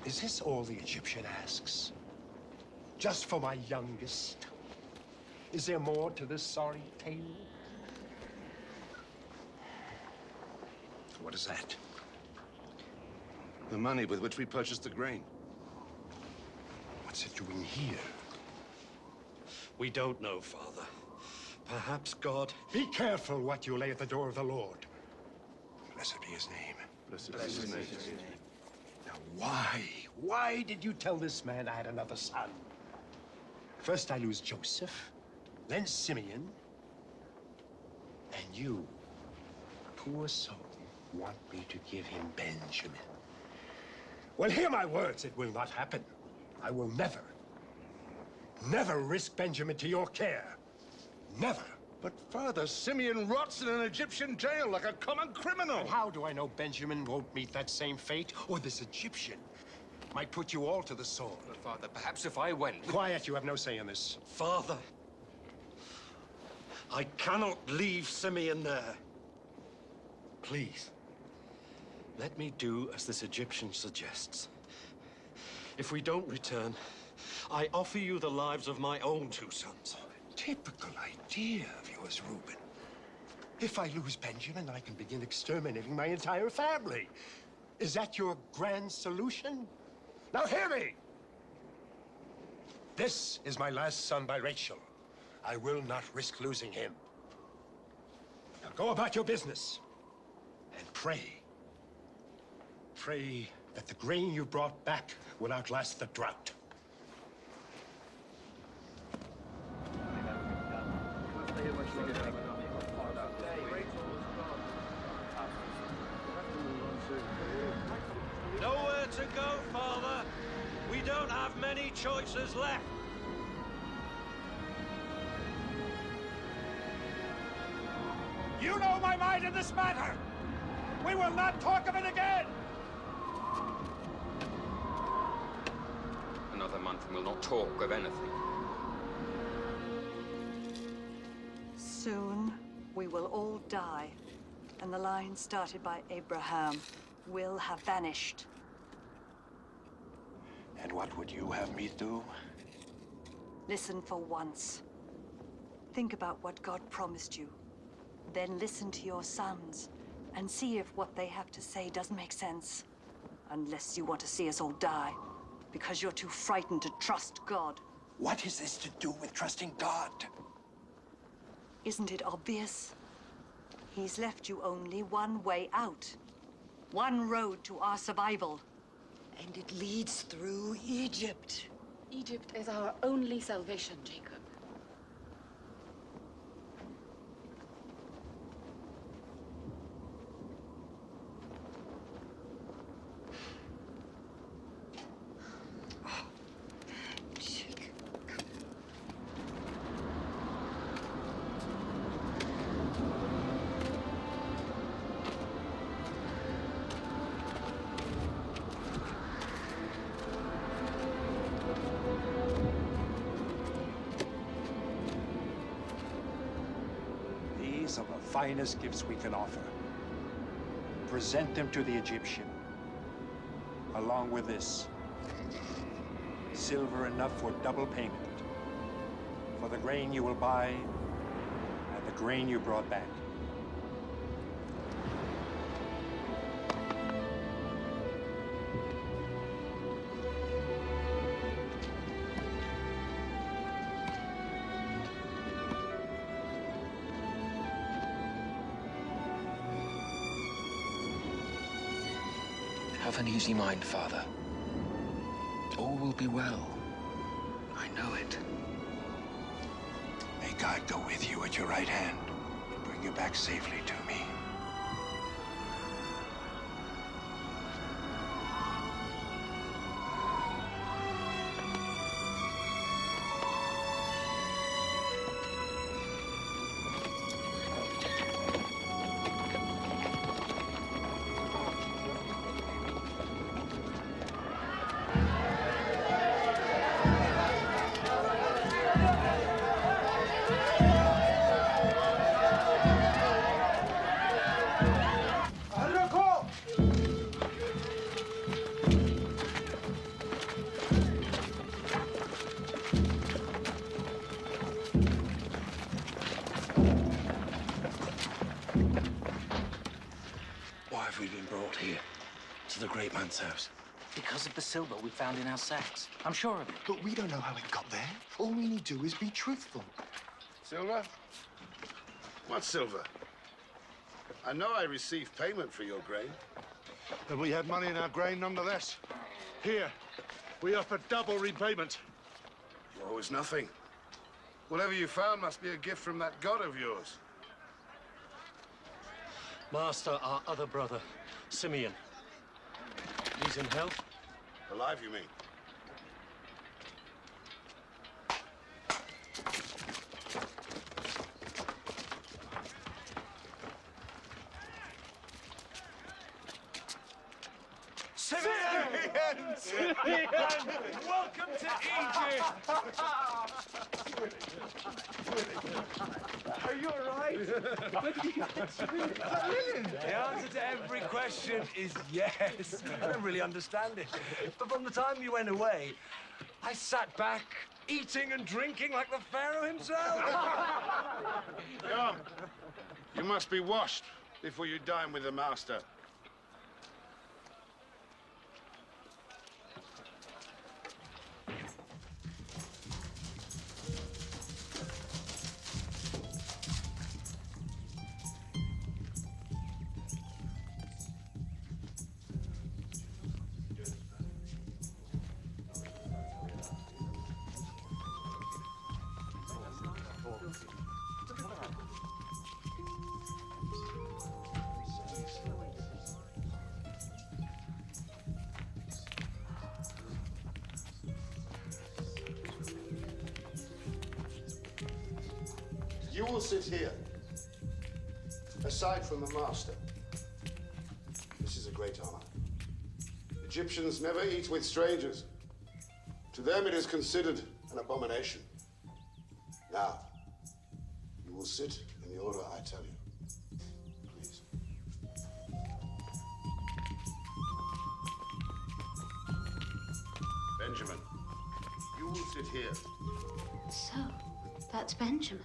Is this all the Egyptian asks? Just for my youngest? Is there more to this sorry tale? What is that? The money with which we purchased the grain. What's it doing here? We don't know, Father. Perhaps God... Be careful what you lay at the door of the Lord. Blessed be his name. Blessed be his name. Now, why did you tell this man I had another son? First I lose Joseph, then Simeon, and you, poor soul, want me to give him Benjamin. Well, hear my words. It will not happen. I will never risk Benjamin to your care. Never. But Father, Simeon rots in an Egyptian jail like a common criminal. And how do I know Benjamin won't meet that same fate? Or this Egyptian might put you all to the sword. But Father, perhaps if I went... Quiet, you have no say in this. Father, I cannot leave Simeon there. Please, let me do as this Egyptian suggests. If we don't return, I offer you the lives of my own two sons. Typical idea of yours, Reuben. If I lose Benjamin, I can begin exterminating my entire family. Is that your grand solution? Now hear me! This is my last son by Rachel. I will not risk losing him. Now go about your business and pray. Pray that the grain you brought back will outlast the drought. Nowhere to go, Father. We don't have many choices left. You know my mind in this matter. We will not talk of it again. Another month and we'll not talk of anything. Soon We will all die, and the line started by Abraham will have vanished. And what would you have me do? Listen for once. Think about what God promised you. Then listen to your sons and see if what they have to say doesn't make sense. Unless you want to see us all die, because you're too frightened to trust God. What is this to do with trusting God? Isn't it obvious? He's left you only one way out. One road to our survival. And it leads through Egypt. Egypt is our only salvation, Jacob. These are the finest gifts we can offer. Present them to the Egyptian, along with this. Silver enough for double payment. For the grain you will buy, and the grain you brought back. Have an easy mind, Father. All will be well. I know it. May God go with you at your right hand and bring you back safely to me. Why have we been brought here? To the great man's house? Because of the silver we found in our sacks. I'm sure of it. But we don't know how it got there. All we need to do is be truthful. Silver? What silver? I know I received payment for your grain. And we had money in our grain nonetheless. Here, we offer double repayment. You owe us nothing. Whatever you found must be a gift from that god of yours. Master, our other brother, Simeon. He's in health? Alive, you mean? Simeon! Simeon! Welcome to Egypt! Are you all right? The answer to every question is yes. I don't really understand it. But from the time you went away, I sat back, eating and drinking like the Pharaoh himself. Come. You must be washed before you dine with the master. You will sit here, aside from the master. This is a great honor. Egyptians never eat with strangers. To them, it is considered an abomination. Now, you will sit in the order I tell you. Please. Benjamin, you will sit here. So, that's Benjamin.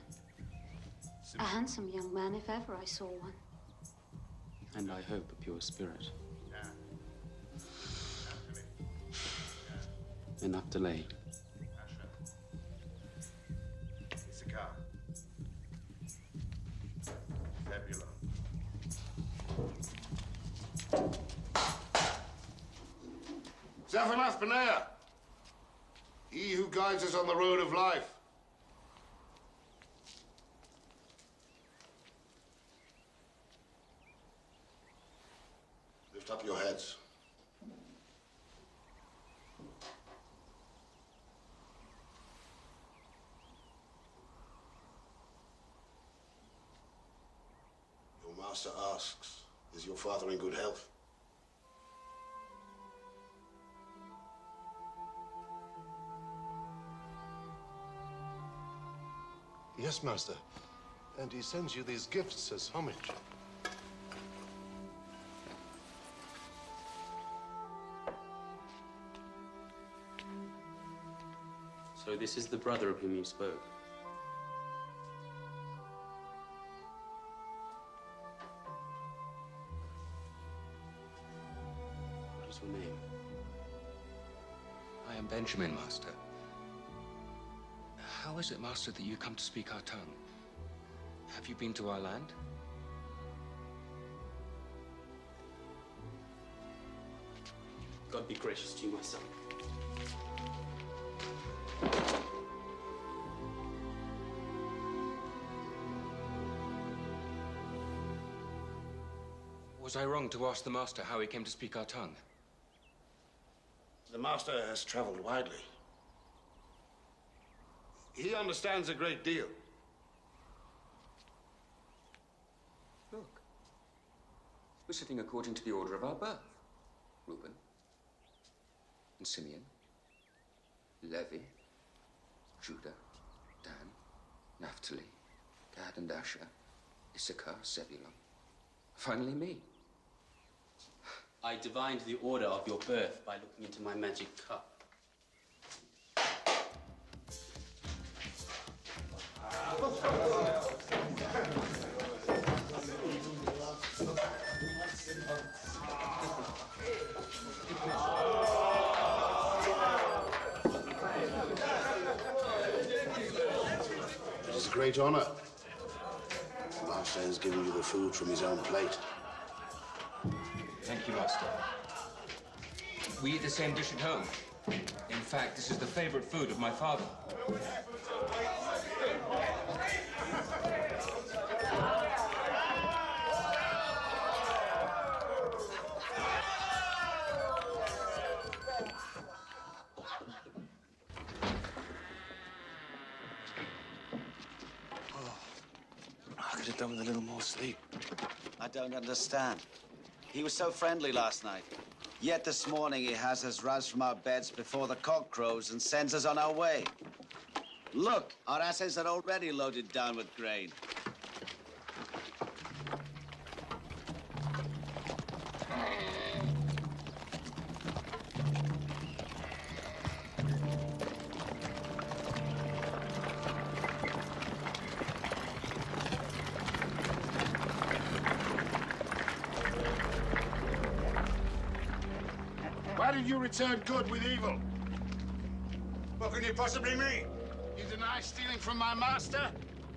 A handsome young man, if ever I saw one. And I hope a pure spirit. Enough delay. Zaphanath Paneah, he who guides us on the road of life. Lift up your heads. Your master asks, is your father in good health? Yes, Master. And he sends you these gifts as homage. So this is the brother of whom you spoke. What is your name? I am Benjamin, Master. How is it, Master, that you come to speak our tongue? Have you been to our land? God be gracious to you, my son. Was I wrong to ask the Master how he came to speak our tongue? The master has traveled widely. He understands a great deal. Look. We're sitting according to the order of our birth. Reuben and Simeon, Levi, Judah, Dan, Naphtali, Gad and Asher, Issachar, Zebulun. Finally me. I divined the order of your birth by looking into my magic cup. It is a great honor. The master has given you the food from his own plate. Thank you, Master. We eat the same dish at home. In fact, this is the favorite food of my father. I could have done with a little more sleep. I don't understand. He was so friendly last night. Yet this morning he has us roused from our beds before the cock crows and sends us on our way. Look, our asses are already loaded down with grain. Why did you return good with evil? What can you possibly mean? You deny stealing from my master?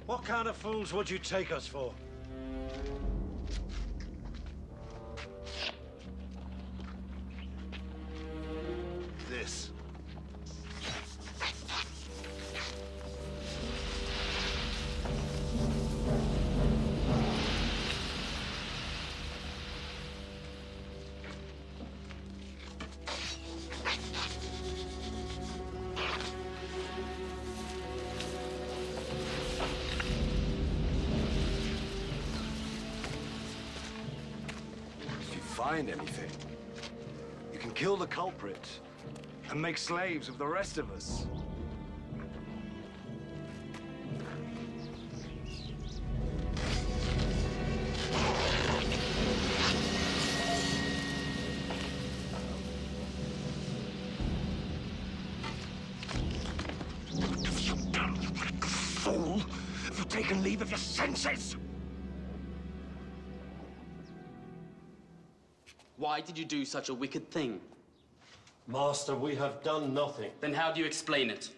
What kind of fools would you take us for? This. If you find anything, you can kill the culprit and make slaves of the rest of us. relieved of your senses? Why did you do such a wicked thing? Master, we have done nothing. Then how do you explain it?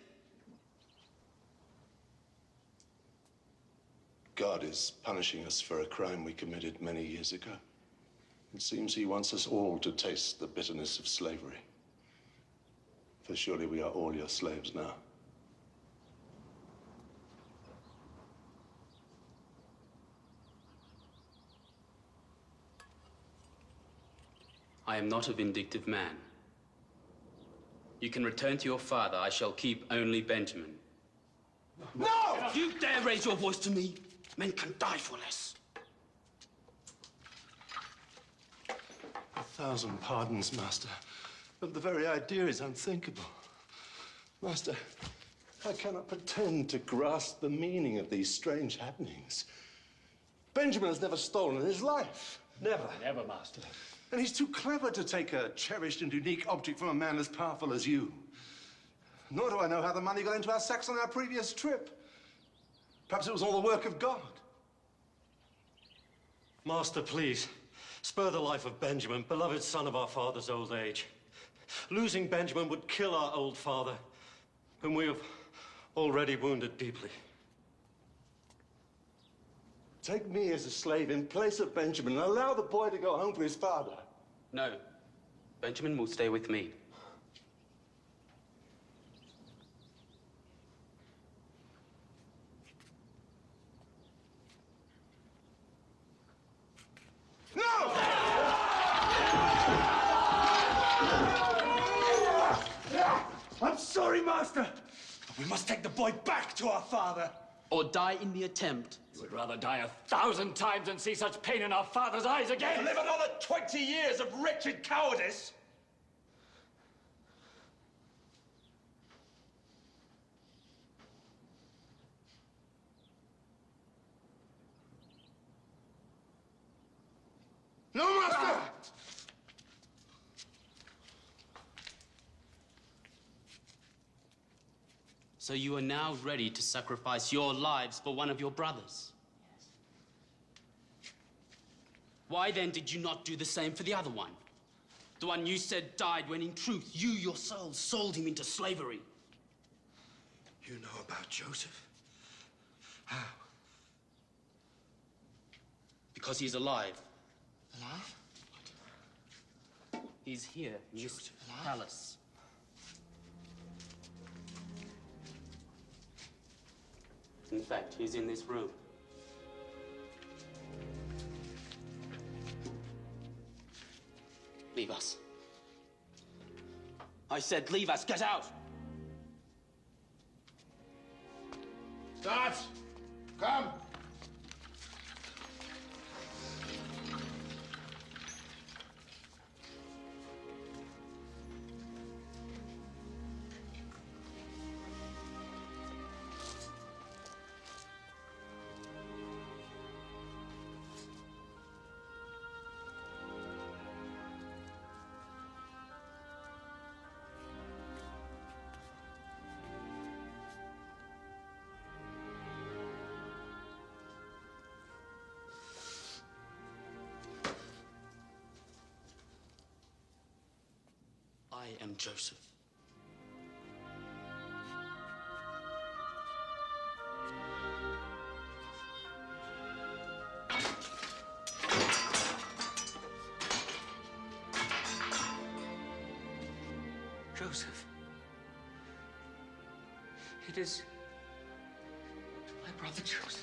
God is punishing us for a crime we committed many years ago. It seems he wants us all to taste the bitterness of slavery. For surely we are all your slaves now. I am not a vindictive man. You can return to your father. I shall keep only Benjamin. No! If you dare raise your voice to me, men can die for less. 1,000 pardons, Master. But the very idea is unthinkable. Master, I cannot pretend to grasp the meaning of these strange happenings. Benjamin has never stolen in his life. Never. Never, Master. And he's too clever to take a cherished and unique object from a man as powerful as you. Nor do I know how the money got into our sacks on our previous trip. Perhaps it was all the work of God. Master, please, spare the life of Benjamin, beloved son of our father's old age. Losing Benjamin would kill our old father, whom we have already wounded deeply. Take me as a slave in place of Benjamin and allow the boy to go home to his father. No. Benjamin will stay with me. No! I'm sorry, Master. But we must take the boy back to our father. Or die in the attempt. You would rather die 1,000 times than see such pain in our father's eyes again. Live another 20 years of wretched cowardice. No, Master! So you are now ready to sacrifice your lives for one of your brothers? Yes. Why then did you not do the same for the other one? The one you said died when in truth you yourselves sold him into slavery. You know about Joseph? How? Because he's alive. Alive? He's here in this palace. In fact, he's in this room. Leave us. I said leave us. Get out! Guards, come! I am Joseph. Joseph. It is my brother Joseph.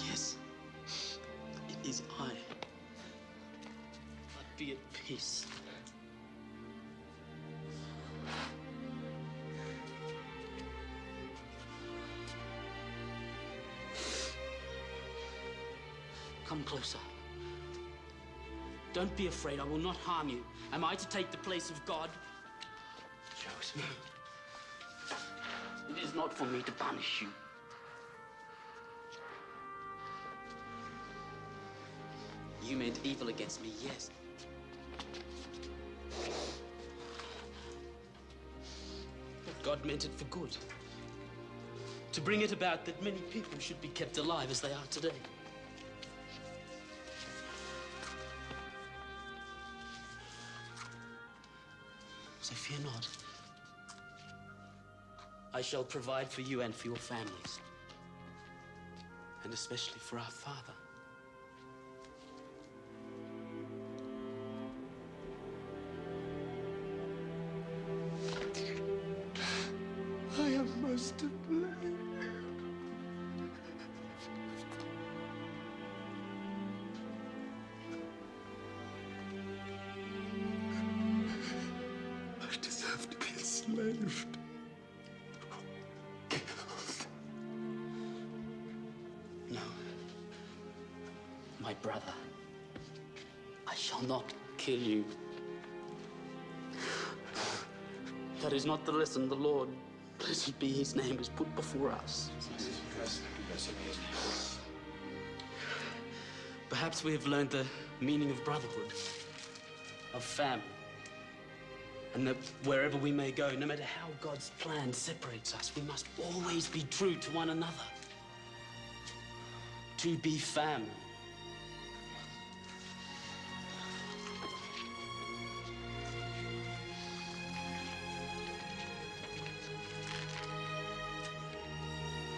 Yes, it is I. But be at peace. Come closer. Don't be afraid. I will not harm you. Am I to take the place of God? Joseph. It is not for me to punish you. You meant evil against me, yes. God meant it for good. To bring it about that many people should be kept alive as they are today. So fear not. I shall provide for you and for your families. And especially for our father. I am most to blame. I deserve to be enslaved. No. My brother. I shall not kill you. That is not the lesson the Lord, blessed be his name, has put before us. Perhaps we have learned the meaning of brotherhood, of family, and that wherever we may go, no matter how God's plan separates us, we must always be true to one another. To be family.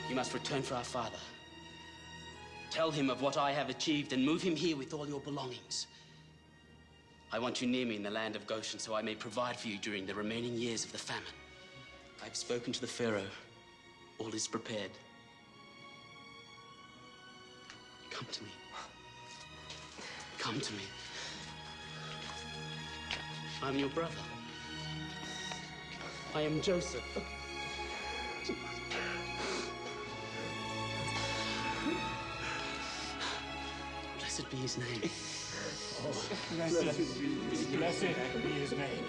You must return for our father. Tell him of what I have achieved and move him here with all your belongings. I want you near me in the land of Goshen so I may provide for you during the remaining years of the famine. I've spoken to the Pharaoh. All is prepared. Come to me. Come to me. I'm your brother. I am Joseph. Blessed be his name. Oh, blessed be his name.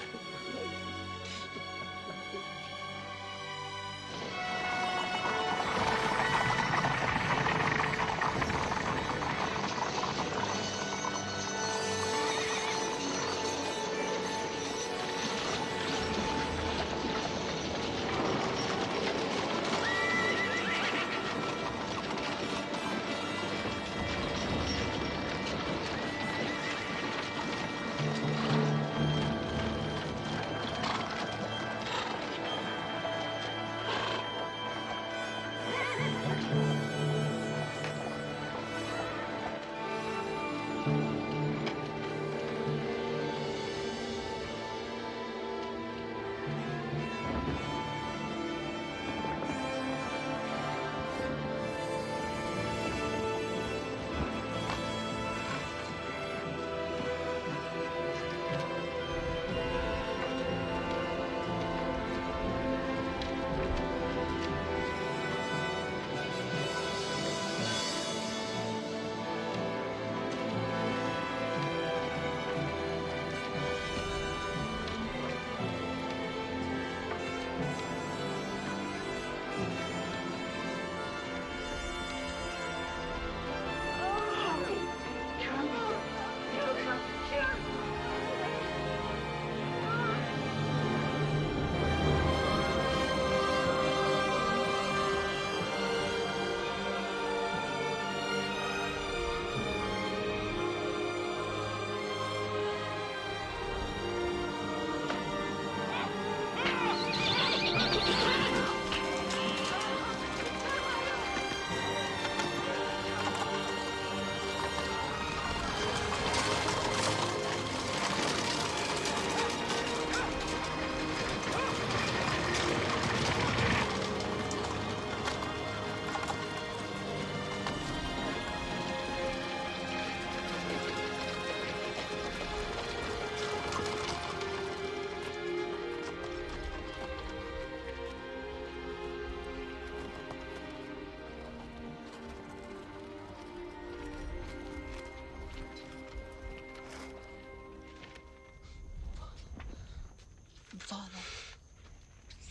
Father.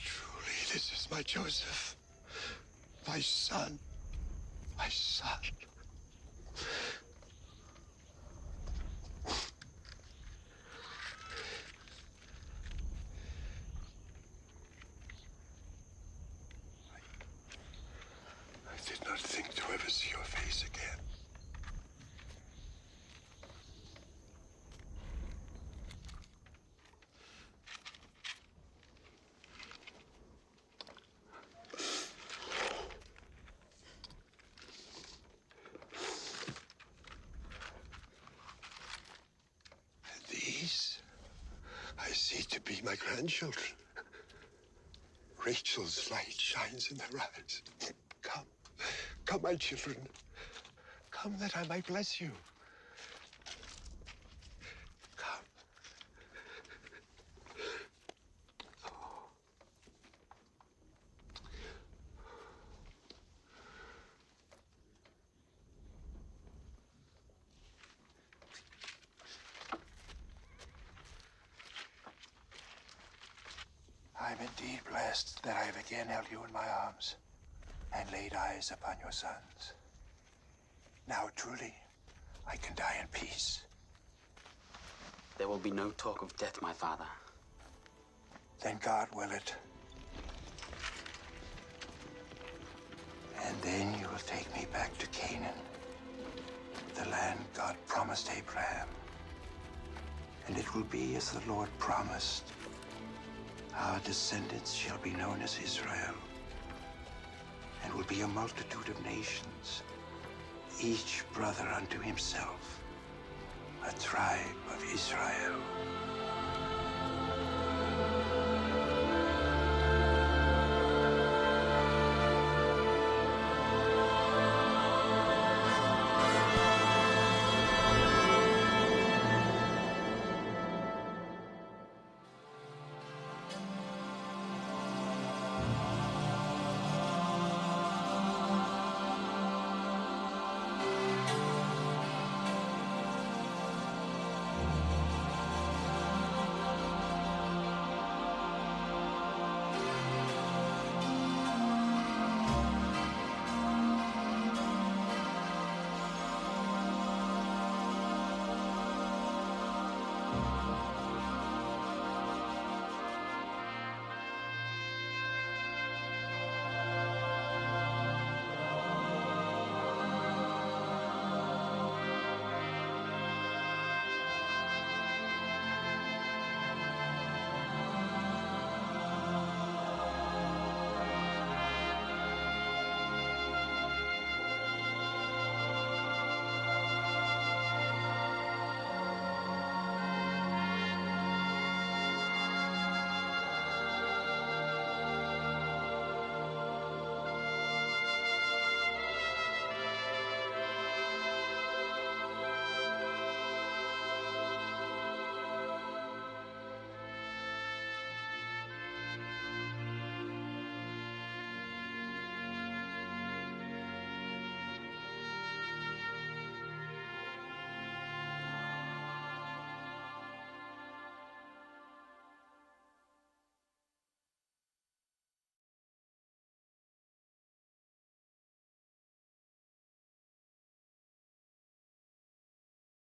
Truly, this is my Joseph. My son. My son. to be my grandchildren. Rachel's light shines in their eyes. Come, come, my children. Come that I might bless you. Come. I'm indeed blessed that I have again held you in my arms and laid eyes upon your sons. Now, truly, I can die in peace. There will be no talk of death, my father. Then God will it. And then you will take me back to Canaan, the land God promised Abraham. And it will be as the Lord promised. Our descendants shall be known as Israel, and will be a multitude of nations, each brother unto himself, a tribe of Israel.